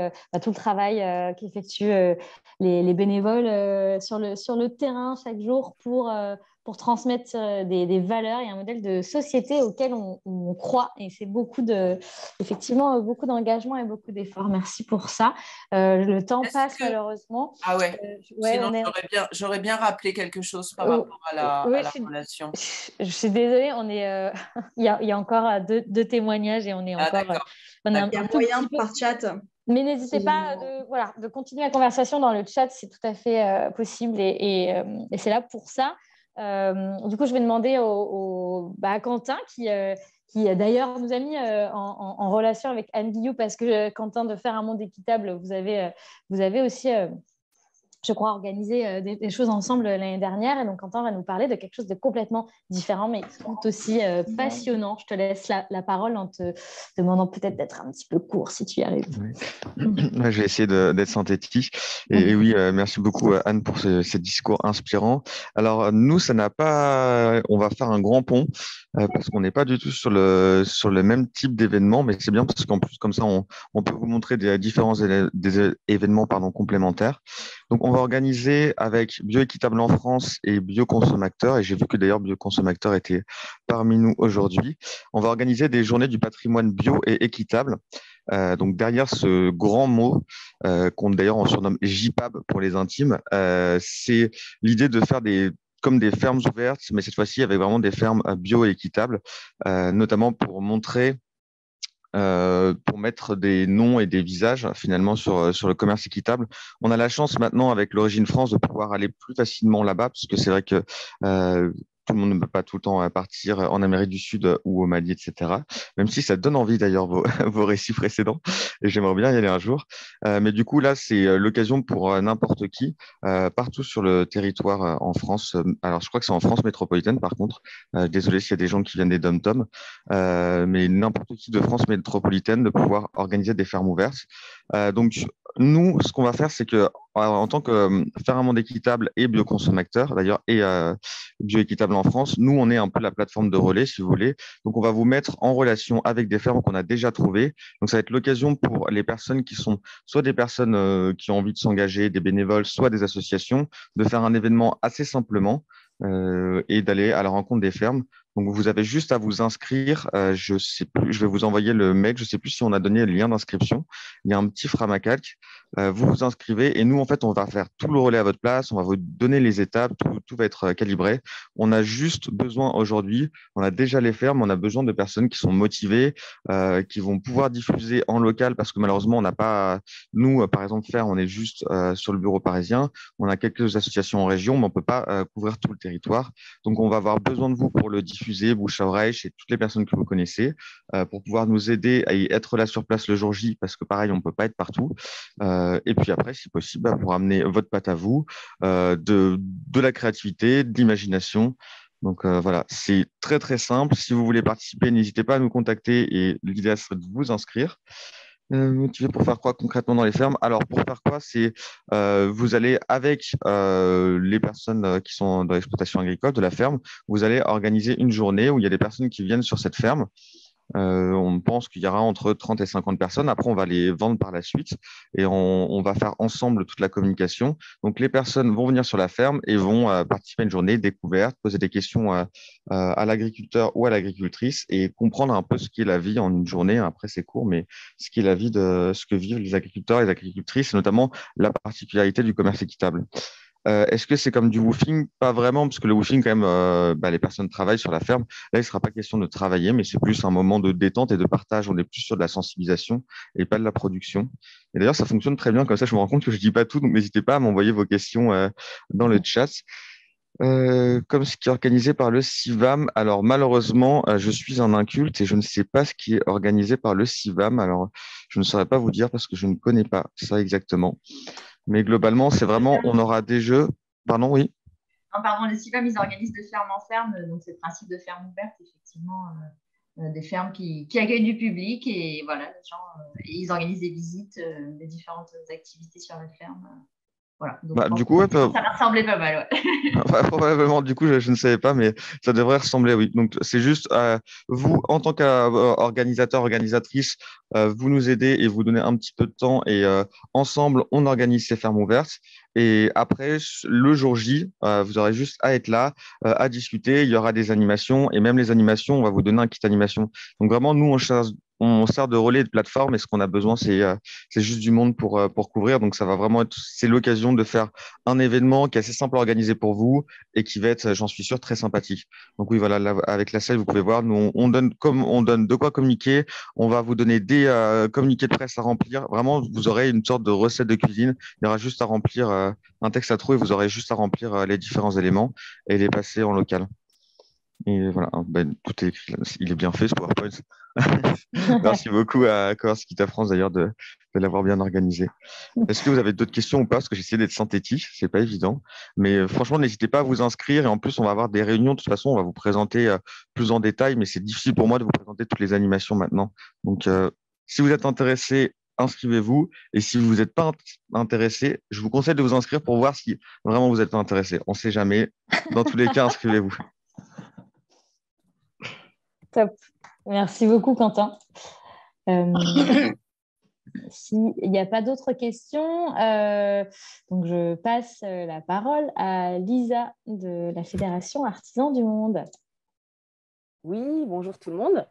tout le travail qu'effectuent les bénévoles sur le terrain chaque jour pour transmettre des valeurs et un modèle de société auquel on croit. Et c'est effectivement beaucoup d'engagement et beaucoup d'efforts. Merci pour ça. Le temps passe malheureusement. Ah ouais. Sinon, j'aurais bien rappelé quelque chose par rapport à la relation. Je suis désolée, il y a encore deux témoignages et on est encore... Il y a moyen par chat. Mais n'hésitez pas de continuer la conversation dans le chat, c'est tout à fait possible et c'est là pour ça. Du coup, je vais demander à Quentin qui d'ailleurs nous a mis en relation avec Anne Guillou parce que Quentin de Faire un monde équitable, vous avez aussi je crois, organisé des choses ensemble l'année dernière. Et donc, Quentin va nous parler de quelque chose de complètement différent, mais tout aussi passionnant. Je te laisse la parole en te demandant peut-être d'être un petit peu court, si tu y arrives. Ouais, je vais essayer d'être synthétique. Et oui, merci beaucoup, Anne, pour ces discours inspirants. Alors, nous, ça n'a pas... On va faire un grand pont parce qu'on n'est pas du tout sur le même type d'événement, mais c'est bien parce qu'en plus, comme ça, on peut vous montrer des différents des événements complémentaires. Donc, on va organiser avec Bioéquitable en France et Bioconsommateur, et j'ai vu que d'ailleurs Bioconsommateur était parmi nous aujourd'hui. On va organiser des journées du patrimoine bio et équitable. Donc, derrière ce grand mot, qu'on d'ailleurs on surnomme JPAB pour les intimes, c'est l'idée de faire comme des fermes ouvertes, mais cette fois-ci avec vraiment des fermes bio et équitables, notamment pour montrer pour mettre des noms et des visages finalement sur le commerce équitable. On a la chance maintenant avec l'Origine France de pouvoir aller plus facilement là-bas parce que c'est vrai que tout le monde ne peut pas tout le temps partir en Amérique du Sud ou au Mali, etc. Même si ça donne envie d'ailleurs vos récits précédents et j'aimerais bien y aller un jour. Mais du coup, là, c'est l'occasion pour n'importe qui, partout sur le territoire en France. Alors, je crois que c'est en France métropolitaine, par contre. Désolé s'il y a des gens qui viennent des dom-toms, mais n'importe qui de France métropolitaine de pouvoir organiser des fermes ouvertes. Donc, nous, ce qu'on va faire, c'est que en tant que Faire un monde équitable et Bioconsommateur, d'ailleurs, et Bioéquitable en France, nous, on est un peu la plateforme de relais, si vous voulez. Donc, on va vous mettre en relation avec des fermes qu'on a déjà trouvées. Donc, ça va être l'occasion pour les personnes qui sont soit des personnes qui ont envie de s'engager, des bénévoles, soit des associations, de faire un événement assez simplement et d'aller à la rencontre des fermes. Donc, vous avez juste à vous inscrire. Je sais plus, je vais vous envoyer le mail. Je sais plus si on a donné le lien d'inscription. Il y a un petit framacalc. Vous vous inscrivez et nous, en fait, on va faire tout le relais à votre place. On va vous donner les étapes. Tout va être calibré. On a juste besoin aujourd'hui, on a déjà les fermes, on a besoin de personnes qui sont motivées, qui vont pouvoir diffuser en local parce que malheureusement, on n'a pas, nous, par exemple, on est juste sur le bureau parisien. On a quelques associations en région, mais on peut pas couvrir tout le territoire. Donc, on va avoir besoin de vous pour le diffuser, bouche à oreille, chez toutes les personnes que vous connaissez, pour pouvoir nous aider à y être là sur place le jour J, parce que pareil, on peut pas être partout. Et puis après, si possible, pour amener votre patte à vous, de la créativité, de l'imagination. Donc voilà, c'est très très simple. Si vous voulez participer, n'hésitez pas à nous contacter et l'idée serait de vous inscrire. Motivé pour faire quoi concrètement dans les fermes? Alors pour faire quoi, c'est vous allez avec les personnes qui sont dans l'exploitation agricole de la ferme, vous allez organiser une journée où il y a des personnes qui viennent sur cette ferme. On pense qu'il y aura entre 30 et 50 personnes. Après, on va les vendre par la suite et on va faire ensemble toute la communication. Donc, les personnes vont venir sur la ferme et vont participer à une journée découverte, poser des questions à l'agriculteur ou à l'agricultrice et comprendre un peu ce qu'est la vie en une journée. Après, c'est court, mais ce qu'est la vie de ce que vivent les agriculteurs et les agricultrices, et notamment la particularité du commerce équitable. Est-ce que c'est comme du woofing? Pas vraiment, parce que le woofing, quand même, les personnes travaillent sur la ferme. Là, il ne sera pas question de travailler, mais c'est plus un moment de détente et de partage. On est plus sur de la sensibilisation et pas de la production. Et d'ailleurs, ça fonctionne très bien. Comme ça, je me rends compte que je ne dis pas tout, donc n'hésitez pas à m'envoyer vos questions dans le chat. Comme ce qui est organisé par le CIVAM, alors malheureusement, je suis un inculte et je ne sais pas ce qui est organisé par le CIVAM. Alors, je ne saurais pas vous dire parce que je ne connais pas ça exactement. Mais globalement, c'est vraiment, on aura des jeux. Pardon, oui. Non, pardon, les CIVAM, ils organisent de ferme en ferme, donc c'est le principe de ferme ouverte, effectivement, des fermes qui accueillent du public et voilà, les gens, ils organisent des visites des différentes activités sur la ferme. Voilà. Donc, Du coup, ouais, ça va ressembler pas mal, ouais. Enfin, probablement, du coup, je ne savais pas, mais ça devrait ressembler, oui. Donc, c'est juste, vous, en tant qu'organisateur, organisatrice, vous nous aidez et vous donnez un petit peu de temps et ensemble, on organise ces fermes ouvertes. Et après, le jour J, vous aurez juste à être là, à discuter. Il y aura des animations et même les animations, on va vous donner un kit animation. Donc, vraiment, nous, on sert de relais de plateforme et ce qu'on a besoin, c'est juste du monde pour couvrir. Donc, ça va vraiment être, c'est l'occasion de faire un événement qui est assez simple à organiser pour vous et qui va être, j'en suis sûr, très sympathique. Donc, oui, voilà, là, avec la salle, vous pouvez voir, nous, on donne de quoi communiquer. On va vous donner des communiqués de presse à remplir. Vraiment, vous aurez une sorte de recette de cuisine. Il y aura juste à remplir un texte à trous et vous aurez juste à remplir les différents éléments et les passer en local. Et voilà, tout est écrit là. Il est bien fait ce PowerPoint. Merci beaucoup à Commerce Equitable France d'ailleurs de l'avoir bien organisé. Est-ce que vous avez d'autres questions ou pas? Parce que j'essaie d'être synthétique, c'est pas évident. Mais franchement, n'hésitez pas à vous inscrire. Et en plus, on va avoir des réunions. De toute façon, on va vous présenter plus en détail. Mais c'est difficile pour moi de vous présenter toutes les animations maintenant. Donc, si vous êtes intéressé, inscrivez-vous. Et si vous n'êtes pas intéressé, je vous conseille de vous inscrire pour voir si vraiment vous êtes intéressé. On ne sait jamais. Dans tous les cas, inscrivez-vous. Top. Merci beaucoup, Quentin. S'il n'y a pas d'autres questions, donc je passe la parole à Lisa de la Fédération Artisans du Monde. Oui, bonjour tout le monde.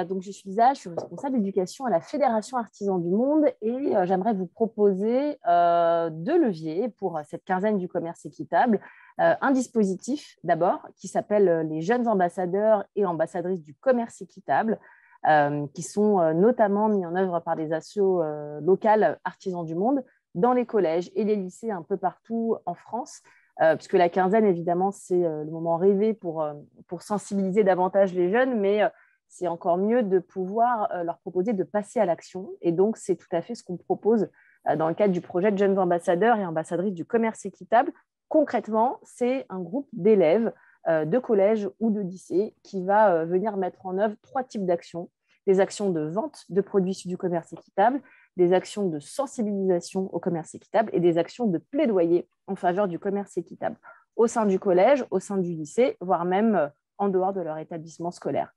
Donc je suis Lisa, je suis responsable d'éducation à la Fédération Artisans du Monde et j'aimerais vous proposer deux leviers pour cette quinzaine du commerce équitable. Un dispositif d'abord qui s'appelle les jeunes ambassadeurs et ambassadrices du commerce équitable, qui sont notamment mis en œuvre par des assos locales artisans du monde dans les collèges et les lycées un peu partout en France, puisque la quinzaine, évidemment, c'est le moment rêvé pour sensibiliser davantage les jeunes, mais c'est encore mieux de pouvoir leur proposer de passer à l'action. Et donc, c'est tout à fait ce qu'on propose dans le cadre du projet de jeunes ambassadeurs et ambassadrices du commerce équitable. Concrètement, c'est un groupe d'élèves de collège ou de lycée qui va venir mettre en œuvre 3 types d'actions. Des actions de vente de produits issus du commerce équitable, des actions de sensibilisation au commerce équitable et des actions de plaidoyer en faveur du commerce équitable au sein du collège, au sein du lycée, voire même en dehors de leur établissement scolaire.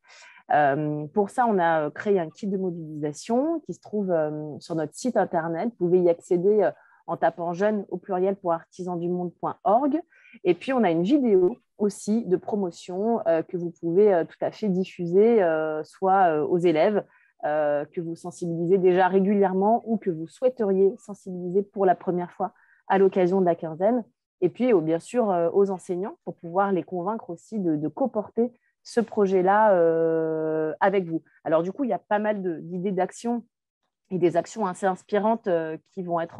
Pour ça, on a créé un kit de mobilisation qui se trouve sur notre site internet. Vous pouvez y accéder en tapant jeunes au pluriel pour artisansdumonde.org. Et puis, on a une vidéo aussi de promotion que vous pouvez tout à fait diffuser, soit aux élèves que vous sensibilisez déjà régulièrement ou que vous souhaiteriez sensibiliser pour la première fois à l'occasion de la quinzaine. Et puis, bien sûr, aux enseignants pour pouvoir les convaincre aussi de coporter ce projet-là avec vous. Alors, du coup, il y a pas mal d'idées d'actions et des actions assez inspirantes qui vont être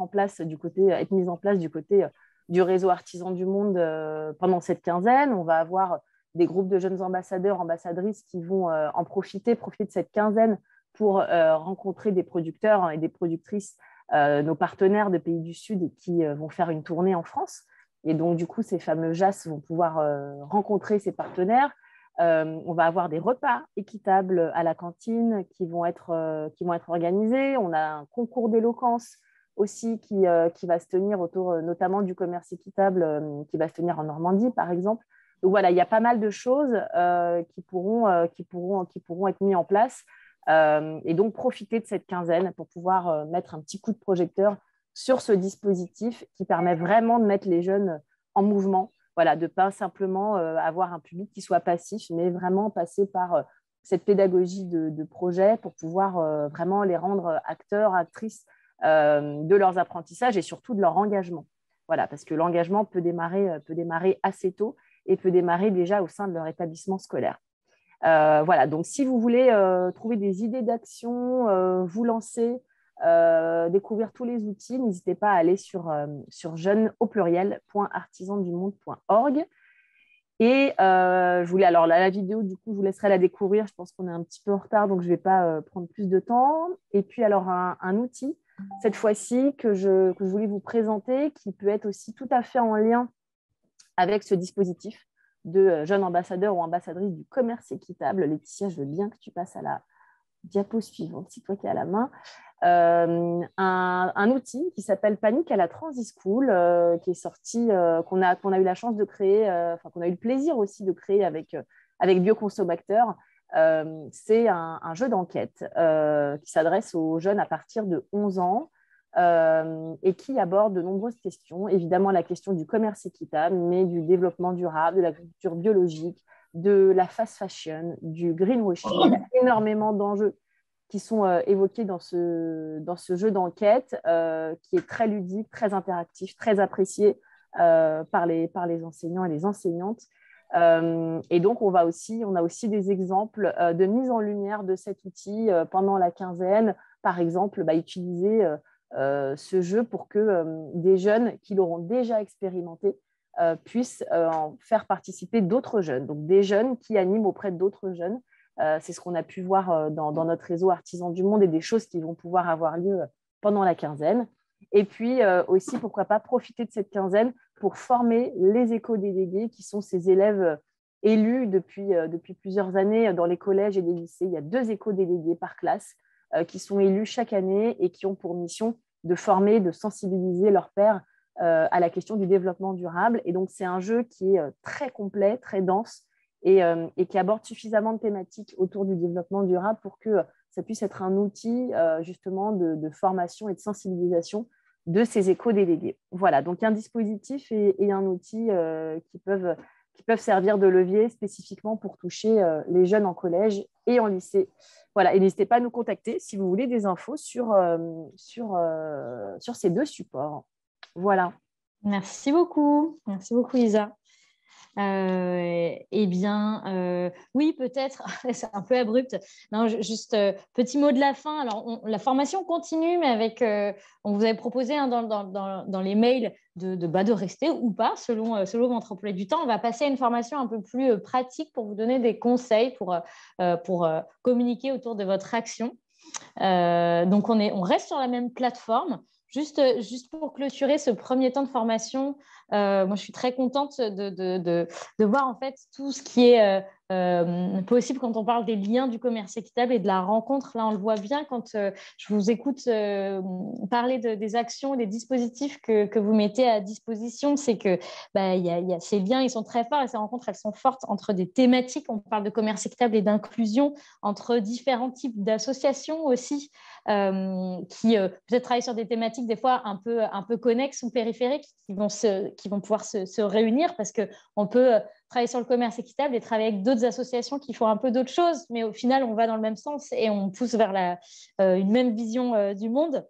mises en place du côté du réseau Artisans du Monde pendant cette quinzaine. On va avoir des groupes de jeunes ambassadeurs, ambassadrices qui vont profiter de cette quinzaine pour rencontrer des producteurs et des productrices, nos partenaires de pays du Sud, et qui vont faire une tournée en France. Et donc, du coup, ces fameux JAS vont pouvoir rencontrer ces partenaires. On va avoir des repas équitables à la cantine qui vont être organisés. On a un concours d'éloquence aussi qui va se tenir autour notamment du commerce équitable, qui va se tenir en Normandie, par exemple. Donc voilà, il y a pas mal de choses qui pourront être mises en place. Et donc, profiter de cette quinzaine pour pouvoir mettre un petit coup de projecteur sur ce dispositif qui permet vraiment de mettre les jeunes en mouvement. Voilà, de ne pas simplement avoir un public qui soit passif, mais vraiment passer par cette pédagogie de projet pour pouvoir vraiment les rendre acteurs, actrices de leurs apprentissages et surtout de leur engagement. Voilà, parce que l'engagement peut démarrer assez tôt et peut démarrer déjà au sein de leur établissement scolaire. Voilà, donc si vous voulez trouver des idées d'action, vous lancer, découvrir tous les outils, n'hésitez pas à aller sur jeunes au pluriel.artisansdumonde.org. Et je voulais, alors la vidéo, du coup, je vous laisserai la découvrir. Je pense qu'on est un petit peu en retard, donc je ne vais pas prendre plus de temps. Et puis, alors, un outil, cette fois-ci, que je voulais vous présenter, qui peut être aussi tout à fait en lien avec ce dispositif de jeunes ambassadeurs ou ambassadrices du commerce équitable. Laetitia, je veux bien que tu passes à la diapo suivante, c'est toi qui as la main. Un outil qui s'appelle Panique à la Transi School, qui est sorti, qu'on a eu la chance de créer, qu'on a eu le plaisir aussi de créer avec Bioconsomacteur. C'est un jeu d'enquête qui s'adresse aux jeunes à partir de 11 ans et qui aborde de nombreuses questions. Évidemment, la question du commerce équitable, mais du développement durable, de l'agriculture biologique, de la fast fashion, du greenwashing. Il y a énormément d'enjeux qui sont évoqués dans ce jeu d'enquête qui est très ludique, très interactif, très apprécié par les enseignants et les enseignantes. Et donc, on a aussi des exemples de mise en lumière de cet outil pendant la quinzaine. Par exemple, utiliser ce jeu pour que des jeunes qui l'auront déjà expérimenté puissent en faire participer d'autres jeunes, donc des jeunes qui animent auprès d'autres jeunes. C'est ce qu'on a pu voir dans notre réseau Artisans du Monde et des choses qui vont pouvoir avoir lieu pendant la quinzaine. Et puis aussi, pourquoi pas profiter de cette quinzaine pour former les éco-délégués qui sont ces élèves élus depuis plusieurs années dans les collèges et les lycées. Il y a 2 éco-délégués par classe qui sont élus chaque année et qui ont pour mission de former, de sensibiliser leurs pairs à la question du développement durable. Et donc, c'est un jeu qui est très complet, très dense et qui aborde suffisamment de thématiques autour du développement durable pour que ça puisse être un outil justement de formation et de sensibilisation de ces éco-délégués. Voilà, donc un dispositif et un outil qui peuvent servir de levier spécifiquement pour toucher les jeunes en collège et en lycée. Voilà, et n'hésitez pas à nous contacter si vous voulez des infos sur ces 2 supports. Voilà. Merci beaucoup Isa. Eh bien, oui, peut-être, c'est un peu abrupt. Non, juste petit mot de la fin. Alors, la formation continue, mais avec, on vous avait proposé dans les mails de rester ou pas, selon votre emploi du temps. On va passer à une formation un peu plus pratique pour vous donner des conseils pour communiquer autour de votre action. Donc, on reste sur la même plateforme. Juste pour clôturer ce premier temps de formation, moi, je suis très contente de voir en fait tout ce qui est possible quand on parle des liens du commerce équitable et de la rencontre. Là, on le voit bien quand je vous écoute parler des actions, des dispositifs que vous mettez à disposition. C'est que y a ces liens, ils sont très forts et ces rencontres, elles sont fortes entre des thématiques. On parle de commerce équitable et d'inclusion entre différents types d'associations aussi qui peut-être travaillent sur des thématiques des fois un peu connexes ou périphériques qui vont pouvoir se réunir parce qu'on peut travailler sur le commerce équitable et travailler avec d'autres associations qui font un peu d'autres choses, mais au final, on va dans le même sens et on pousse vers une même vision du monde.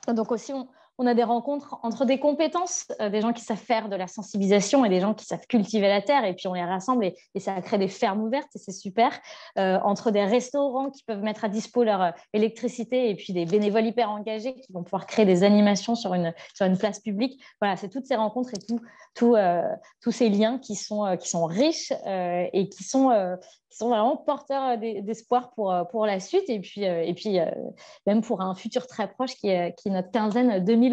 Donc aussi, on a des rencontres entre des compétences, des gens qui savent faire de la sensibilisation et des gens qui savent cultiver la terre, et puis on les rassemble et ça crée des fermes ouvertes et c'est super. Entre des restaurants qui peuvent mettre à dispo leur électricité et puis des bénévoles hyper engagés qui vont pouvoir créer des animations sur une place publique. Voilà, c'est toutes ces rencontres et tous ces liens qui sont riches et qui sont vraiment porteurs d'espoir pour la suite et puis même pour un futur très proche qui est notre quinzaine 2022.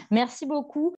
Merci beaucoup.